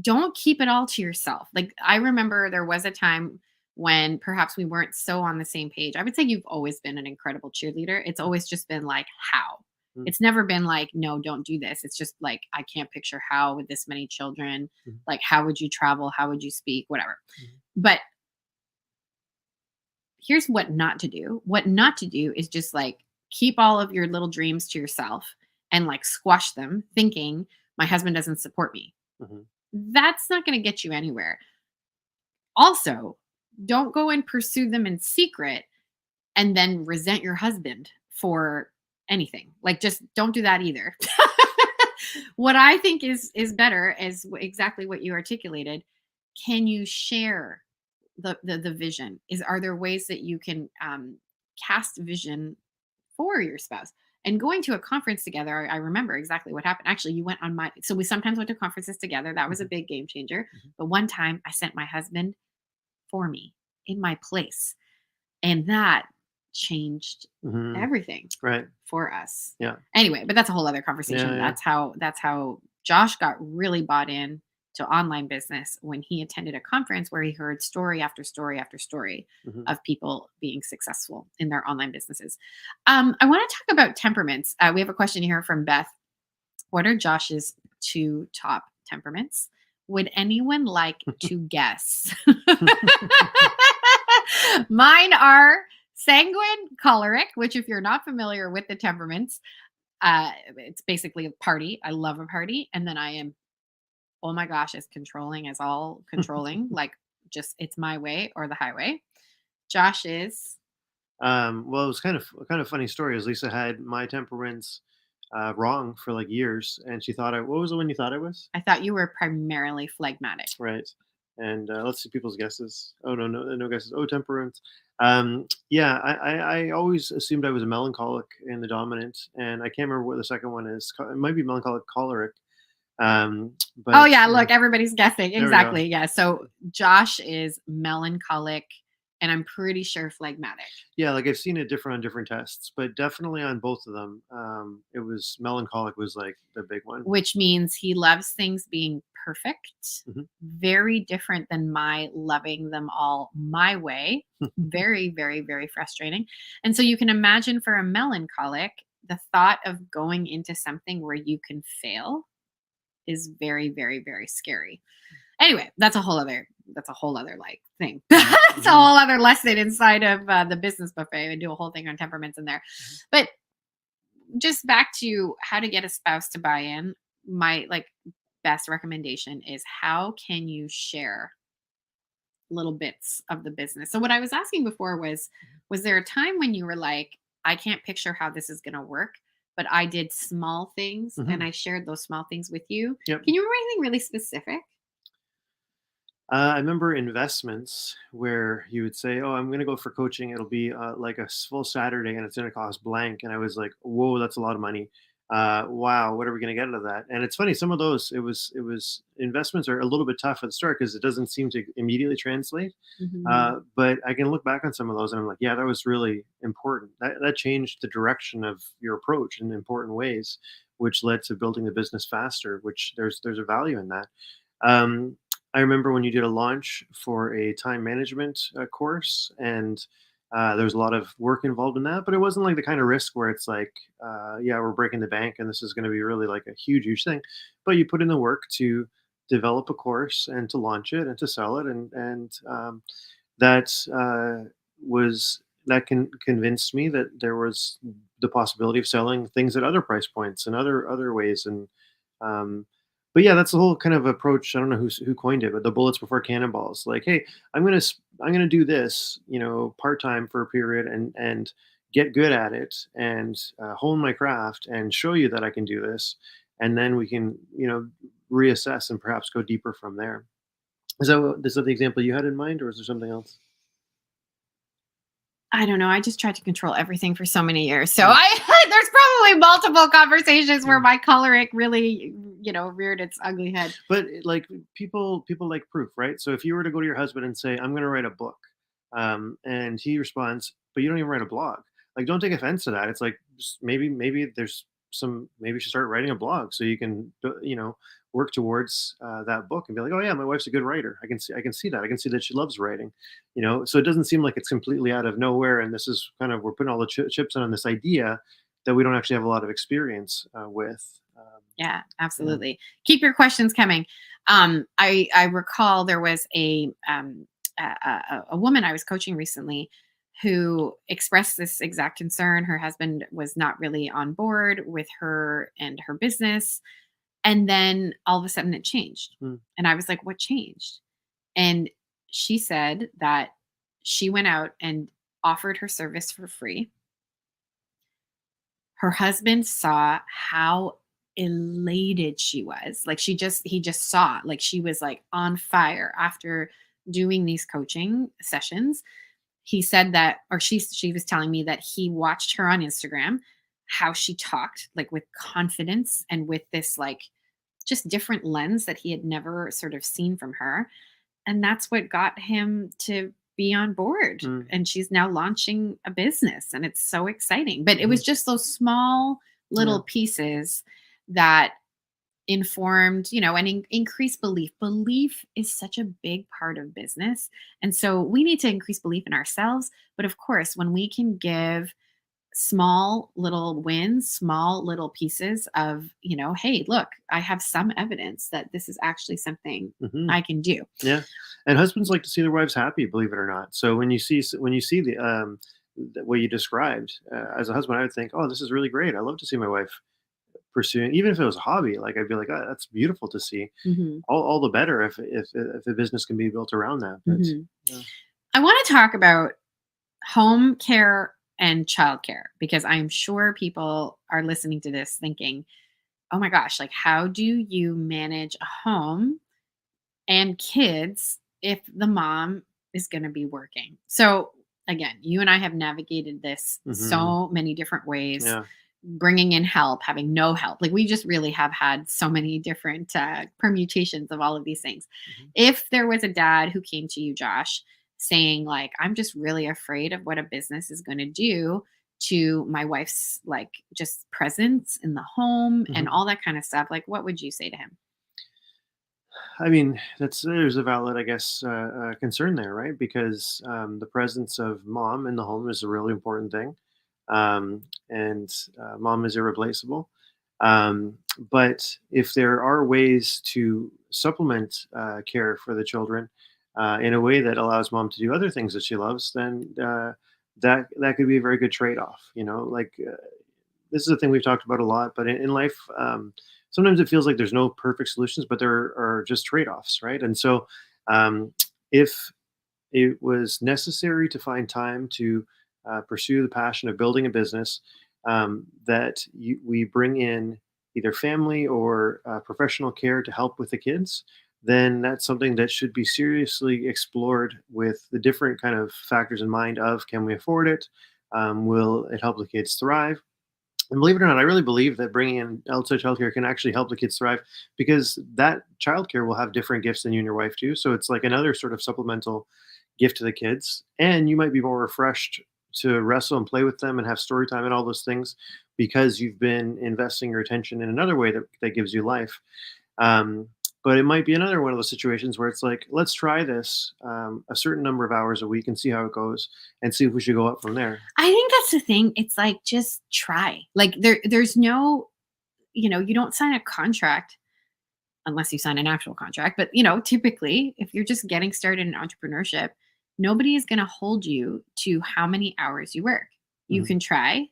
don't keep it all to yourself. Like, I remember there was a time when perhaps we weren't so on the same page. I would say you've always been an incredible cheerleader. It's always just been like, how? It's never been like, no, don't do this. It's just like, I can't picture how with this many children. Like, how would you travel? How would you speak? Whatever. But here's what not to do. What not to do is just like keep all of your little dreams to yourself and like squash them, thinking my husband doesn't support me. That's not going to get you anywhere. Also, don't go and pursue them in secret and then resent your husband for anything. Like, just don't do that either. What I think is better is exactly what you articulated. Can you share the vision? Are there ways that you can cast vision for your spouse? And going to a conference together, I remember exactly what happened. Actually, you went on so we sometimes went to conferences together. That was a big game changer. But one time I sent my husband for me in my place. And that changed everything right for us. Yeah. Anyway, but that's a whole other conversation. Yeah. That's how Josh got really bought in to online business when he attended a conference where he heard story after story after story of people being successful in their online businesses. I want to talk about temperaments. We have a question here from Beth. What are Josh's 2 top temperaments? Would anyone like to guess? Mine are sanguine, choleric, which if you're not familiar with the temperaments, it's basically a party. I love a party. And then I am, oh my gosh, as controlling as all controlling, like just it's my way or the highway. Josh is. Well, it was kind of funny story. As Lisa had my temperaments wrong for like years, and she thought what was the one you thought I was? I thought you were primarily phlegmatic. Right. And let's see people's guesses. Oh no guesses. Oh, temperament. I always assumed I was a melancholic in the dominant, and I can't remember what the second one is. It might be melancholic choleric. But oh yeah, look, everybody's guessing. Exactly. Yeah. So Josh is melancholic, and I'm pretty sure phlegmatic. Yeah, like I've seen it different on different tests, but definitely on both of them, it was melancholic was like the big one. Which means he loves things being perfect. Very different than my loving them all my way. Very, very, very frustrating. And so you can imagine for a melancholic, the thought of going into something where you can fail is very, very, very scary. Anyway, that's a whole other like thing. It's a whole other lesson inside of the business buffet. I do a whole thing on temperaments in there. But just back to how to get a spouse to buy in, my best recommendation is how can you share little bits of the business? So what I was asking before was there a time when you were like, I can't picture how this is going to work, but I did small things and I shared those small things with you? Yep. Can you remember anything really specific? I remember investments where you would say, oh, I'm going to go for coaching. It'll be like a full Saturday and it's going to cost blank. And I was like, whoa, that's a lot of money. wow, what are we going to get out of that? And it's funny, some of those, it was investments are a little bit tough at the start because it doesn't seem to immediately translate. But I can look back on some of those and I'm like, yeah, that was really important. That changed the direction of your approach in important ways, which led to building the business faster, which there's a value in that. I remember when you did a launch for a time management course, and there was a lot of work involved in that, but it wasn't like the kind of risk where it's like, yeah, we're breaking the bank and this is going to be really like a huge thing. But you put in the work to develop a course and to launch it and to sell it, and that was that convinced me that there was the possibility of selling things at other price points and other ways. And um, but yeah, that's the whole kind of approach. I don't know who coined it, but the bullets before cannonballs. Like, hey, I'm gonna do this, part time for a period, and get good at it, and hone my craft, and show you that I can do this, and then we can, reassess and perhaps go deeper from there. Is that the example you had in mind, or is there something else? I don't know. I just tried to control everything for so many years. So there's probably multiple conversations where my choleric really, reared its ugly head. But like people like proof, right? So if you were to go to your husband and say, "I'm going to write a book," and he responds, "But you don't even write a blog." Like, don't take offense to that. It's like, just maybe there's maybe you should start writing a blog so you can work towards that book and be like, "Oh yeah, my wife's a good writer. I can see that. I can see that she loves writing." So it doesn't seem like it's completely out of nowhere. And this is kind of, we're putting all the chips in on this idea that we don't actually have a lot of experience with. Yeah, absolutely. Keep your questions coming. I recall there was a woman I was coaching recently who expressed this exact concern. Her husband was not really on board with her and her business. And then all of a sudden it changed. And I was like, what changed? And she said that she went out and offered her service for free. Her husband saw how elated she was. Like he just saw, like she was like on fire after doing these coaching sessions. He said that, or she was telling me that he watched her on Instagram, how she talked like with confidence and with this like just different lens that he had never sort of seen from her. And that's what got him to be on board. And she's now launching a business and it's so exciting. But it was just those small little pieces that informed, and increased belief. Belief is such a big part of business. And so we need to increase belief in ourselves. But of course, when we can give small little wins, small little pieces of, hey, look, I have some evidence that this is actually something I can do. Yeah. And husbands like to see their wives happy, believe it or not. So when you see the what you described, as a husband, I would think, oh, this is really great. I love to see my wife pursuing, even if it was a hobby, like I'd be like, oh, that's beautiful to see. All the better if the business can be built around that. But, I want to talk about home care and childcare, because I'm sure people are listening to this thinking, oh my gosh, like how do you manage a home and kids if the mom is going to be working? So again, you and I have navigated this so many different ways. Yeah. Bringing in help, having no help. Like we just really have had so many different permutations of all of these things. If there was a dad who came to you, Josh, saying like, I'm just really afraid of what a business is going to do to my wife's like just presence in the home and all that kind of stuff, like what would you say to him? I mean, there's a valid, I guess, concern there, right? Because the presence of mom in the home is a really important thing. And mom is irreplaceable. But if there are ways to supplement care for the children in a way that allows mom to do other things that she loves, then that could be a very good trade-off. This is a thing we've talked about a lot, but in life, sometimes it feels like there's no perfect solutions, but there are just trade-offs, right? And so if it was necessary to find time to pursue the passion of building a business, that we bring in either family or professional care to help with the kids, then that's something that should be seriously explored with the different kind of factors in mind of, can we afford it? Will it help the kids thrive? And believe it or not, I really believe that bringing in outside childcare can actually help the kids thrive, because that childcare will have different gifts than you and your wife do. So it's like another sort of supplemental gift to the kids. And you might be more refreshed to wrestle and play with them and have story time and all those things, because you've been investing your attention in another way that gives you life. Um, but it might be another one of those situations where it's like, let's try this a certain number of hours a week and see how it goes, and see if we should go up from there. I think that's the thing. It's like, just try. Like there's no, you don't sign a contract unless you sign an actual contract. But, typically if you're just getting started in entrepreneurship, nobody is going to hold you to how many hours you work. You can try,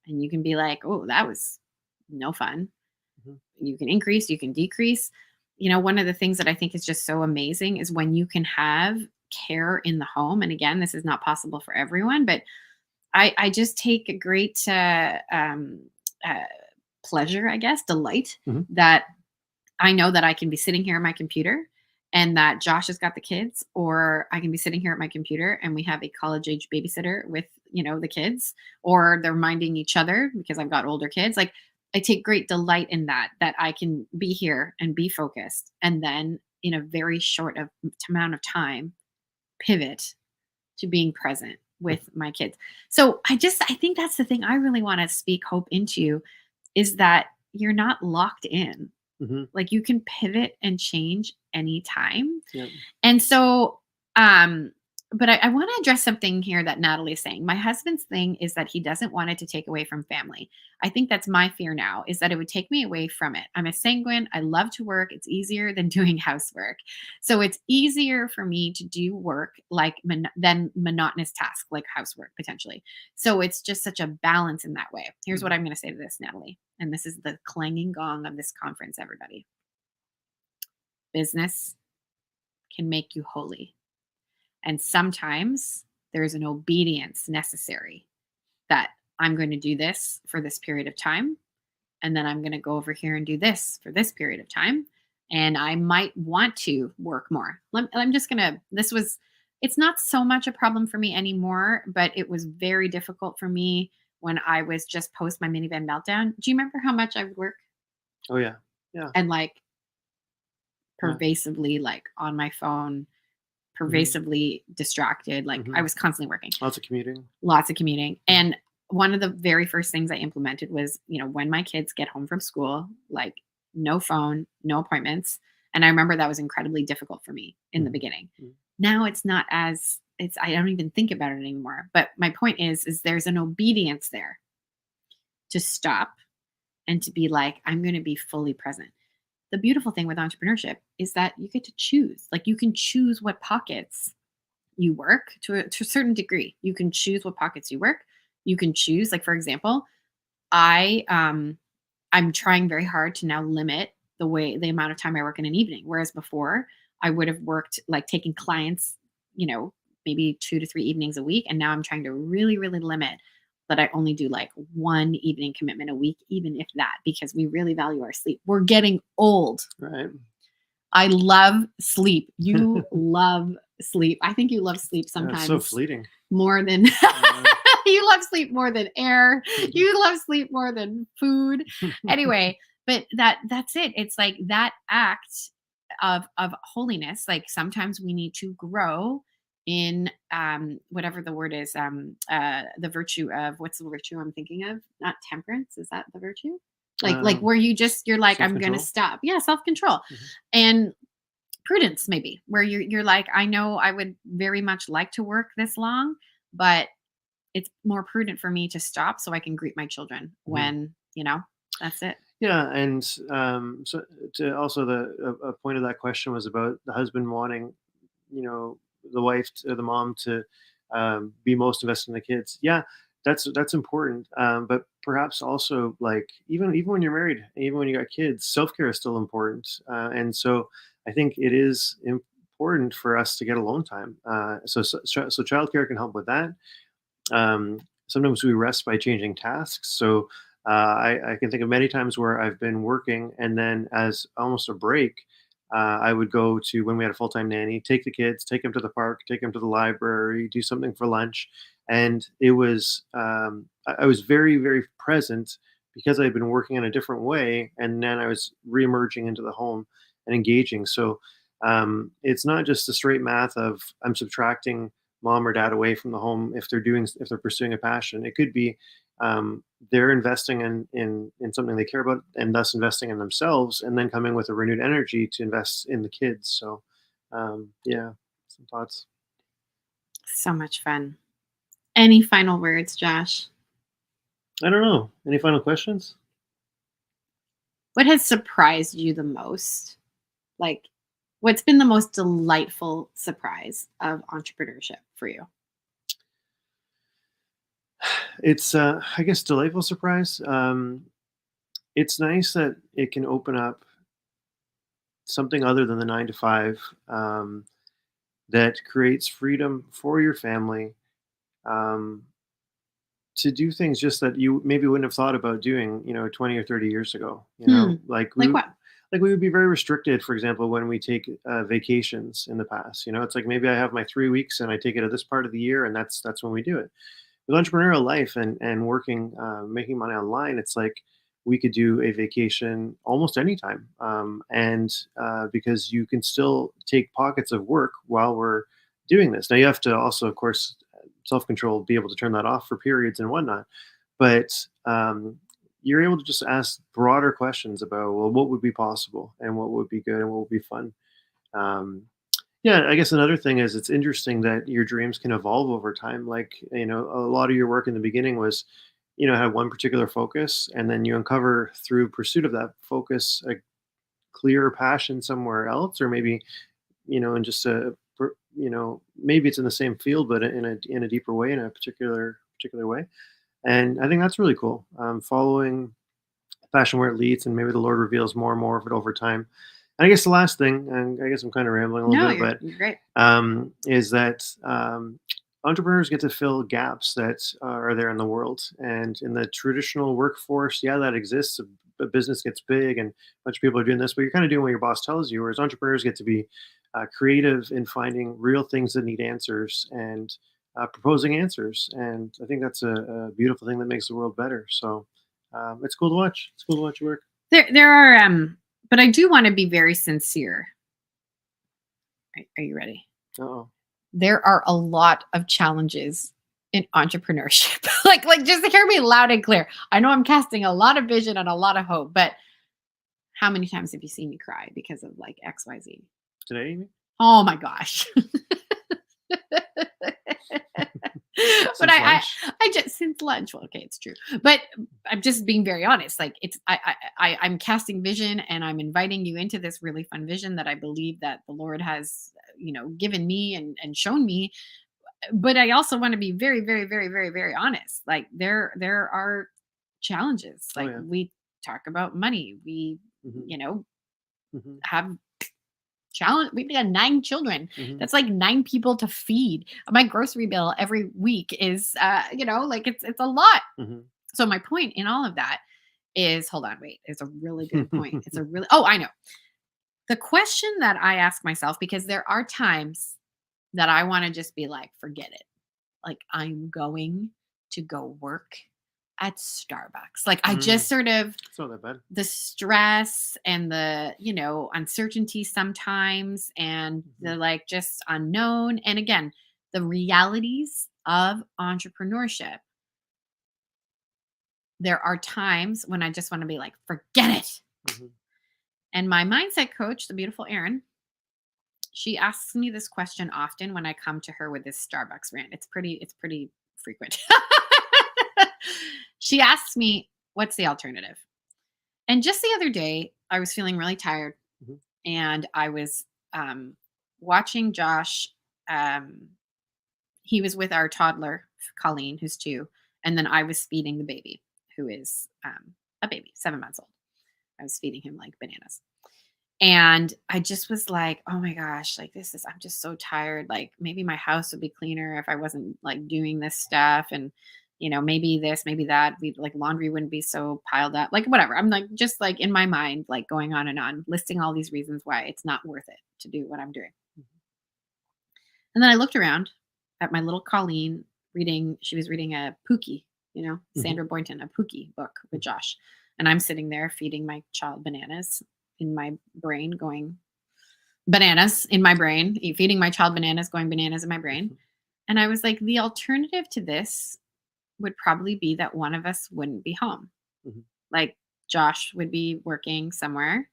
and you can be like, oh, that was no fun. You can increase, you can decrease. One of the things that I think is just so amazing is when you can have care in the home. And again, this is not possible for everyone, but I just take a great pleasure, I guess, delight that I know that I can be sitting here at my computer and that Josh has got the kids, or I can be sitting here at my computer and we have a college age babysitter with, the kids, or they're minding each other because I've got older kids. Like, I take great delight in that I can be here and be focused, and then in a very short amount of time, pivot to being present with my kids. So I think that's the thing I really want to speak hope into, is that you're not locked in. Like, you can pivot and change anytime. Yep. And so, but I want to address something here that Natalie's saying. My husband's thing is that he doesn't want it to take away from family. I think that's my fear now, is that it would take me away from it. I'm a sanguine. I love to work. It's easier than doing housework. So it's easier for me to do work than monotonous tasks like housework, potentially. So it's just such a balance in that way. Here's what I'm going to say to this, Natalie. And this is the clanging gong of this conference, everybody. Business can make you holy. And sometimes there's an obedience necessary, that I'm going to do this for this period of time. And then I'm going to go over here and do this for this period of time. And I might want to work more. It's not so much a problem for me anymore, but it was very difficult for me when I was just post my minivan meltdown. Do you remember how much I would work? Oh yeah. Yeah. And pervasively, on my phone, pervasively distracted. I was constantly working. Lots of commuting. And one of the very first things I implemented was, when my kids get home from school, no phone, no appointments. And I remember that was incredibly difficult for me in the beginning. Now it's not I don't even think about it anymore. But my point is there's an obedience there to stop and to be like, I'm going to be fully present. The beautiful thing with entrepreneurship is that you get to choose. You can choose what pockets you work to a certain degree. You can choose what pockets you work. You can choose, for example, I'm trying very hard to now limit the amount of time I work in an evening. Whereas before I would have worked taking clients, maybe 2 to 3 evenings a week. And now I'm trying to really, really limit that I only do 1 evening commitment a week, even if that, because we really value our sleep. We're getting old. Right. I love sleep. You love sleep. I think you love sleep sometimes. It's so fleeting. More than you love sleep more than air. You love sleep more than food. Anyway, but that's it. It's that act of holiness. Sometimes we need to grow in whatever the word is, the virtue of, what's the virtue I'm thinking of? Not temperance. Is that the virtue? Where you're I'm going to stop. Yeah. Self-control. And prudence, maybe, where you're I know I would very much like to work this long, but it's more prudent for me to stop so I can greet my children when, that's it. Yeah. And so to also a point of that question was about the husband wanting, the wife or the mom to be most invested in the kids. Yeah, that's important. But perhaps also even when you're married, even when you got kids, self-care is still important. And so I think it is important for us to get alone time. So childcare can help with that. Sometimes we rest by changing tasks. So I can think of many times where I've been working, and then as almost a break, I would go to, when we had a full-time nanny, take the kids, take them to the park, take them to the library, do something for lunch. And it was, I was very, very present because I had been working in a different way. And then I was reemerging into the home and engaging. So it's not just the straight math of I'm subtracting mom or dad away from the home if they're pursuing a passion. It could be they're investing in something they care about, and thus investing in themselves, and then coming with a renewed energy to invest in the kids. So yeah, some thoughts. So much fun. Any final words, Josh? I don't know. Any final questions? What has surprised you the most? Like, what's been the most delightful surprise of entrepreneurship for you? It's, I guess, delightful surprise. It's nice that it can open up something other than the 9 to 5, that creates freedom for your family, to do things just that you maybe wouldn't have thought about doing, 20 or 30 years ago. Like what? Like we would be very restricted, for example, when we take vacations in the past. It's like maybe I have my 3 weeks and I take it at this part of the year, and that's when we do it. With entrepreneurial life and working, making money online, it's like we could do a vacation almost anytime. And because you can still take pockets of work while we're doing this. Now you have to also, of course, self-control, be able to turn that off for periods and whatnot. But you're able to just ask broader questions about, well, what would be possible and what would be good and what would be fun. Yeah, I guess another thing is it's interesting that your dreams can evolve over time. Like, a lot of your work in the beginning was, had one particular focus, and then you uncover through pursuit of that focus a clearer passion somewhere else, or maybe, in just maybe it's in the same field, but in a deeper way, in a particular way. And I think that's really cool. Following passion where it leads, and maybe the Lord reveals more and more of it over time. And I guess the last thing, and I guess I'm kind of rambling a little bit, but you're great. Is that entrepreneurs get to fill gaps that are there in the world. And in the traditional workforce, yeah, that exists. A business gets big and a bunch of people are doing this, but you're kind of doing what your boss tells you. Whereas entrepreneurs get to be creative in finding real things that need answers and proposing answers. And I think that's a beautiful thing that makes the world better. So it's cool to watch. It's cool to watch your work. There are, but I do want to be very sincere. Are you ready? Uh-oh. There are a lot of challenges in entrepreneurship. like just to hear me loud and clear. I know I'm casting a lot of vision and a lot of hope, but how many times have you seen me cry because of like XYZ? Today, you mean? Oh my gosh. But I just, since lunch. Well, okay, it's true. But I'm just being very honest. Like I'm casting vision, and I'm inviting you into this really fun vision that I believe that the Lord has, given me and shown me. But I also want to be very, very, very, very, very honest. Like there are challenges. Like we talk about money. We, have challenge. We've got 9 children. That's like 9 people to feed. My grocery bill every week is, like it's a lot. So my point in all of that is, hold on, wait, it's a really good point. I know. The question that I ask myself, because there are times that I want to just be like, forget it. Like I'm going to go work at Starbucks. Like I just sort of, it's not that bad. The stress and the, uncertainty sometimes, and the like just unknown. And again, the realities of entrepreneurship. There are times when I just want to be like, forget it. And my mindset coach, the beautiful Erin, she asks me this question often when I come to her with this Starbucks rant. It's pretty frequent. She asks me, what's the alternative? And just the other day, I was feeling really tired, and I was watching Josh. He was with our toddler, Colleen, who's 2, and then I was feeding the baby, who is a baby, 7 months old. I was feeding him like bananas. And I just was like, oh my gosh, like I'm just so tired. Like maybe my house would be cleaner if I wasn't like doing this stuff. And maybe this, maybe that. We like laundry wouldn't be so piled up, like whatever. I'm like, just like in my mind, like going on and on, listing all these reasons why it's not worth it to do what I'm doing. And then I looked around at my little Colleen she was reading a Pookie, Sandra Boynton, a Pookie book with Josh. And I'm sitting there feeding my child bananas in my brain, going bananas in my brain, feeding my child bananas, going bananas in my brain. And I was like, the alternative to this would probably be that one of us wouldn't be home. Like Josh would be working somewhere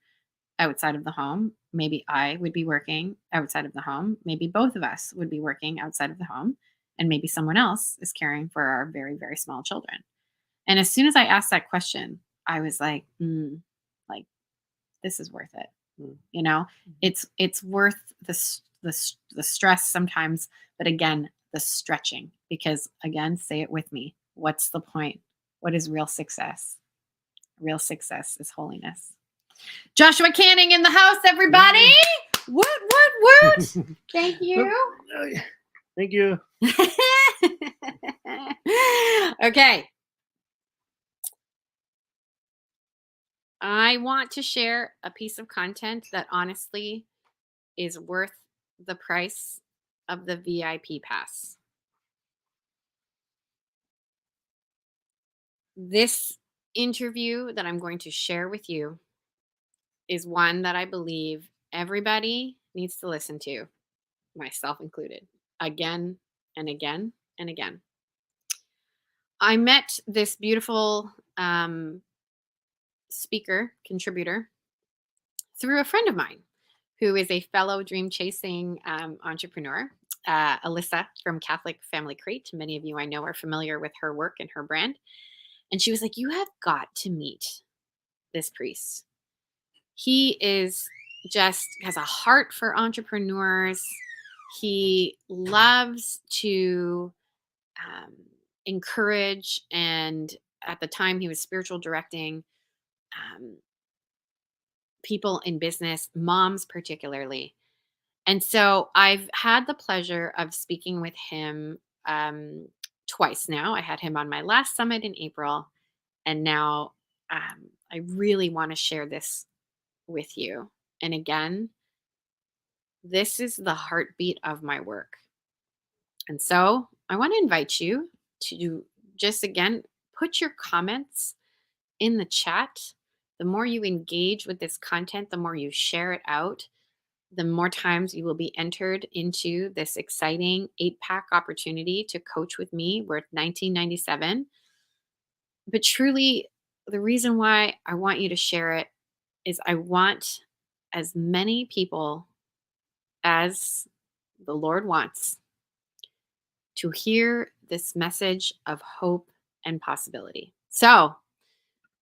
outside of the home. Maybe I would be working outside of the home. Maybe both of us would be working outside of the home. And maybe someone else is caring for our very, very small children. And as soon as I asked that question, I was like, like, this is worth it. It's worth the stress sometimes, but again, the stretching, because again, say it with me. What's the point? What is real success? Real success is holiness. Joshua Canning in the house, everybody. Woot, woot, woot. Thank you. Thank you. Okay. I want to share a piece of content that honestly is worth the price of the VIP pass. This interview that I'm going to share with you is one that I believe everybody needs to listen to, myself included, again and again and again. I met this beautiful speaker, contributor, through a friend of mine who is a fellow dream chasing entrepreneur, Alyssa from Catholic Family Crate. Many of you I know are familiar with her work and her brand. And she was like, you have got to meet this priest. He has a heart for entrepreneurs. He loves to encourage, and at the time he was spiritual directing people in business, moms particularly. And so I've had the pleasure of speaking with him twice now. I had him on my last summit in April, and now I really want to share this with you. And again, this is the heartbeat of my work. And so I want to invite you to just, again, put your comments in the chat. The more you engage with this content, the more you share it out, the more times you will be entered into this exciting 8-pack opportunity to coach with me worth $19.97. But truly, the reason why I want you to share it is I want as many people as the Lord wants to hear this message of hope and possibility. So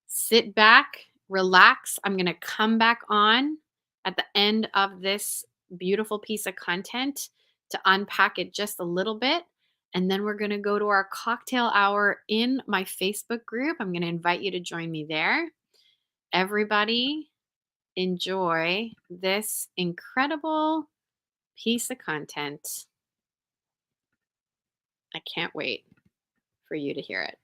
sit back, relax. I'm going to come back on at the end of this beautiful piece of content to unpack it just a little bit. And then we're going to go to our cocktail hour in my Facebook group. I'm going to invite you to join me there. Everybody, enjoy this incredible piece of content. I can't wait for you to hear it.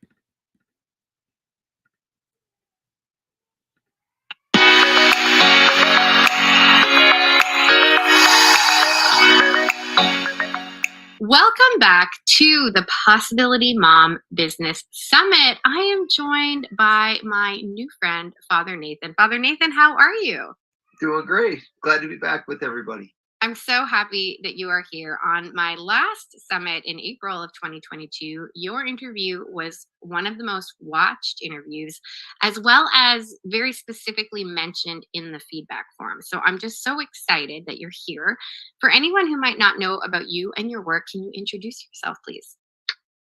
Welcome back to the Possibility Mom Business Summit. I am joined by my new friend, Father Nathan. Father Nathan, how are you? Doing great. Glad to be back with everybody. I'm so happy that you are here. On my last summit in April of 2022, your interview was one of the most watched interviews, as well as very specifically mentioned in the feedback form. So I'm just so excited that you're here. For anyone who might not know about you and your work, can you introduce yourself, please?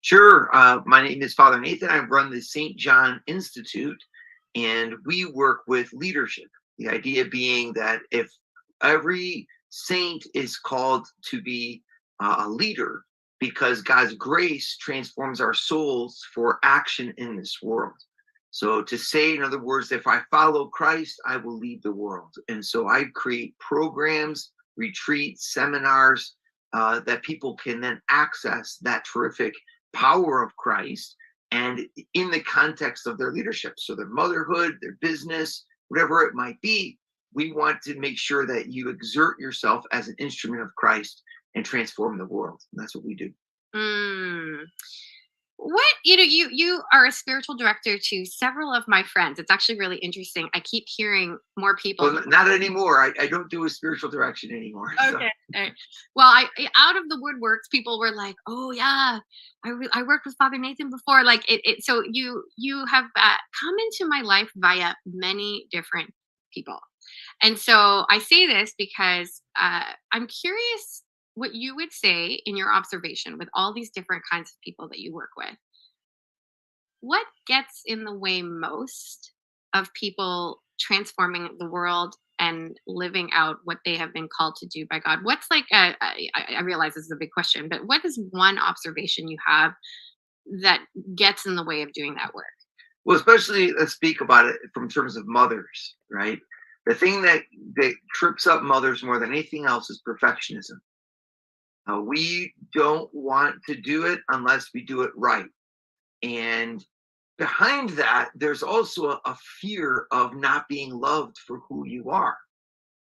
Sure. My name is Father Nathan. I run the St. John Institute, and we work with leadership. The idea being that if every saint is called to be a leader, because God's grace transforms our souls for action in this world. So to say, in other words, if I follow Christ, I will lead the world. And so I create programs, retreats, seminars that people can then access that terrific power of Christ and in the context of their leadership. So their motherhood, their business, whatever it might be, we want to make sure that you exert yourself as an instrument of Christ and transform the world. And that's what we do. What, you are a spiritual director to several of my friends. It's actually really interesting. I keep hearing more people. Well, not anymore. I don't do a spiritual direction anymore. Okay. All right. Well, I out of the woodworks, people were like, "Oh yeah, I worked with Father Nathan before." Like it. So you have come into my life via many different people, and so I say this because I'm curious what you would say in your observation with all these different kinds of people that you work with. What gets in the way most of people transforming the world and living out what they have been called to do by God? What's like, I realize this is a big question, but what is one observation you have that gets in the way of doing that work? Well, especially let's speak about it from terms of mothers, right? The thing that trips up mothers more than anything else is perfectionism. We don't want to do it unless we do it right. And behind that, there's also a fear of not being loved for who you are.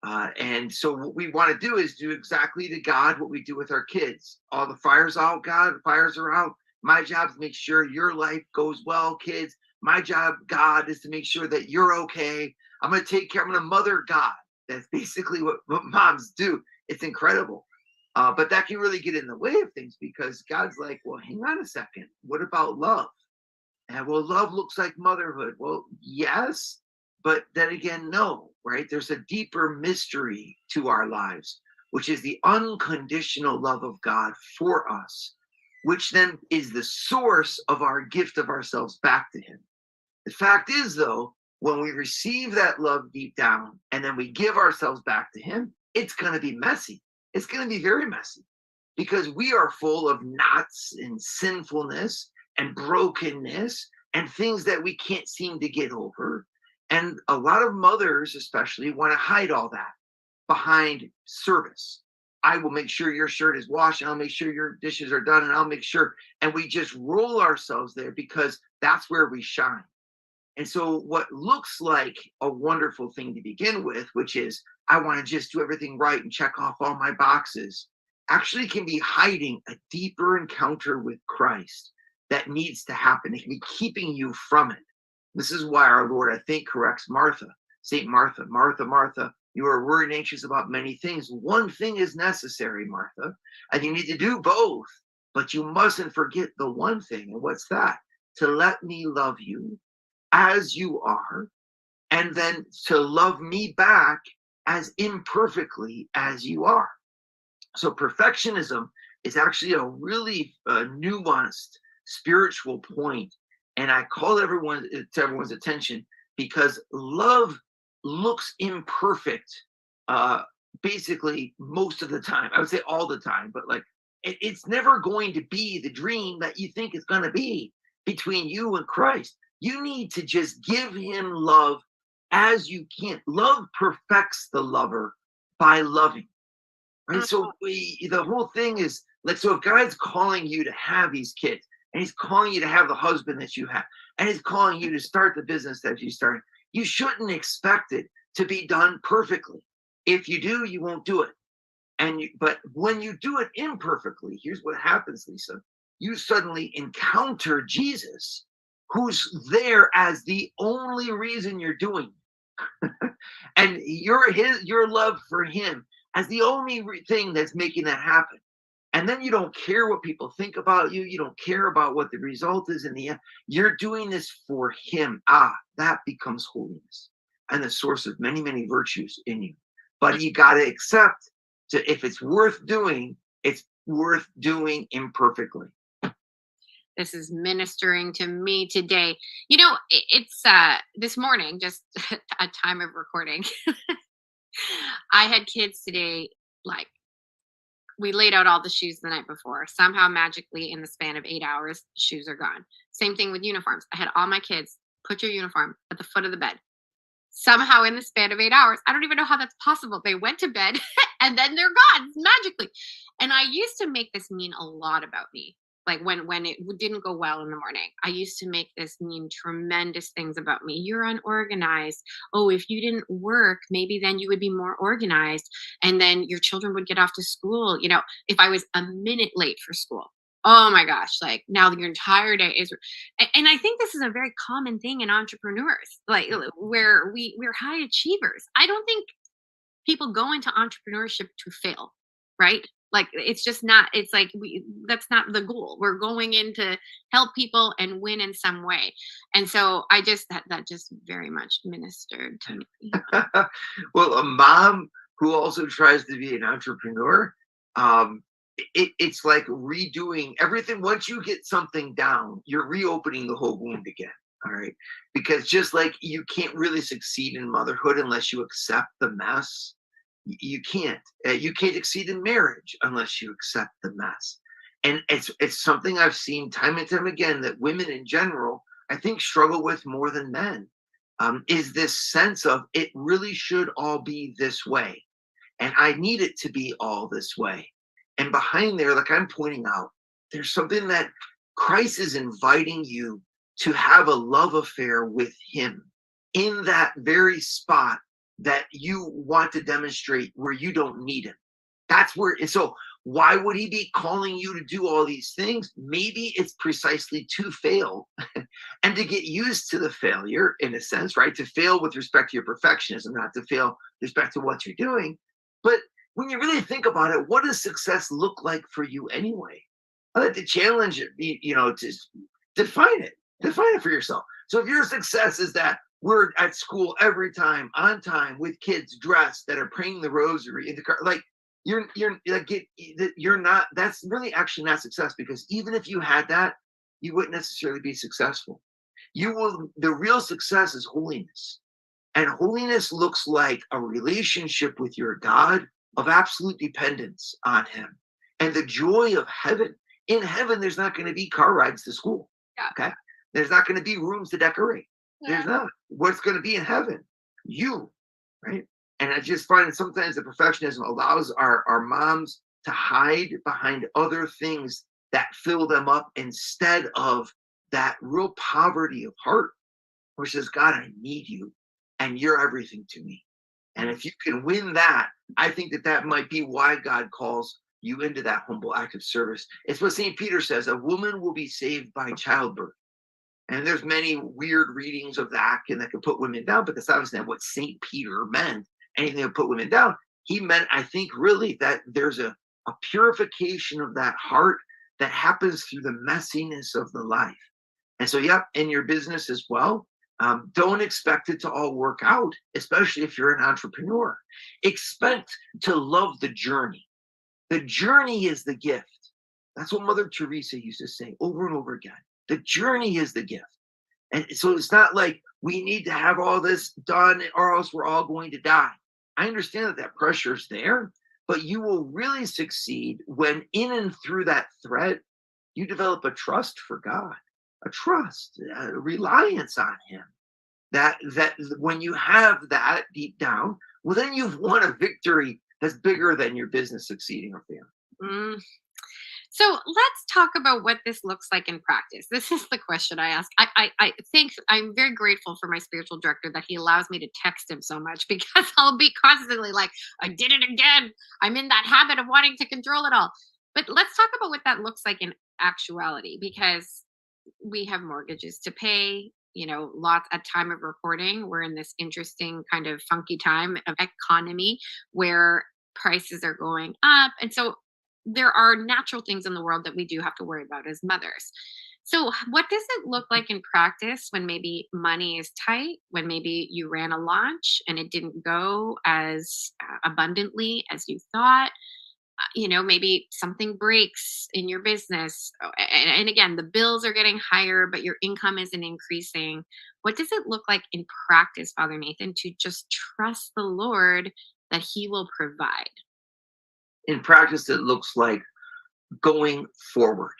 And so what we want to do is do exactly to God what we do with our kids. All the fires out, God, the fires are out. My job is to make sure your life goes well, kids. My job, God, is to make sure that you're okay. I'm going to take care. I'm going to mother God. That's basically what moms do. It's incredible. But that can really get in the way of things because God's like, well, hang on a second. What about love? And well, love looks like motherhood. Well, yes, but then again, no, right? There's a deeper mystery to our lives, which is the unconditional love of God for us, which then is the source of our gift of ourselves back to him. The fact is, though, when we receive that love deep down and then we give ourselves back to him, it's going to be messy. It's going to be very messy because we are full of knots and sinfulness and brokenness and things that we can't seem to get over. And a lot of mothers especially want to hide all that behind service. I will make sure your shirt is washed and I'll make sure your dishes are done and I'll make sure. And we just roll ourselves there because that's where we shine. And so what looks like a wonderful thing to begin with, which is I want to just do everything right and check off all my boxes, actually can be hiding a deeper encounter with Christ that needs to happen. It can be keeping you from it. This is why our Lord, I think, corrects Martha. Saint Martha, Martha, Martha, you are worried and anxious about many things. One thing is necessary, Martha, and you need to do both, but you mustn't forget the one thing. And what's that? To let me love you as you are, and then to love me back as imperfectly as you are. So perfectionism is actually a really nuanced spiritual point, and I call everyone's attention because love looks imperfect basically most of the time. I would say all the time, but like it's never going to be the dream that you think it's going to be between you and Christ. You need to just give him love as you can. Love perfects the lover by loving. Right? So the whole thing is like, so if God's calling you to have these kids, and he's calling you to have the husband that you have, and he's calling you to start the business that you start, you shouldn't expect it to be done perfectly. If you do, you won't do it. But when you do it imperfectly, here's what happens, Lisa. You suddenly encounter Jesus, who's there as the only reason you're doing it. And your love for him as the only thing that's making that happen. And then you don't care what people think about you. You don't care about what the result is in the end. You're doing this for him. That becomes holiness and the source of many, many virtues in you. But you got to accept that if it's worth doing, it's worth doing imperfectly. This is ministering to me today. It's this morning, just a time of recording. I had kids today, like, we laid out all the shoes the night before. Somehow, magically, in the span of 8 hours, shoes are gone. Same thing with uniforms. I had all my kids put your uniform at the foot of the bed. Somehow, in the span of 8 hours, I don't even know how that's possible. They went to bed and then they're gone magically. And I used to make this mean a lot about me. Like when it didn't go well in the morning, I used to make this mean tremendous things about me. You're unorganized. Oh, if you didn't work, maybe then you would be more organized, and then your children would get off to school. If I was a minute late for school, oh my gosh, like now your entire day is. And I think this is a very common thing in entrepreneurs, like where we're high achievers. I don't think people go into entrepreneurship to fail, right? Like it's just not, it's like that's not the goal. We're going in to help people and win in some way. And so that just very much ministered to me. Well, a mom who also tries to be an entrepreneur, it's like redoing everything. Once you get something down, you're reopening the whole wound again. All right. Because just like you can't really succeed in motherhood unless you accept the mess, you can't. You can't succeed in marriage unless you accept the mess. And it's something I've seen time and time again that women in general, I think, struggle with more than men, is this sense of it really should all be this way. And I need it to be all this way. And behind there, like I'm pointing out, there's something that Christ is inviting you to have a love affair with him in that very spot that you want to demonstrate where you don't need him. That's where, and so why would he be calling you to do all these things? Maybe it's precisely to fail and to get used to the failure in a sense, right? To fail with respect to your perfectionism, not to fail with respect to what you're doing. But when you really think about it, what does success look like for you anyway? I like to challenge it, to define it for yourself. So if your success is that we're at school every time, on time, with kids dressed that are praying the rosary in the car, like you're not, that's really actually not success, because even if you had that, you wouldn't necessarily be successful. The real success is holiness. And holiness looks like a relationship with your God of absolute dependence on him and the joy of heaven. In heaven, there's not going to be car rides to school. Okay. There's not going to be rooms to decorate. There's not. What's going to be in heaven? You, right? And I just find that sometimes the perfectionism allows our moms to hide behind other things that fill them up instead of that real poverty of heart, which says, God, I need you and you're everything to me. And if you can win that, I think that might be why God calls you into that humble act of service. It's what St. Peter says, a woman will be saved by childbirth. And there's many weird readings of that and that can put women down, but that's obviously not what St. Peter meant. Anything that put women down. He meant, I think, really that there's a purification of that heart that happens through the messiness of the life. And so, in your business as well, don't expect it to all work out, especially if you're an entrepreneur. Expect to love the journey. The journey is the gift. That's what Mother Teresa used to say over and over again. The journey is the gift. And so it's not like we need to have all this done or else we're all going to die. I understand that pressure is there, but you will really succeed when in and through that thread, you develop a trust for God, a trust, a reliance on him. That when you have that deep down, well, then you've won a victory that's bigger than your business succeeding or failing. So let's talk about what this looks like in practice. This is the question I ask. I think I'm very grateful for my spiritual director that he allows me to text him so much, because I'll be constantly like, I did it again. I'm in that habit of wanting to control it all. But let's talk about what that looks like in actuality, because we have mortgages to pay, lots at time of recording. We're in this interesting kind of funky time of economy where prices are going up. And so there are natural things in the world that we do have to worry about as mothers. So what does it look like in practice when maybe money is tight, when maybe you ran a launch and it didn't go as abundantly as you thought? Maybe something breaks in your business. And again, the bills are getting higher, but your income isn't increasing. What does it look like in practice, Father Nathan, to just trust the Lord that he will provide? In practice, it looks like going forward.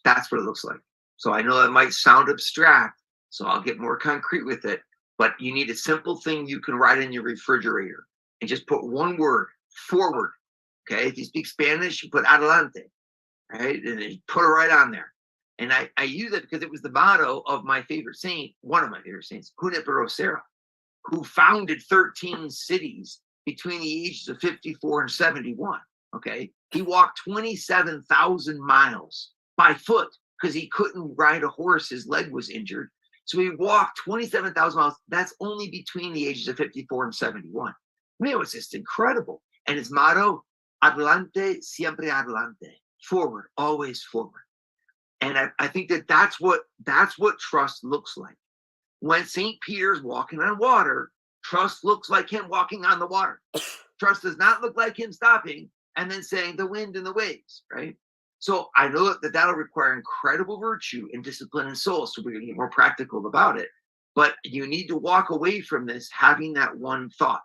That's what it looks like. So I know that might sound abstract, so I'll get more concrete with it. But you need a simple thing you can write in your refrigerator and just put one word, forward. Okay, if you speak Spanish, you put adelante. right? And they put it right on there. And I use it because it was the motto of my favorite saint, one of my favorite saints, Junipero Serra, who founded 13 cities between the ages of 54 and 71. Okay. He walked 27,000 miles by foot because he couldn't ride a horse. His leg was injured. So he walked 27,000 miles. That's only between the ages of 54 and 71. I mean, it was just incredible. And his motto, adelante, siempre adelante, forward, always forward. And I think that's what trust looks like. When St. Peter's walking on water, trust looks like him walking on the water. Trust does not look like him stopping and then saying the wind and the waves, right? So I know that that'll require incredible virtue and discipline and soul. So we're going to get more practical about it. But you need to walk away from this having that one thought.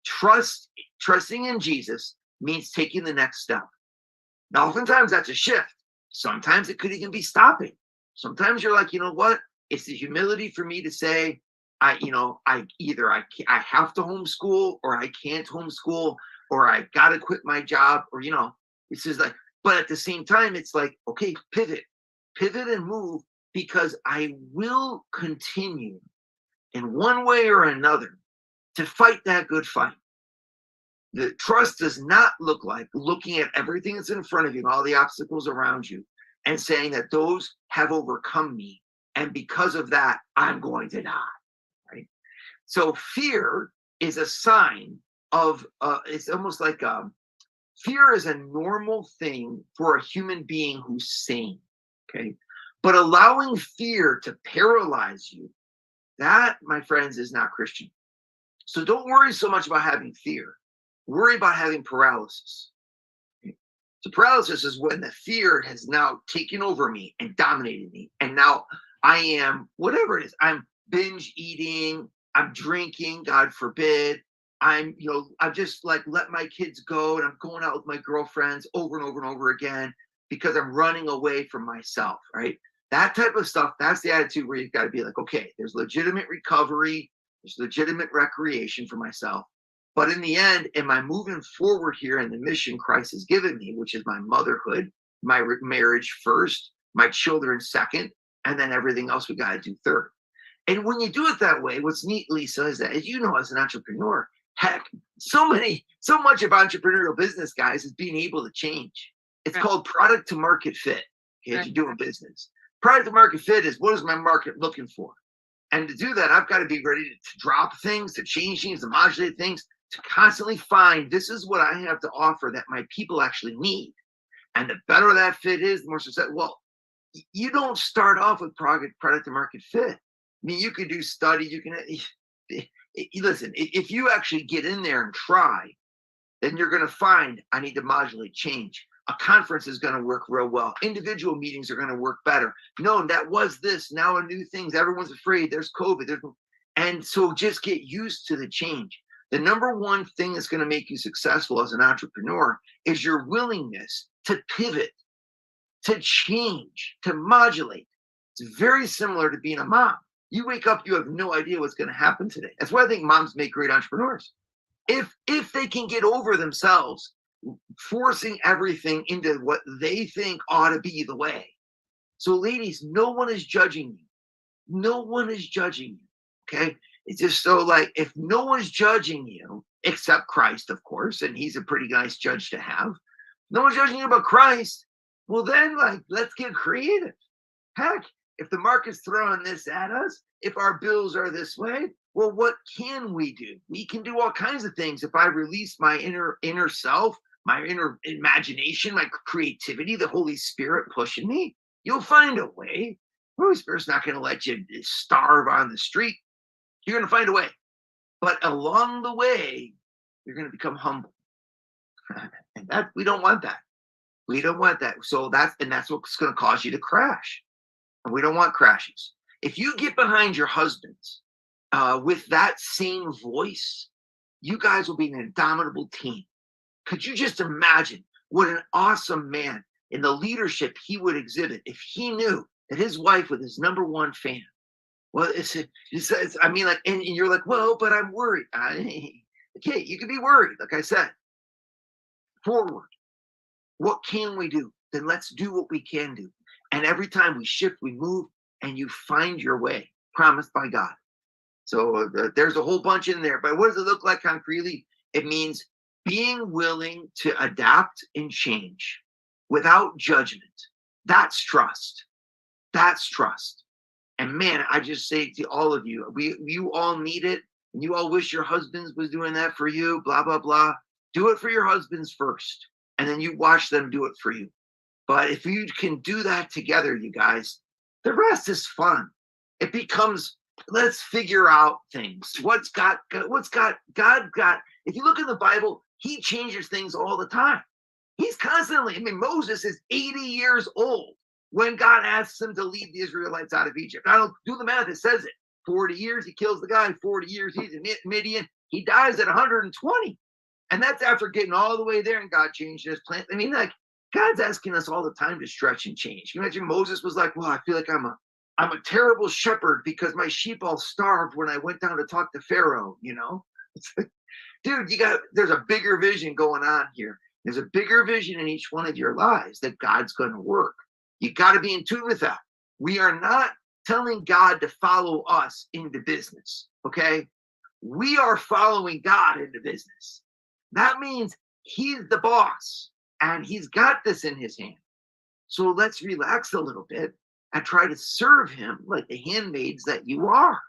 Trusting in Jesus means taking the next step. Now, oftentimes that's a shift. Sometimes it could even be stopping. Sometimes you're like, you know what? It's the humility for me to say, I have to homeschool, or I can't homeschool, or I got to quit my job, or, it's just like, but at the same time, it's like, okay, pivot and move, because I will continue in one way or another to fight that good fight. The trust does not look like looking at everything that's in front of you and all the obstacles around you and saying that those have overcome me. And because of that, I'm going to die, right? So fear is a sign of, it's almost like fear is a normal thing for a human being who's sane, okay? But allowing fear to paralyze you, that, my friends, is not Christian. So don't worry so much about having fear. Worry about having paralysis. So paralysis is when the fear has now taken over me and dominated me. And now I am, whatever it is, I'm binge eating, I'm drinking, God forbid. I've just like let my kids go and I'm going out with my girlfriends over and over and over again because I'm running away from myself, right? That type of stuff, that's the attitude where you've got to be like, okay, there's legitimate recovery, there's legitimate recreation for myself. But in the end, am I moving forward here in the mission Christ has given me, which is my motherhood, my marriage first, my children second, and then everything else we got to do third. And when you do it that way, what's neat, Lisa, is that, as you know, as an entrepreneur, heck, so much of entrepreneurial business, guys, is being able to change. It's called product to market fit. Okay, as you're doing business. Product to market fit is, what is my market looking for? And to do that, I've got to be ready to drop things, to change things, to modulate things, to constantly find this is what I have to offer that my people actually need. And the better that fit is, the more success. Well, you don't start off with product to market fit. I mean, you can do studies, you can listen, if you actually get in there and try, then you're going to find I need to modulate change. A conference is going to work real well. Individual meetings are going to work better. No, that was this. Now a new things. Everyone's afraid. There's COVID. And so just get used to the change. The number one thing that's going to make you successful as an entrepreneur is your willingness to pivot, to change, to modulate. It's very similar to being a mom. You wake up, you have no idea what's going to happen today. That's why I think moms make great entrepreneurs. If they can get over themselves, forcing everything into what they think ought to be the way. So ladies, no one is judging you. No one is judging you, okay? It's just so like, if no one's judging you, except Christ, of course, and he's a pretty nice judge to have. No one's judging you about Christ. Well, then, like, let's get creative. Heck, if the market's throwing this at us, if our bills are this way, well, what can we do? We can do all kinds of things. If I release my inner self, my inner imagination, my creativity, the Holy Spirit pushing me, you'll find a way. The Holy Spirit's not going to let you starve on the street. You're going to find a way. But along the way, you're going to become humble. And that we don't want that. We don't want that. So that's what's going to cause you to crash. And we don't want crashes. If you get behind your husbands with that same voice, you guys will be an indomitable team. Could you just imagine what an awesome man in the leadership he would exhibit if he knew that his wife was his number one fan? Well, I mean, like, and you're like, well, but I'm worried. Okay, you can be worried. Like I said, forward. What can we do? then let's do what we can do. And every time we shift, we move, and you find your way, promised by God. So there's a whole bunch in there. But what does it look like concretely? It means being willing to adapt and change without judgment. That's trust. That's trust. And man, I just say to all of you, you all need it. And you all wish your husbands was doing that for you, blah, blah, blah. Do it for your husbands first. And then you watch them do it for you. But if you can do that together, you guys, the rest is fun. It becomes, let's figure out things. God got, if you look in the Bible, he changes things all the time. He's constantly, Moses is 80 years old when God asks him to lead the Israelites out of Egypt. I don't do the math, it says it. 40 years, he kills the guy. 40 years, he's in Midian. He dies at 120. And that's after getting all the way there and God changed his plan. God's asking us all the time to stretch and change. You imagine Moses was like, well, I feel like I'm a terrible shepherd because my sheep all starved when I went down to talk to Pharaoh, It's like, dude, there's a bigger vision going on here. There's a bigger vision in each one of your lives that God's going to work. You got to be in tune with that. We are not telling God to follow us into business, okay? We are following God into business. That means he's the boss and he's got this in his hand. So let's relax a little bit and try to serve him like the handmaids that you are.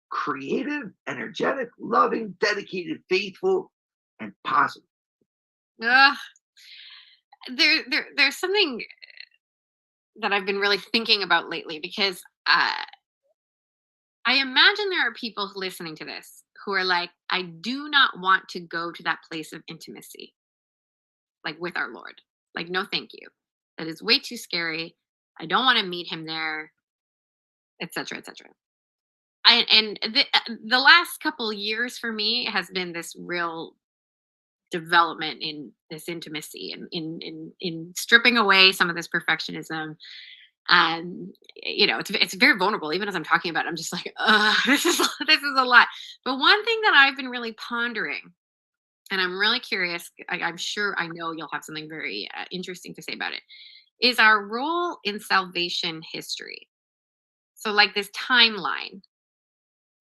Creative, energetic, loving, dedicated, faithful, and positive. There's something that I've been really thinking about lately because I imagine there are people listening to this who are like, I do not want to go to that place of intimacy, like with our Lord. Like, no, thank you. That is way too scary. I don't want to meet him there, etc., etc. The last couple years for me has been this real development in this intimacy and in stripping away some of this perfectionism. It's very vulnerable. Even as I'm talking about it, I'm just like, this is a lot. But one thing that I've been really pondering, and I'm really curious, I'm sure I know you'll have something very interesting to say about it, is our role in salvation history. So like this timeline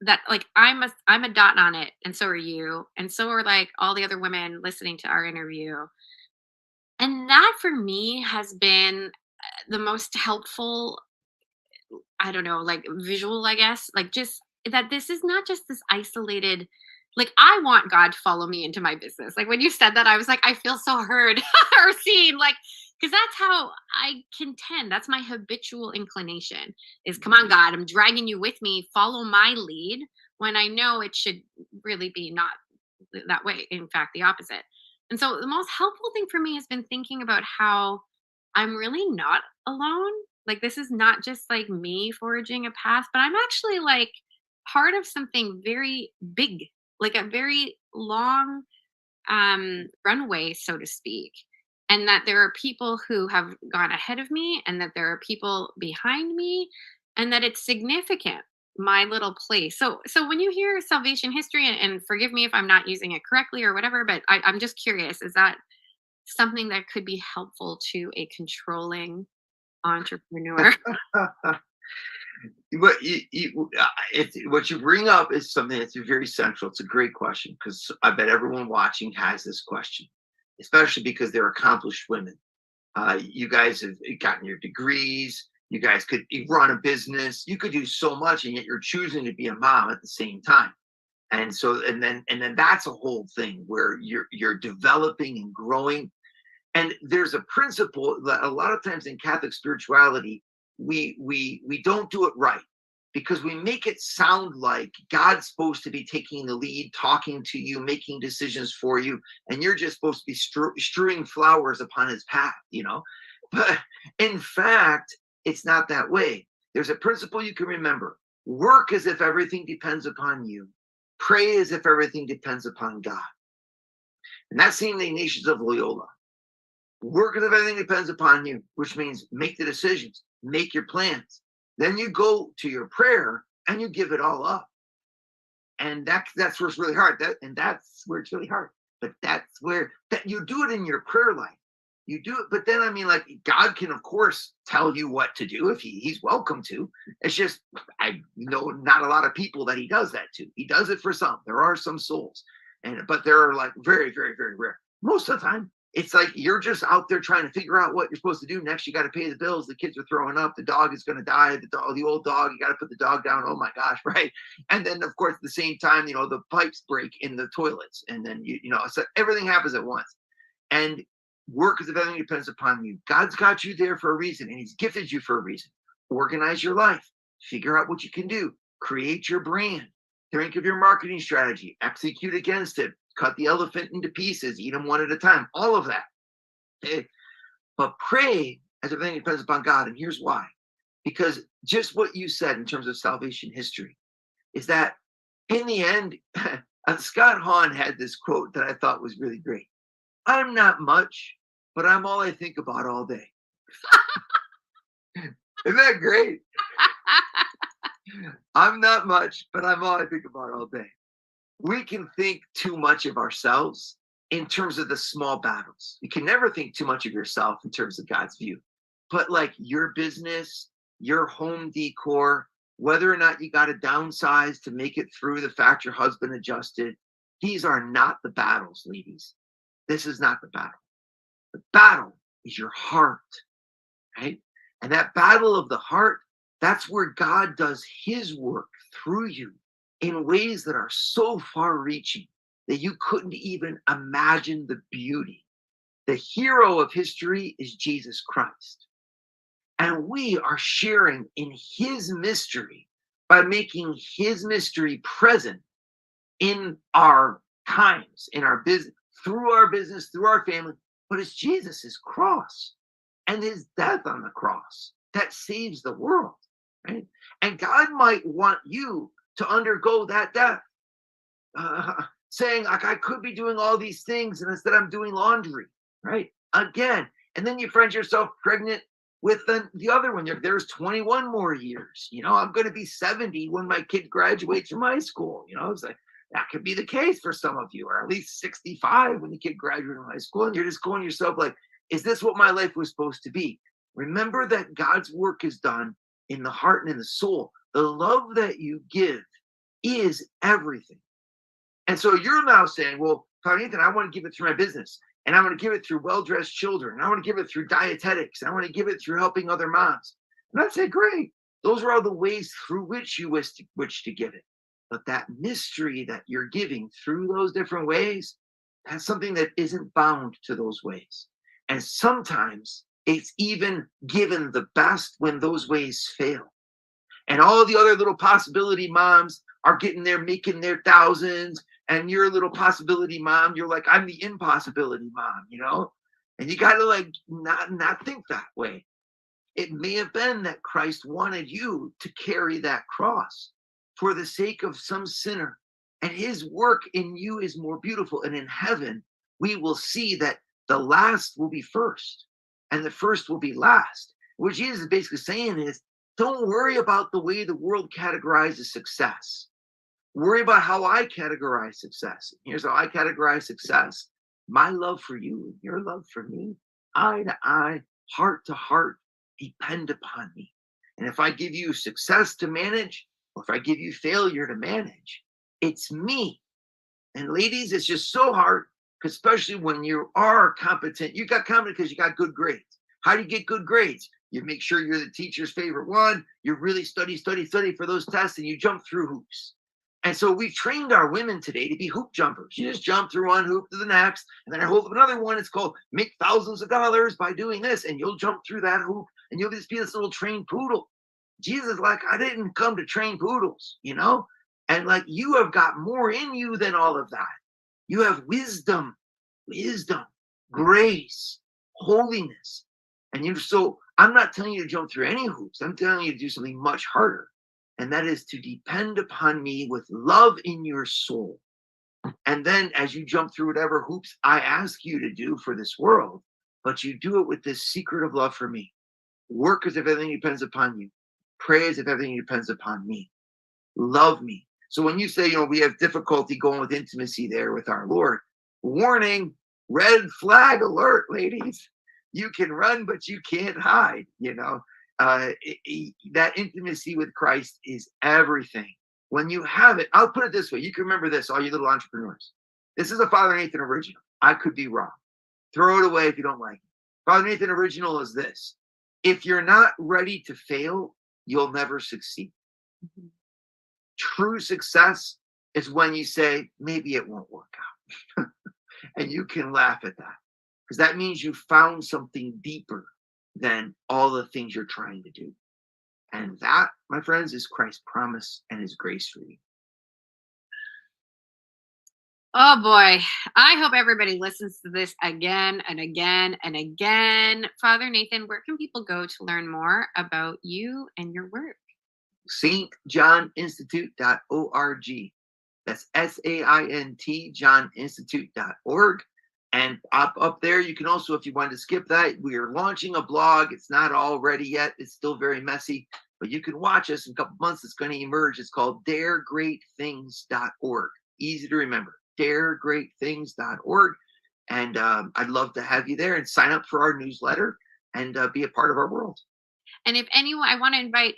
that like I'm a dot on it, and so are you, and so are like all the other women listening to our interview. And that for me has been the most helpful, I don't know, like visual, I guess, like just that this is not just this isolated, like I want God to follow me into my business. Like when you said that, I was like, I feel so heard or seen, like, because that's how I contend. That's my habitual inclination is, come on, God, I'm dragging you with me. Follow my lead when I know it should really be not that way. In fact, the opposite. And so the most helpful thing for me has been thinking about how I'm really not alone. Like this is not just like me forging a path, but I'm actually like part of something very big, like a very long runway, so to speak. And that there are people who have gone ahead of me and that there are people behind me and that it's significant, my little place. So when you hear salvation history, and forgive me if I'm not using it correctly or whatever, but I'm just curious, is that something that could be helpful to a controlling entrepreneur? What you bring up is something that's very central. It's a great question because I bet everyone watching has this question, especially because they're accomplished women. You guys have gotten your degrees. You guys could run a business. You could do so much, and yet you're choosing to be a mom at the same time. And so, and then that's a whole thing where you're developing and growing. And there's a principle that a lot of times in Catholic spirituality, we don't do it right because we make it sound like God's supposed to be taking the lead, talking to you, making decisions for you, and you're just supposed to be strewing flowers upon his path, But in fact, it's not that way. There's a principle you can remember. Work as if everything depends upon you. Pray as if everything depends upon God. And that's seen in the Ignatius of Loyola. Work as if everything depends upon you, which means make the decisions, make your plans. Then you go to your prayer and you give it all up. And that's where it's really hard. That's where it's really hard. But that's where you do it in your prayer life. You do it, but then I mean, like, God can of course tell you what to do if he's welcome to. It's just I know not a lot of people that he does that to. He does it for some. There are some souls, but there are like very, very, very rare. Most of the time, it's like you're just out there trying to figure out what you're supposed to do next. You got to pay the bills. The kids are throwing up. The dog is going to die. The old dog. You got to put the dog down. Oh my gosh, right? And then of course at the same time, the pipes break in the toilets, and then so everything happens at once. And work is if everything depends upon you. God's got you there for a reason, and he's gifted you for a reason. Organize your life. Figure out what you can do. Create your brand. Think of your marketing strategy. Execute against it. Cut the elephant into pieces. Eat them one at a time. All of that. Okay? But pray as everything depends upon God. And here's why. Because just what you said in terms of salvation history is that in the end, Scott Hahn had this quote that I thought was really great. I'm not much, but I'm all I think about all day. Isn't that great? I'm not much, but I'm all I think about all day. We can think too much of ourselves in terms of the small battles. You can never think too much of yourself in terms of God's view. But like your business, your home decor, whether or not you got to downsize to make it through the fact your husband adjusted, these are not the battles, ladies. This is not the battle. The battle is your heart, right? And that battle of the heart, that's where God does his work through you in ways that are so far reaching that you couldn't even imagine the beauty. The hero of history is Jesus Christ. And we are sharing in his mystery by making his mystery present in our times, in our business, through our family. But it's Jesus's cross and his death on the cross that saves the world, right? And God might want you to undergo that death, saying, like, I could be doing all these things, and instead I'm doing laundry, right? Again. And then you find yourself pregnant with the other one. There's 21 more years. I'm going to be 70 when my kid graduates from high school. It's like, that could be the case for some of you, or at least 65 when the kid graduates from high school. And you're just going to yourself like, is this what my life was supposed to be? Remember that God's work is done in the heart and in the soul. The love that you give is everything. And so you're now saying, well, Father Nathan, I want to give it through my business, and I want to give it through well-dressed children, and I want to give it through dietetics, and I want to give it through helping other moms. And I'd say, great. Those are all the ways through which you wish to give it. But that mystery that you're giving through those different ways, that's something that isn't bound to those ways. And sometimes it's even given the best when those ways fail. And all the other little possibility moms are getting there, making their thousands. And you're a little possibility mom. You're like, I'm the impossibility mom, And you got to like not think that way. It may have been that Christ wanted you to carry that cross for the sake of some sinner. And his work in you is more beautiful. And in heaven, we will see that the last will be first and the first will be last. What Jesus is basically saying is, don't worry about the way the world categorizes success. Worry about how I categorize success. Here's how I categorize success. My love for you and your love for me, eye to eye, heart to heart, depend upon me. And if I give you success to manage, or if I give you failure to manage, it's me. And ladies, it's just so hard, especially when you are competent. You got competent because you got good grades. How do you get good grades? You make sure you're the teacher's favorite one. You really study for those tests, and you jump through hoops. And so we've trained our women today to be hoop jumpers. You just jump through one hoop to the next, and then I hold up another one. It's called make thousands of dollars by doing this, and you'll jump through that hoop, and you'll just be this little trained poodle. Jesus is like, I didn't come to train poodles, And like, you have got more in you than all of that. You have wisdom, grace, holiness. And so I'm not telling you to jump through any hoops. I'm telling you to do something much harder. And that is to depend upon me with love in your soul. And then as you jump through whatever hoops I ask you to do for this world, but you do it with this secret of love for me. Work as if everything depends upon you. Pray as if everything depends upon me. Love me. So when you say, we have difficulty going with intimacy there with our Lord, warning, red flag alert, ladies. You can run, but you can't hide. That intimacy with Christ is everything. When you have it, I'll put it this way. You can remember this, all you little entrepreneurs. This is a Father Nathan original. I could be wrong. Throw it away if you don't like it. Father Nathan original is this. If you're not ready to fail, you'll never succeed. Mm-hmm. True success is when you say, maybe it won't work out. And you can laugh at that, because that means you found something deeper than all the things you're trying to do. And that, my friends, is Christ's promise and his grace for you. Oh boy, I hope everybody listens to this again and again and again. Father Nathan, where can people go to learn more about you and your work? stjohninstitute.org. That's SAINT, johninstitute.org. And up there, you can also, if you want to skip that, we are launching a blog. It's not all ready yet. It's still very messy, but you can watch us in a couple months. It's going to emerge. It's called daregreatthings.org. Easy to remember, daregreatthings.org. And I'd love to have you there and sign up for our newsletter and be a part of our world. And if anyone, I want to invite,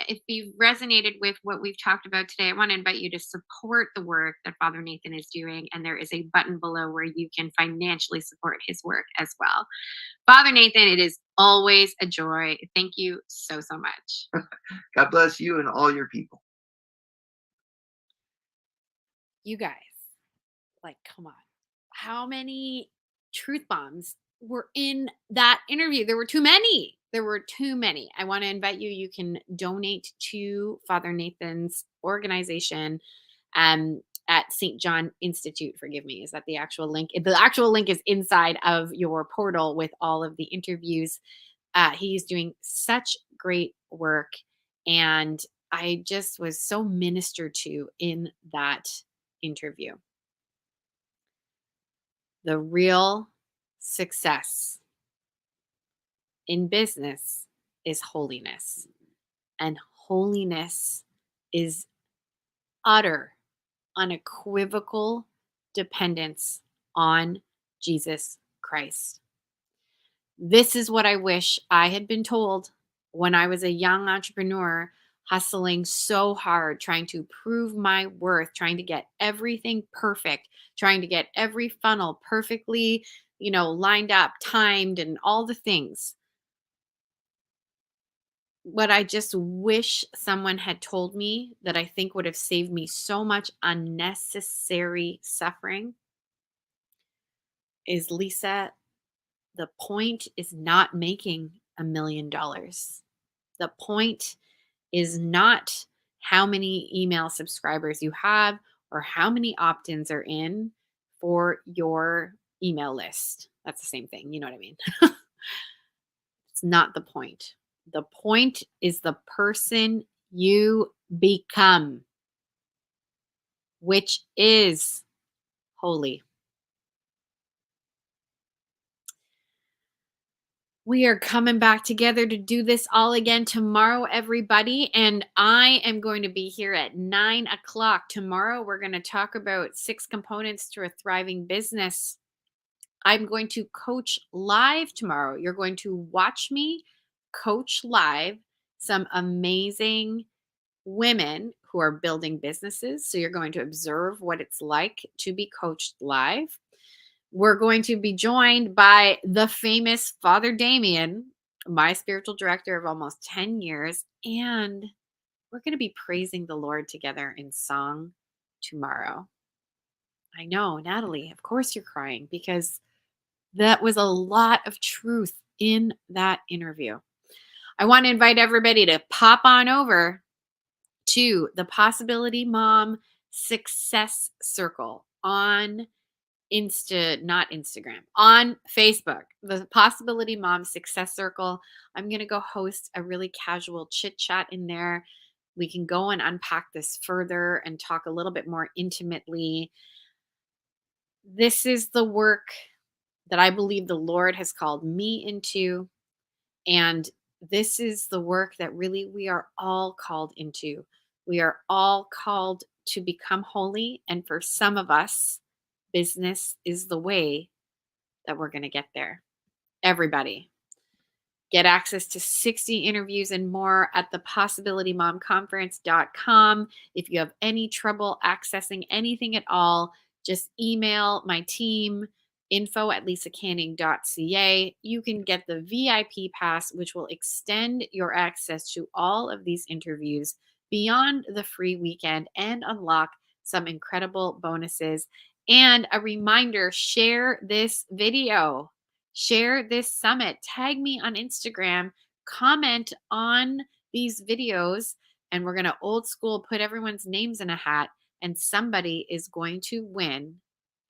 if you've resonated with what we've talked about today, I want to invite you to support the work that Father Nathan is doing. And there is a button below where you can financially support his work as well. Father Nathan, it is always a joy. Thank you so, so much. God bless you and all your people. You guys, like, come on. How many truth bombs were in that interview? There were too many. I want to invite you. You can donate to Father Nathan's organization at St. John Institute. Forgive me. Is that the actual link? The actual link is inside of your portal with all of the interviews. He's doing such great work. And I just was so ministered to in that interview. The real success in business is holiness. And holiness is utter, unequivocal dependence on Jesus Christ. This is what I wish I had been told when I was a young entrepreneur, hustling so hard, trying to prove my worth, trying to get everything perfect, trying to get every funnel perfectly, lined up, timed, and all the things. What I just wish someone had told me that I think would have saved me so much unnecessary suffering is, Lisa, the point is not making $1 million. The point is not how many email subscribers you have or how many opt-ins are in for your email list. That's the same thing. You know what I mean? It's not the point. The point is the person you become, which is holy. We are coming back together to do this all again tomorrow, everybody. And I am going to be here at 9 o'clock. Tomorrow, we're going to talk about 6 components to a thriving business. I'm going to coach live tomorrow. You're going to watch me coach live some amazing women who are building businesses. So you're going to observe what it's like to be coached live. We're going to be joined by the famous Father Damien, my spiritual director of almost 10 years. And we're going to be praising the Lord together in song tomorrow. I know, Natalie, of course you're crying, because that was a lot of truth in that interview. I want to invite everybody to pop on over to the Possibility Mom Success Circle on on Facebook, the Possibility Mom Success Circle. I'm going to go host a really casual chit chat in there. We can go and unpack this further and talk a little bit more intimately. This is the work that I believe the Lord has called me into. And this is the work that really we are all called into. We are all called to become holy. And for some of us, business is the way that we're going to get there. everybody. Get access to 60 interviews and more at thepossibilitymomconference.com. If you have any trouble accessing anything at all, just email my team, info@lisacanning.ca. You can get the VIP pass, which will extend your access to all of these interviews beyond the free weekend and unlock some incredible bonuses. And a reminder, share this video. Share this summit. Tag me on Instagram. Comment on these videos. And we're going to old school put everyone's names in a hat. And somebody is going to win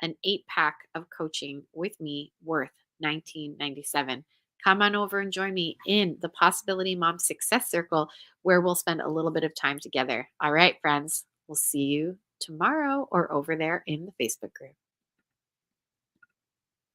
an 8-pack of coaching with me worth $19.97. Come on over and join me in the Possibility Mom Success Circle, where we'll spend a little bit of time together. All right, friends. We'll see you tomorrow or over there in the Facebook group.